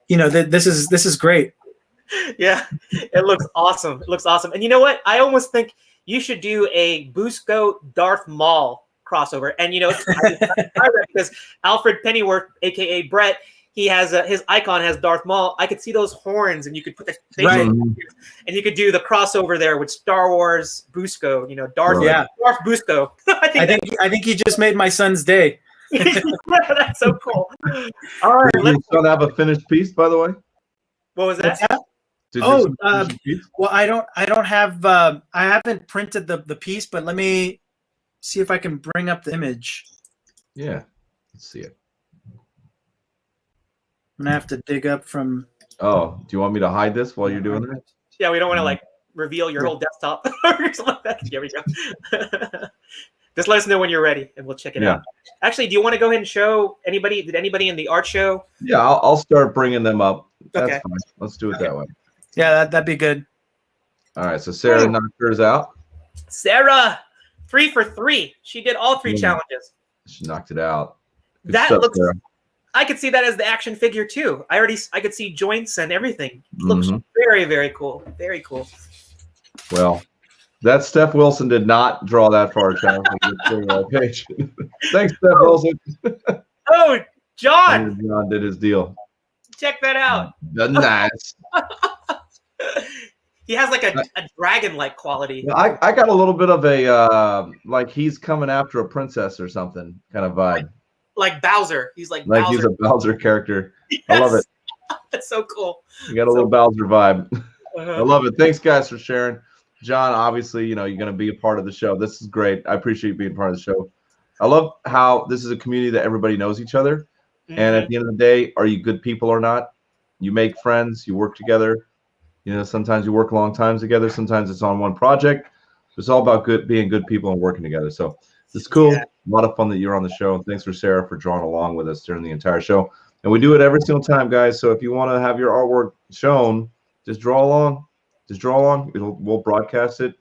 this is great. Yeah, it looks awesome. It looks awesome. And you know what? I almost think you should do a Busco Darth Maul crossover. And because Alfred Pennyworth, aka Brett, he has his icon has Darth Maul. I could see those horns, and you could put the face and you could do the crossover there with Star Wars Busco. Darth Busco. I think he just made my son's day. That's so cool. All right, you still have a finished piece, by the way. What was that? Well, I don't have. I haven't printed the piece, but let me see if I can bring up the image. Yeah, let's see it. I'm gonna have to dig up from Oh, do you want me to hide this while you're doing that? Yeah, we don't want to like reveal your whole desktop or something like that. Here we go. Just let us know when you're ready, and we'll check it out. Actually, do you want to go ahead and show anybody? Did anybody in the art show? Yeah, I'll start bringing them up. That's Okay. fine. Let's do it that way. Yeah, that'd be good. All right, so Sarah knocked hers out. Sarah, 3 for 3. She did all 3 challenges. She knocked it out. Good That stuff, looks. Sarah. I could see that as the action figure too. I could see joints and everything. Looks very, very cool. Very cool. Well, that Steph Wilson did not draw that far challenge page. Thanks, Steph Wilson. Oh, John. John did his deal. Check that out. Nice. He has like a dragon-like quality. I got a little bit of a like he's coming after a princess or something kind of vibe. Like Bowser. He's like Bowser. Bowser. He's a Bowser character. Yes. I love it. That's so cool. You got a little Bowser vibe. I love it. Thanks, guys, for sharing. John, obviously, you're going to be a part of the show. This is great. I appreciate you being part of the show. I love how this is a community that everybody knows each other. And at the end of the day, are you good people or not? You make friends. You work together. Sometimes you work long times together. Sometimes it's on one project. It's all about being good people and working together. So it's cool. Yeah. A lot of fun that you're on the show. Thanks for Sarah for drawing along with us during the entire show. And we do it every single time, guys. So if you want to have your artwork shown, just draw along. We'll broadcast it.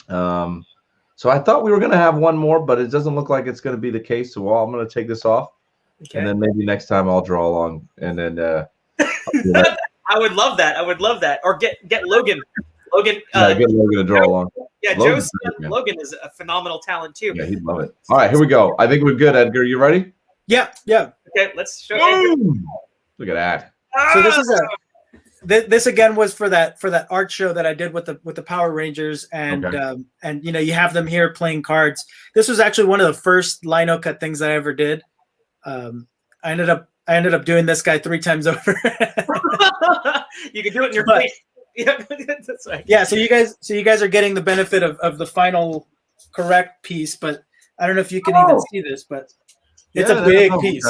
So I thought we were going to have one more, but it doesn't look like it's going to be the case. So I'm going to take this off. Okay. And then maybe next time I'll draw along. And then I would love that. Or get Logan. Get Logan to draw along. Yeah, Joe's Logan is a phenomenal talent too. Yeah, he'd love it. All right, here we go. I think we're good, Edgar. You ready? Yeah. Okay, let's show Edgar. Look at that. So this is this again was for that art show that I did with the Power Rangers, and and you have them here playing cards. This was actually one of the first lino cut things that I ever did. I ended up doing this guy 3 times over. You can do it in your face. Yeah, that's right. Yeah, so you guys are getting the benefit of the final correct piece, but I don't know if you can even see this, but it's a big piece.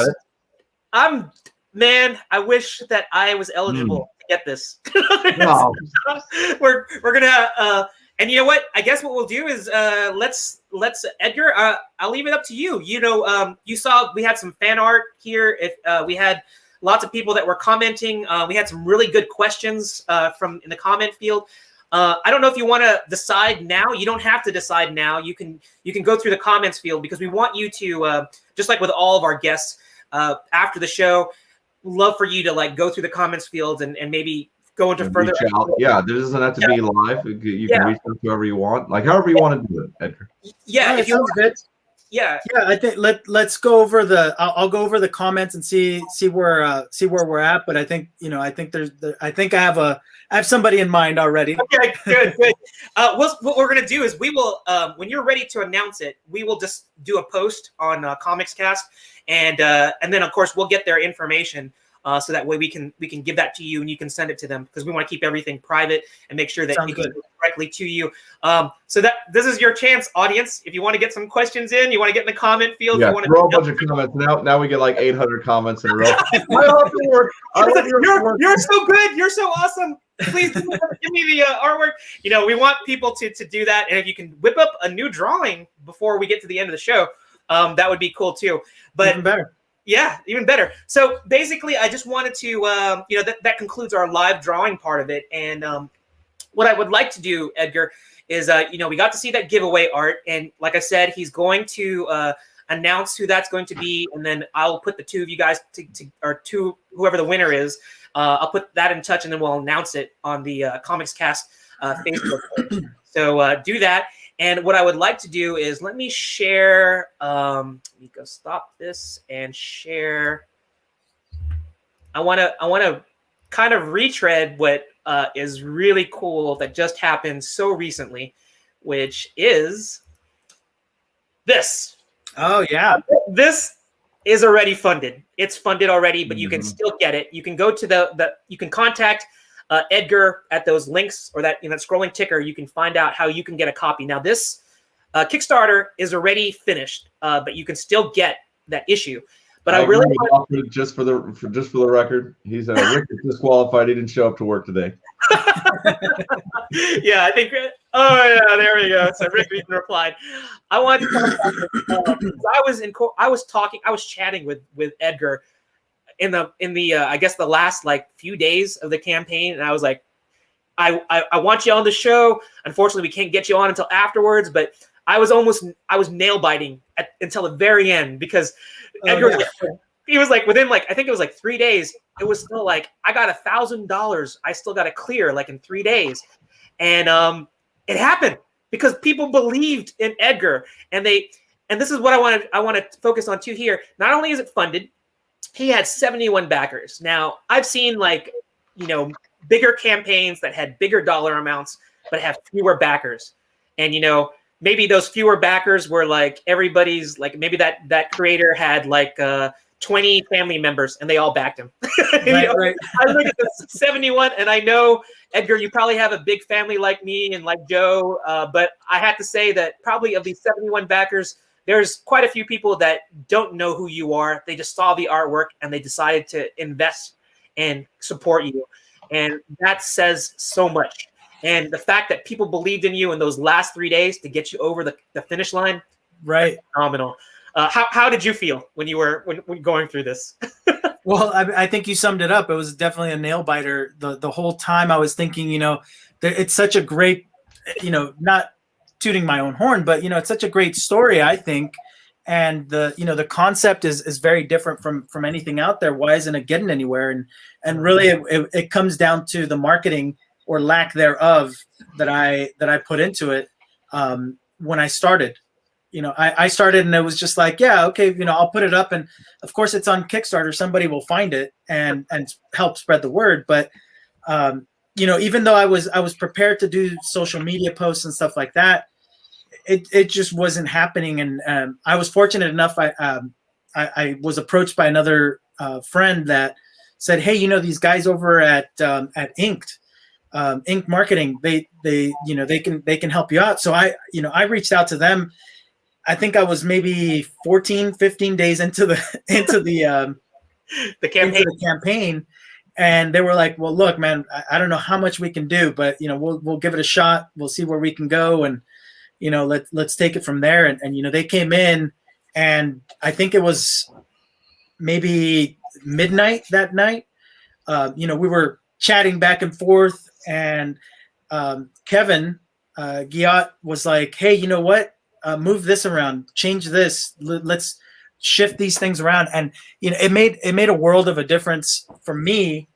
I wish that I was eligible to get this. No. We're gonna and you know what? I guess what we'll do is let's Edgar. I'll leave it up to you. You saw we had some fan art here. If we had lots of people that were commenting. We had some really good questions from in the comment field. I don't know if you want to decide now. You don't have to decide now. You can go through the comments field because we want you to just like with all of our guests after the show. Love for you to go through the comments field and maybe go into further. Yeah, there doesn't have to be live. You can reach out to whoever you want, however you want to do it, Edgar. Yeah, if you want. Good. Yeah. I think let's go over I'll go over the comments and see where we're at. But I think I have somebody in mind already. Okay, good. What we're gonna do is we will when you're ready to announce it, we will just do a post on ComicsCast, and then of course we'll get their information. So that way we can give that to you and you can send it to them because we want to keep everything private and make sure that it goes directly to you. So that this is your chance, audience. If you want to get some questions in, you want to get in the comment field. Yeah, you want to throw a bunch of comments. Now we get 800 comments in a row. You're so good. You're so awesome. Please give me the artwork. We want people to do that. And if you can whip up a new drawing before we get to the end of the show, that would be cool too. But even better. Yeah, even better. So basically, I just wanted to, that concludes our live drawing part of it. And what I would like to do, Edgar, is, we got to see that giveaway art. And like I said, he's going to announce who that's going to be. And then I'll put the two of you guys to whoever the winner is. I'll put that in touch and then we'll announce it on the ComicsCast Facebook page. So do that. And what I would like to do is let me share. Let me go stop this and share. I want to kind of retread what is really cool that just happened so recently, which is this. Oh yeah, this is already funded. It's funded already, but you can still get it. You can go to you can contact Edgar at those links or that scrolling ticker. You can find out how you can get a copy. Now this Kickstarter is already finished, but you can still get that issue. But I really just for the record, he's Rick is disqualified. He didn't show up to work today. Yeah, I think. Oh yeah, there we go. So Rick even replied. I wanted to talk about this. I was chatting with Edgar in the I guess the last like few days of the campaign, and I was like, I want you on the show. Unfortunately, we can't get you on until afterwards, but I was nail biting until the very end because Edgar he was like within like I think it was like 3 days. It was still like I got $1,000. I still got to clear like in 3 days, and it happened because people believed in Edgar, and this is what I want to focus on too here. Not only is it funded, he had 71 backers. Now I've seen like bigger campaigns that had bigger dollar amounts but have fewer backers, and maybe those fewer backers were like everybody's like maybe that creator had like 20 family members and they all backed him. Right. I look at the 71 and I know, Edgar, you probably have a big family like me and like Joe, but I have to say that probably of these 71 backers, there's quite a few people that don't know who you are. They just saw the artwork and they decided to invest and support you. And that says so much. And the fact that people believed in you in those last 3 days to get you over the finish line, right? Phenomenal. How did you feel when you were when going through this? Well, I think you summed it up. It was definitely a nail biter. The whole time I was thinking, it's such a great, not tooting my own horn, but it's such a great story, I think. And the concept is very different from anything out there. Why isn't it getting anywhere? And really, it comes down to the marketing or lack thereof that I put into it when I started. I started and it was just like, yeah, okay, I'll put it up, and of course it's on Kickstarter. Somebody will find it and help spread the word. But even though I was prepared to do social media posts and stuff like that, it just wasn't happening. And I was fortunate enough. I was approached by another friend that said, hey, these guys over at Inked. Ink Marketing, they can help you out. So I reached out to them. I think I was maybe 14, 15 days into the campaign, and they were like, well, look, man, I don't know how much we can do, but we'll give it a shot. We'll see where we can go, and let's take it from there. And they came in, and I think it was maybe midnight that night. We were chatting back and forth, and Kevin Giat was like, hey, you know what? Move this around, change this. Let's shift these things around. And it made a world of a difference for me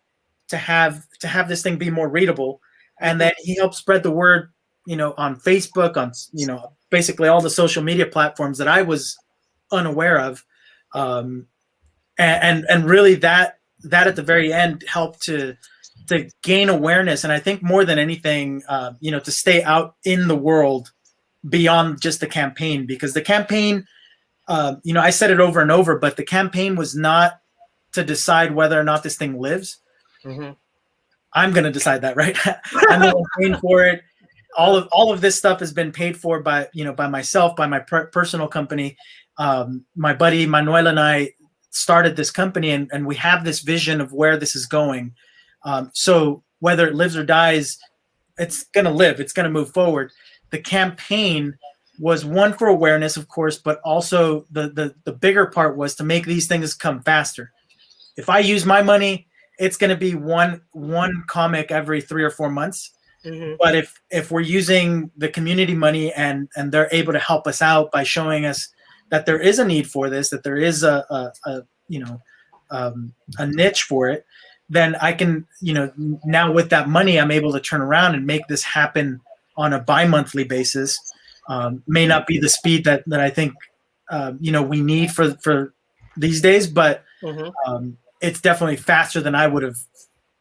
to have this thing be more readable. And then he helped spread the word, on Facebook, on basically all the social media platforms that I was unaware of. And really that at the very end helped to gain awareness. And I think more than anything, to stay out in the world beyond just the campaign, because the campaign, I said it over and over, but the campaign was not to decide whether or not this thing lives. Mm-hmm. I'm going to decide that, right? I'm the one paying for it. All of this stuff has been paid for by myself, by my personal company. My buddy Manuel and I started this company, and we have this vision of where this is going. So whether it lives or dies, it's going to live. It's going to move forward. The campaign was one for awareness, of course, but also the bigger part was to make these things come faster. If I use my money, it's going to be one comic every 3 or 4 months. Mm-hmm. But if we're using the community money and they're able to help us out by showing us that there is a need for this, that there is a niche for it, then I can, now with that money, I'm able to turn around and make this happen on a bi-monthly basis. May not be the speed that I think, we need for these days, but mm-hmm. It's definitely faster than I would have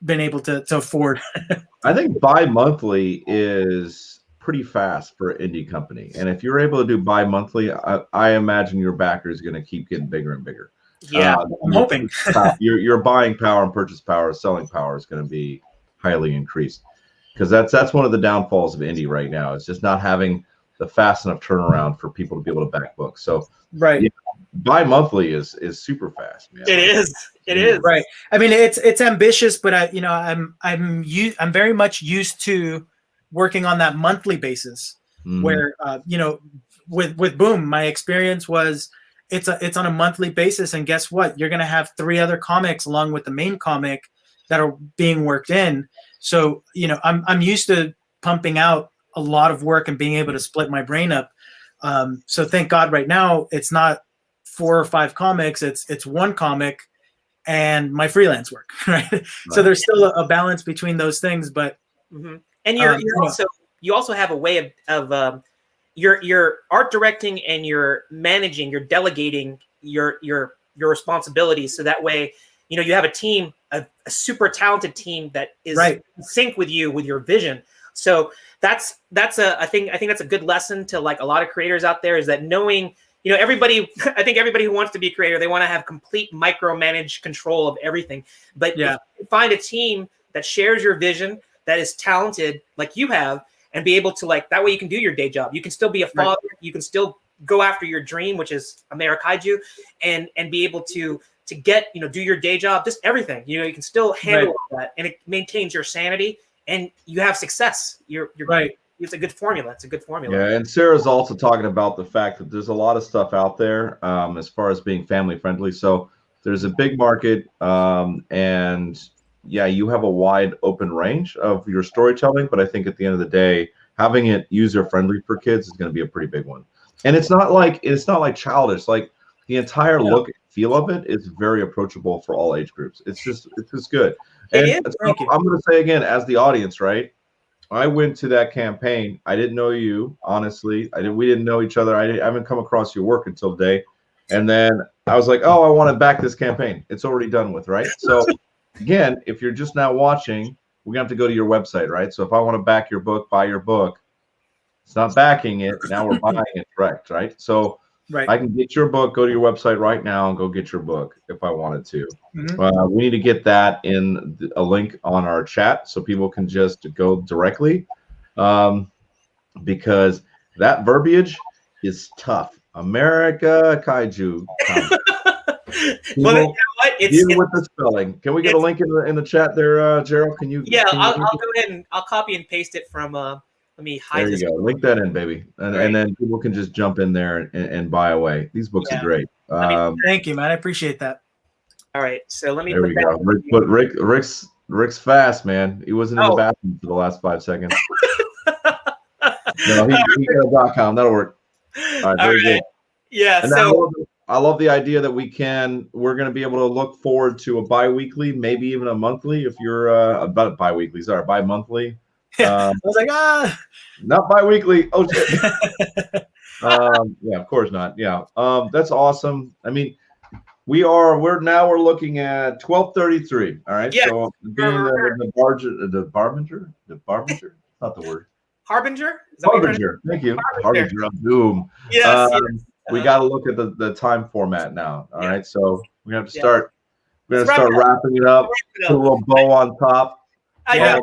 been able to afford. I think bi-monthly is pretty fast for an indie company. And if you're able to do bi-monthly, I imagine your backer is going to keep getting bigger and bigger. Yeah, I'm hoping. your buying power and purchase power, selling power is going to be highly increased. Because that's one of the downfalls of indie right now. It's just not having the fast enough turnaround for people to be able to back books. So right. bi-monthly is super fast, man. It is. It is. Right. I mean, it's ambitious, but I'm very much used to working on that monthly basis. Where with Boom, my experience was it's on a monthly basis, and guess what? You're gonna have 3 other comics along with the main comic that are being worked in. So I'm used to pumping out a lot of work and being able to split my brain up. So thank God right now it's not 4 or 5 comics. It's 1 comic and my freelance work. Right. So there's still a balance between those things, but and you also have a way of your art directing and you're managing, you're delegating your responsibilities. So that way, you have a team, a super talented team that is in sync with you, with your vision. So I think that's a good lesson to like a lot of creators out there, is that knowing, everybody, I think everybody who wants to be a creator, they want to have complete micromanaged control of everything. But if you find a team that shares your vision, that is talented like you have, and be able to that way you can do your day job. You can still be a father. You can still go after your dream, which is AmeriKaiju, and be able to get, do your day job, just everything. You can still handle all that, and it maintains your sanity, and you have success. You're right. It's a good formula. It's a good formula. Yeah, and Sarah's also talking about the fact that there's a lot of stuff out there as far as being family friendly. So there's a big market, and you have a wide open range of your storytelling, but I think at the end of the day, having it user friendly for kids is going to be a pretty big one. And it's not like childish. Like the entire look and feel of it is very approachable for all age groups. It's just good. And I'm going to say again, as the audience, right? I went to that campaign. I didn't know you, honestly. We didn't know each other. I haven't come across your work until today. And then I was like, oh, I want to back this campaign. It's already done with, right? So again, if you're just now watching, we're gonna have to go to your website, right? So if I want to back your book, buy your book, it's not backing it. Now we're buying it direct, right? So I can get your book, go to your website right now and go get your book if I wanted to. We need to get that in a link on our chat so people can just go directly, because that verbiage is tough. AmeriKaiju. Well, you know what? It's with the spelling. Can we get a link in the chat there, Gerald? Can you? Yeah, I'll go ahead and I'll copy and paste it from. Let me hide there this. You go. Link that in, baby, and then people can just jump in there and buy away. These books are great. Thank you, man. I appreciate that. All right, so let me. There we go. Rick's fast, man. He wasn't in the bathroom for the last 5 seconds. No, he got .com. That'll work. All right, very good. Yeah. And so I love the idea that we're going to be able to look forward to a bi-weekly, maybe even a monthly if you're about bi-weekly. Sorry, bi-monthly. I was like, not bi-weekly. Oh shit. Yeah, of course not. Yeah. That's awesome. I mean, we're looking at 12:33. All right. Yeah. So being the barbinger, not the word. Harbinger. Harbinger. Thank you. Harbinger of Doom. Yes. We got to look at the time format now. All right. So we have to start. We're gonna start wrapping it up. Put a little bow on top. I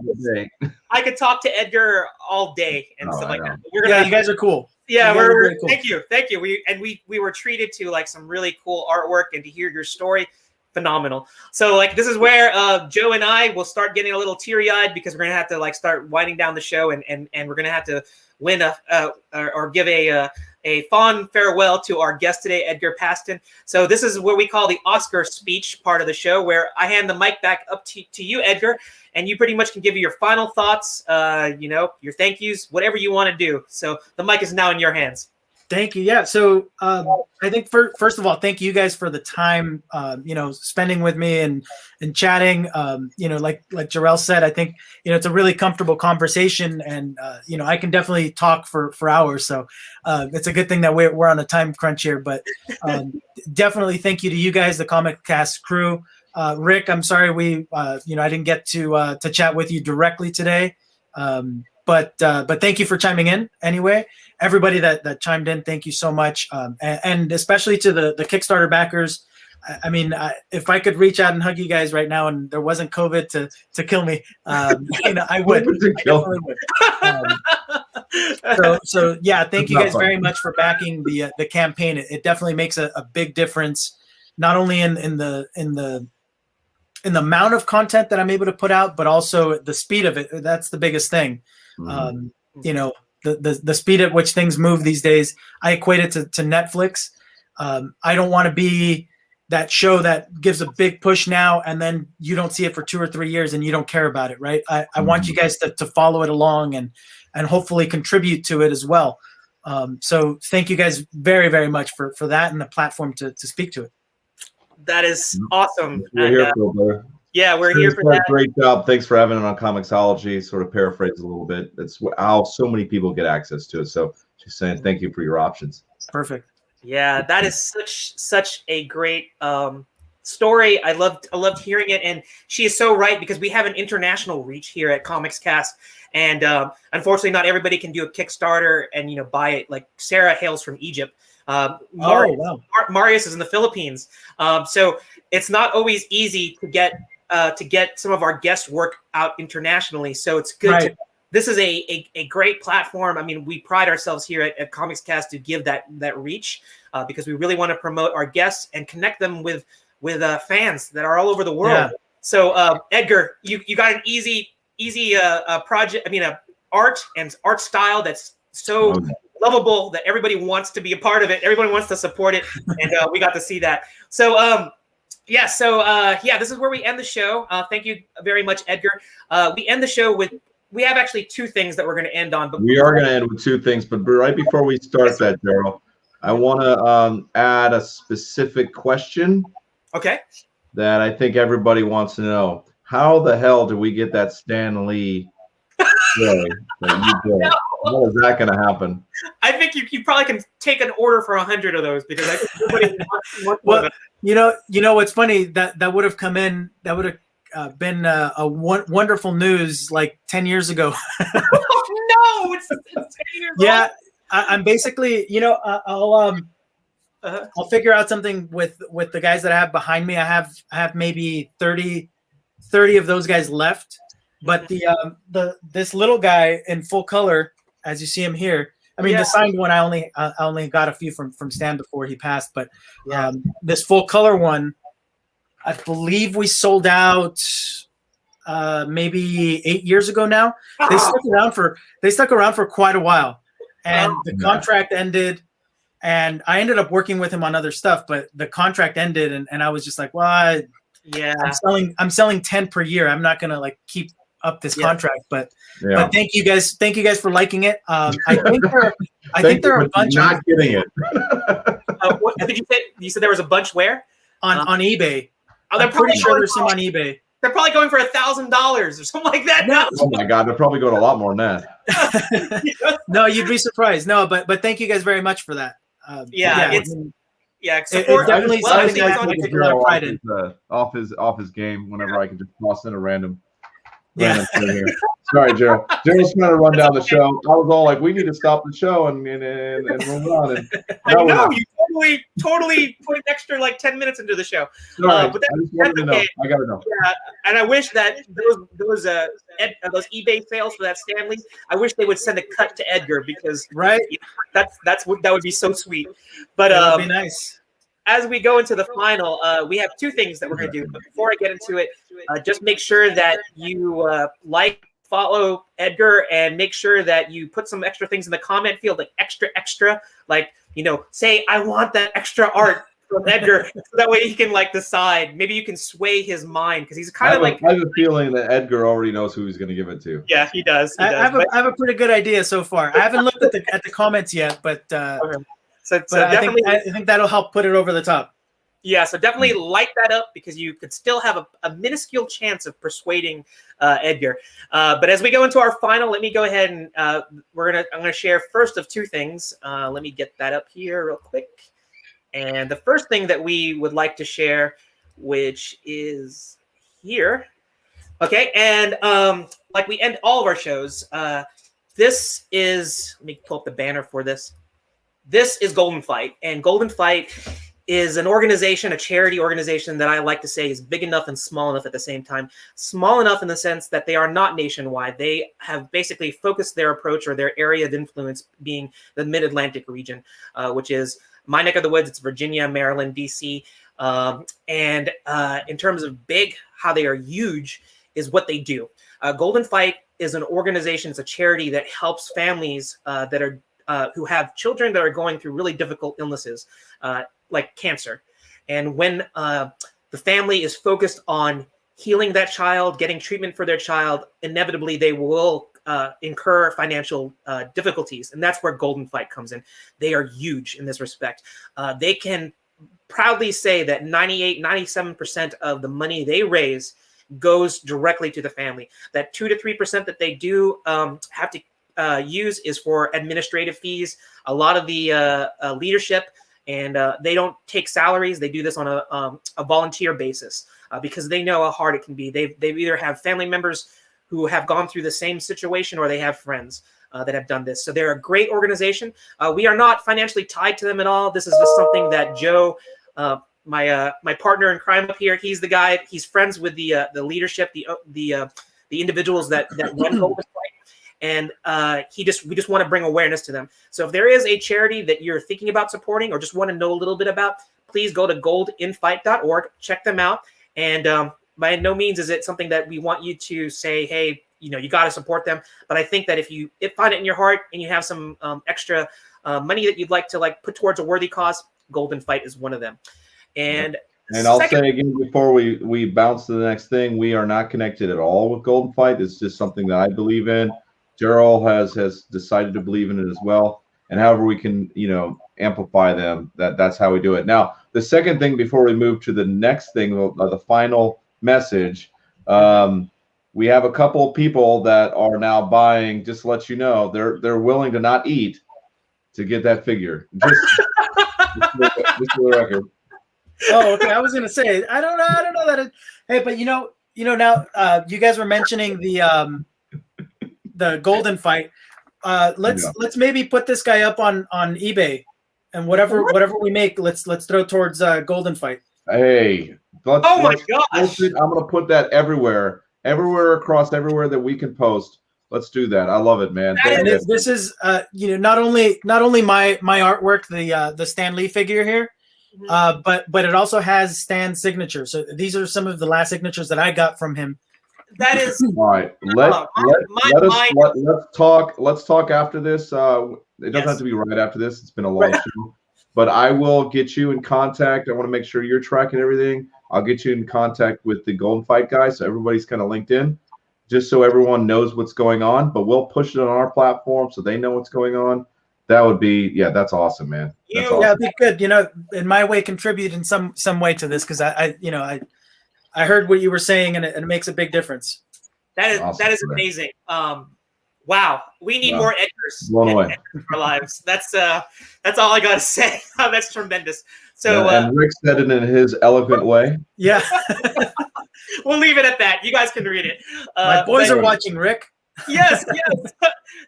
could talk to Edgar all day and stuff like that. You guys are cool. Yeah, we're cool. Thank you. We were treated to like some really cool artwork, and to hear your story, phenomenal. So this is where Joe and I will start getting a little teary-eyed, because we're gonna have to start winding down the show, and we're gonna have to win or give a fond farewell to our guest today, Edgar Pasten. So this is what we call the Oscar speech part of the show, where I hand the mic back up to you, Edgar, and you pretty much can give your final thoughts, your thank yous, whatever you want to do. So the mic is now in your hands. Thank you. Yeah. So I think first of all, thank you guys for the time, spending with me and chatting. Like Jarrell said, I think, it's a really comfortable conversation, and, I can definitely talk for hours. So it's a good thing that we're on a time crunch here, but definitely thank you to you guys, the Comic Cast crew. Rick, I'm sorry I didn't get to chat with you directly today. But thank you for chiming in anyway. Everybody that chimed in, thank you so much. And especially to the Kickstarter backers. I mean, if I could reach out and hug you guys right now and there wasn't COVID to kill me, I would. I definitely would. So yeah, thank you guys very much for backing the campaign. It definitely makes a big difference, not only in the amount of content that I'm able to put out, but also the speed of it. That's the biggest thing. You know, the speed at which things move these days. I equate it to Netflix. I don't want to be that show that gives a big push now and then you don't see it for 2 or 3 years and you don't care about it, right? I want you guys to follow it along and hopefully contribute to it as well. So thank you guys very, very much for that and the platform to speak to it. That is awesome. We're here for it, brother. Yeah, we're here for that. Great job. Thanks for having it on Comixology. Sort of paraphrase a little bit. That's how so many people get access to it. So just saying thank you for your options. Perfect. Yeah, that is such a great story. I loved hearing it, and she is so right because we have an international reach here at Comics Cast, and unfortunately, not everybody can do a Kickstarter and buy it. Like Sarah hails from Egypt. Marius is in the Philippines, so it's not always easy to get some of our guest work out internationally. So it's good. Right. This is a great platform. I mean, we pride ourselves here at Comics Cast to give that reach because we really want to promote our guests and connect them with fans that are all over the world. Yeah. So Edgar, you got an easy project. I mean, art style that's so lovable that everybody wants to be a part of it. Everybody wants to support it, and we got to see that. So this is where we end the show. Thank you very much, Edgar. We end the show with. We have actually 2 things that we're going to end on. But we are going to end with 2 things. But right before we start that, Daryl, I want to add a specific question. Okay. That I think everybody wants to know. How the hell do we get that Stan Lee story that you did? How is that going to happen? I think you probably can take an order for 100 of those because I think everybody wants well, you know what's funny that would have come in. That would have been wonderful news like 10 years ago. Oh, no, it's 10 years yeah, old. I'm basically, I'll figure out something with the guys that I have behind me. I have maybe 30 of those guys left, but this little guy in full color, as you see him here. I mean, the signed one, I only got a few from Stan before he passed, but this full color one, I believe we sold out maybe 8 years ago now. They stuck around for quite a while, and the contract ended. And I ended up working with him on other stuff, but the contract ended, and I was just like, well, I'm selling 10 per year. I'm not gonna keep up this contract, but thank you guys for liking it. I think there are a bunch. Not getting it. What did you say? You said there was a bunch where on eBay. Oh, they're pretty sure there's some on eBay. They're probably going for $1,000 or something like that now. Oh my God, they're probably going a lot more than that. No, you'd be surprised. No, but thank you guys very much for that. Support definitely something I take a lot of pride in. Off his game whenever I can just toss in a random. Here. Sorry, Gerald. Gerald's trying to run down the show. I was all like, we need to stop the show and move on. And I know you totally put an extra 10 minutes into the show. Sorry, but that's okay. I gotta know. Yeah, and I wish that those eBay sales for that Stanley, I wish they would send a cut to Edgar because that would be so sweet. But that would be nice. As we go into the final, we have 2 things that we're going to do. But before I get into it, just make sure that you follow Edgar, and make sure that you put some extra things in the comment field, like extra, say, I want that extra art from Edgar. So that way he can decide. Maybe you can sway his mind because he's kind of I have a feeling that Edgar already knows who he's going to give it to. Yeah, he does. I have a pretty good idea so far. I haven't looked at the comments yet, but. Okay. So definitely, I think that'll help put it over the top. Yeah, so definitely light that up because you could still have a minuscule chance of persuading Edgar. But as we go into our final, let me go ahead and I'm gonna share first of 2 things. Let me get that up here real quick. And the first thing that we would like to share, which is here, okay. And like we end all of our shows, this is. Let me pull up the banner for this. This is Golden Fight, and Golden Fight is an organization, a charity organization that I like to say is big enough and small enough at the same time. Small enough in the sense that they are not nationwide. They have basically focused their approach or their area of influence being the Mid-Atlantic region, which is my neck of the woods. It's Virginia, Maryland, D.C. And in terms of big, how they are huge is what they do. Golden Fight is an organization, it's a charity that helps families that are who have children that are going through really difficult illnesses, like cancer. And when the family is focused on healing that child, getting treatment for their child, inevitably they will incur financial difficulties. And that's where Golden Fight comes in. They are huge in this respect. They can proudly say that 97% of the money they raise goes directly to the family. That 2 to 3% that they do have to use is for administrative fees. A lot of the leadership, and they don't take salaries. They do this on a volunteer basis because they know how hard it can be. They've either have family members who have gone through the same situation, or they have friends that have done this. So they're a great organization. We are not financially tied to them at all. This is just something that Joe, my partner in crime up here, he's the guy. He's friends with the leadership, the individuals that run Golden Fight. And we just want to bring awareness to them. So if there is a charity that you're thinking about supporting or just want to know a little bit about, please go to goldinfight.org, check them out. And by no means is it something that we want you to say, hey, you got to support them. But I think that if you find it in your heart and you have some extra money that you'd like to put towards a worthy cause, Golden Fight is one of them. And I'll say again before we bounce to the next thing, we are not connected at all with Golden Fight. It's just something that I believe in. Gerald has decided to believe in it as well. And however we can, amplify them, that's how we do it. Now, the second thing before we move to the next thing, the final message, we have a couple of people that are now buying, just to let you know, they're willing to not eat to get that figure. Just for the record. Oh, okay. I was gonna say, I don't know that. Hey, but now you guys were mentioning the Golden Fight. Let's maybe put this guy up on eBay, and whatever we make, let's throw towards Golden Fight. Hey, my gosh! I'm gonna put that everywhere across everywhere that we can post. Let's do that. I love it, man. This is not only my artwork, the Stan Lee figure here, but it also has Stan's signature. So these are some of the last signatures that I got from him. That is all right. Let's talk after this. It doesn't have to be right after this. It's been a long show, but I will get you in contact. I want to make sure you're tracking everything. I'll get you in contact with the Golden Fight guys, so everybody's kind of linked in, just so everyone knows what's going on. But we'll push it on our platform so they know what's going on. That would be, that's awesome, man. That's awesome. Yeah, it'd be good. In my way, contribute in some way to this, because I heard what you were saying, and it makes a big difference. That is awesome, that is amazing. Wow, we need more Edgars in our lives. That's all I gotta say. That's tremendous. So and Rick said it in his eloquent way. Yeah, we'll leave it at that. You guys can read it. My boys are watching, Rick. Yes.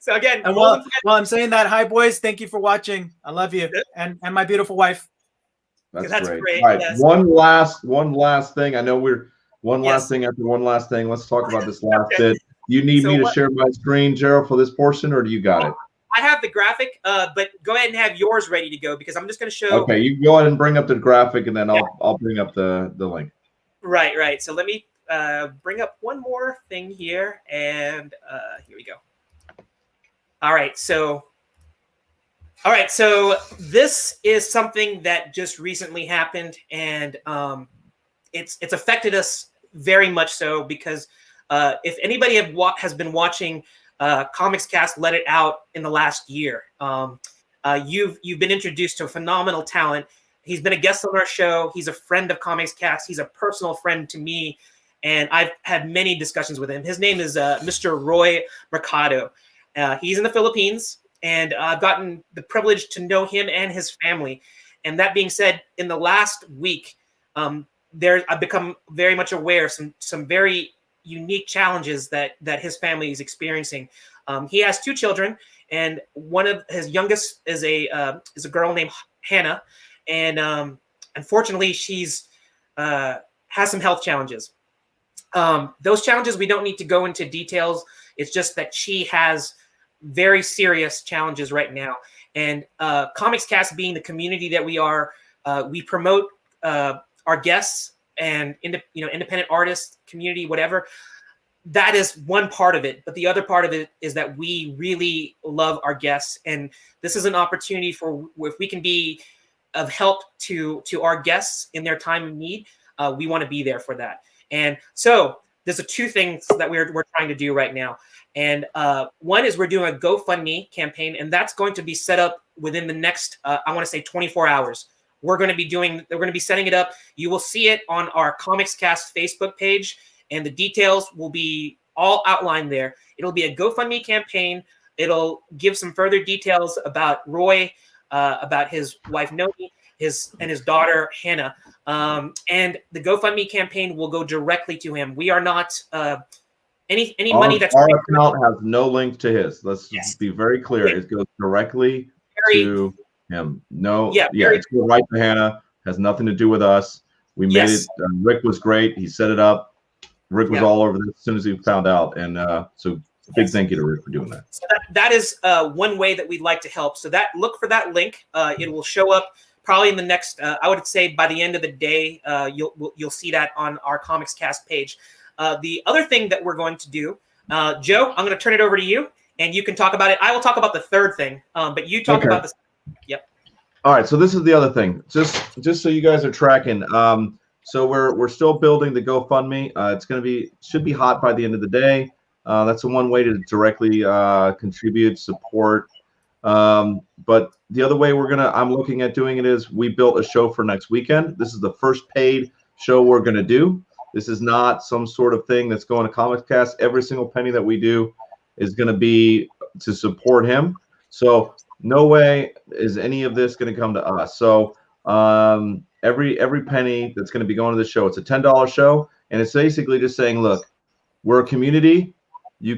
So again, and while I'm saying that, hi boys, thank you for watching. I love you, and my beautiful wife. That's great. All right, yes. One last thing. I know we're last thing after one last thing. Let's talk about this last bit. You need me to share my screen, Gerald, for this portion, or do you got it? I have the graphic, but go ahead and have yours ready to go, because I'm just going to show. Okay, you go ahead and bring up the graphic, and then I'll bring up the link. Right. So let me bring up one more thing here, and here we go. All right, so this is something that just recently happened, and it's affected us very much so, because if anybody has been watching Comics Cast Let It Out in the last year, you've been introduced to a phenomenal talent. He's been a guest on our show. He's a friend of Comics Cast. He's a personal friend to me, and I've had many discussions with him. His name is Mr. Roy Mercado. He's in the Philippines, and I've gotten the privilege to know him and his family. And that being said, in the last week, I've become very much aware of some very unique challenges that his family is experiencing. He has 2 children, and one of his youngest is a girl named Hannah, and unfortunately, she's has some health challenges. Those challenges, we don't need to go into details. It's just that she has very serious challenges right now. And Comics Cast being the community that we are, we promote our guests and independent artists, community, whatever. That is one part of it. But the other part of it is that we really love our guests. And this is an opportunity for, if we can be of help to our guests in their time of need, we want to be there for that. And so there's two things that we're trying to do right now. And one is we're doing a GoFundMe campaign, and that's going to be set up within the next, I want to say 24 hours. We're going to be setting it up. You will see it on our Comics Cast Facebook page, and the details will be all outlined there. It'll be a GoFundMe campaign. It'll give some further details about Roy, about his wife Nomi, his daughter Hannah, and the GoFundMe campaign will go directly to him. We are not any money that's our account has no link to his. Let's be very clear. It goes directly to him. It's going right to Hannah. Has nothing to do with us. We made it. Rick was great. He set it up. Rick was all over this as soon as he found out, and so big thank you to Rick for doing that. So that is one way that we'd like to help. So that look for that link. It will show up probably in the next. I would say by the end of the day, you'll see that on our Comics Cast page. The other thing that we're going to do, Joe, I'm going to turn it over to you, and you can talk about it. I will talk about the third thing, but you talk about this. Yep. All right. So this is the other thing. Just so you guys are tracking. So we're still building the GoFundMe. Should be hot by the end of the day. That's the one way to directly contribute, support. But the other way I'm looking at doing it is we built a show for next weekend. This is the first paid show we're going to do. This is not some sort of thing that's going to Comics Cast. Every single penny that we do is going to be to support him. So no way is any of this going to come to us. So every penny that's going to be going to the show, it's a $10 show, and it's basically just saying, look, we're a community. We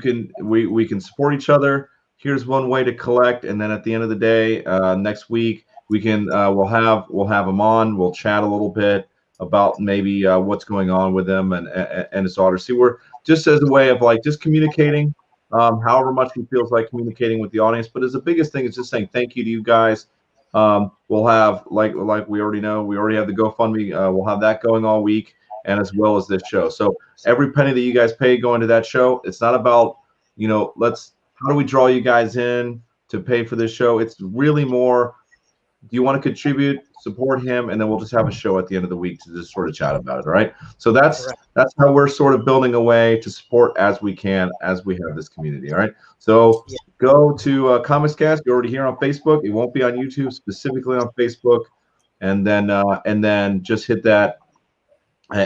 can support each other. Here's one way to collect, and then at the end of the day, next week we can we'll have him on. We'll chat a little bit about maybe what's going on with him and his daughter. See, we're just as a way of like just communicating, however much he feels like communicating with the audience. But as the biggest thing is just saying thank you to you guys. We'll have like we already know, we already have the GoFundMe. We'll have that going all week, and as well as this show. So every penny that you guys pay going to that show, it's not about how do we draw you guys in to pay for this show. It's really more, do you want to contribute, support him, and then we'll just have a show at the end of the week to just sort of chat about it. All right. So that's how we're sort of building a way to support as we can, as we have this community. All right. So go to Comics Cast. You're already here on Facebook. It won't be on YouTube, specifically on Facebook. And then just hit that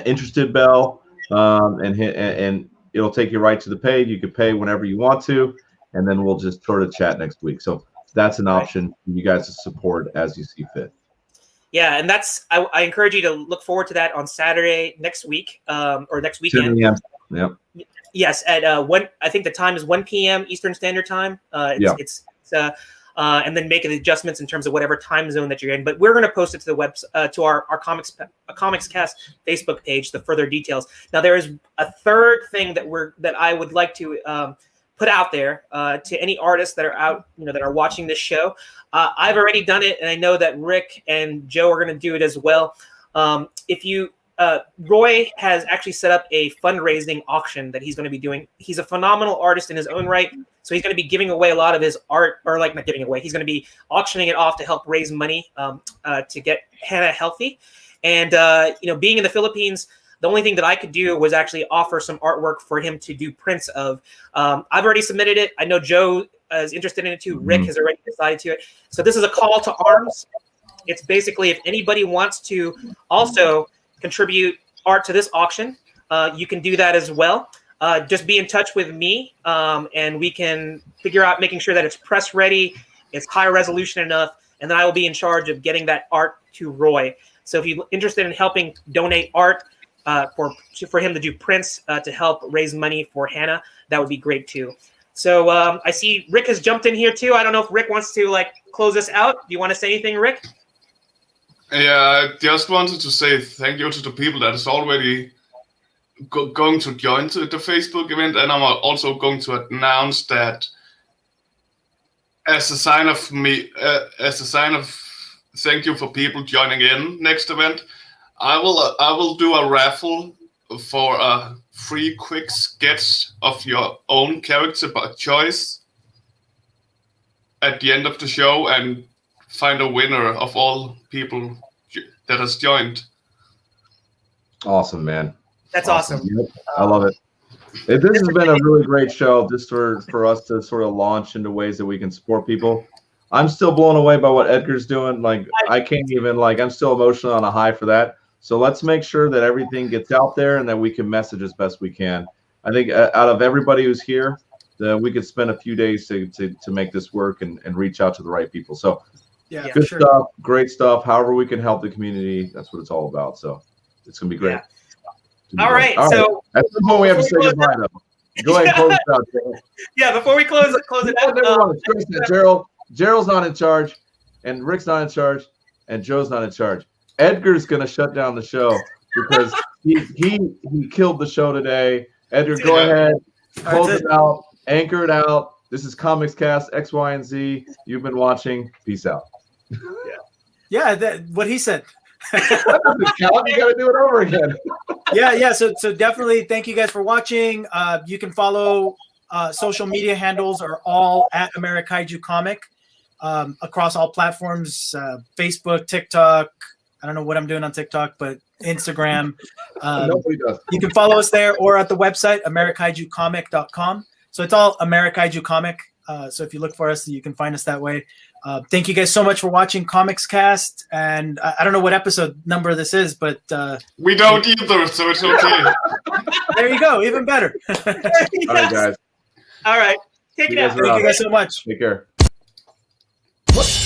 interested bell, and it'll take you right to the page. You can pay whenever you want to, and then we'll just sort of chat next week. So that's an option for you guys to support as you see fit. Yeah, and I encourage you to look forward to that on Saturday next week, or next weekend. Yep. Yes, at 1. I think the time is 1 p.m. Eastern Standard Time. It's and then make the adjustments in terms of whatever time zone that you're in. But we're going to post it to the web to our Comics Cast Facebook page, the further details. Now there is a third thing that I would like to put out there to any artists that are out, that are watching this show. I've already done it, and I know that Rick and Joe are going to do it as well. Roy has actually set up a fundraising auction that he's going to be doing. He's a phenomenal artist in his own right, so he's going to be giving away a lot of his art, or like not giving away. He's going to be auctioning it off to help raise money to get Hannah healthy. And being in the Philippines, the only thing that I could do was actually offer some artwork for him to do prints of. I've already submitted it. I know Joe is interested in it too. Rick has already decided to it. So this is a call to arms. It's basically if anybody wants to also contribute art to this auction, you can do that as well. Just be in touch with me, and we can figure out making sure that it's press ready, it's high resolution enough, and then I will be in charge of getting that art to Roy. So if you're interested in helping donate art for him to do prints to help raise money for Hannah, that would be great too. So I see Rick has jumped in here too. I don't know if Rick wants to close this out. Do you want to say anything, Rick? Yeah, I just wanted to say thank you to the people that is already going to join to the Facebook event, and I'm also going to announce that as a sign of thank you for people joining in next event, I will do a raffle for a free quick sketch of your own character by choice at the end of the show, and find a winner of all people that has joined. Awesome, man. That's awesome. Yep, I love it. This has been a really great show just for us to sort of launch into ways that we can support people. I'm still blown away by what Edgar's doing. Like, I can't even, like, I'm still emotionally on a high for that. So let's make sure that everything gets out there and that we can message as best we can. I think out of everybody who's here, we could spend a few days to make this work and reach out to the right people. So Yeah, good sure. stuff, great stuff. However we can help the community, that's what it's all about. So it's going to be great. All right. So at some point we have to say goodbye, though. Go ahead and close it out, Gerald. Yeah, before we close it out. Gerald's not in charge, and Rick's not in charge, and Joe's not in charge. Edgar's going to shut down the show because he killed the show today. Edgar, go ahead, close it out, anchor it out. This is Comics Cast X, Y, and Z. You've been watching. Peace out. Yeah, what he said. That doesn't count. You got to do it over again. Yeah. So definitely thank you guys for watching. You can follow social media handles are all at AmeriKaiju Comic across all platforms, Facebook, TikTok. I don't know what I'm doing on TikTok, but Instagram. Nobody does. You can follow us there or at the website, AmeriKaijuComic.com. So it's all AmeriKaiju Comic. So if you look for us, you can find us that way. Thank you guys so much for watching Comics Cast. And I don't know what episode number this is, but we don't either, so it's okay. There you go. Even better. All right, guys. All right. Take it out. Thank you guys so much. Take care. What?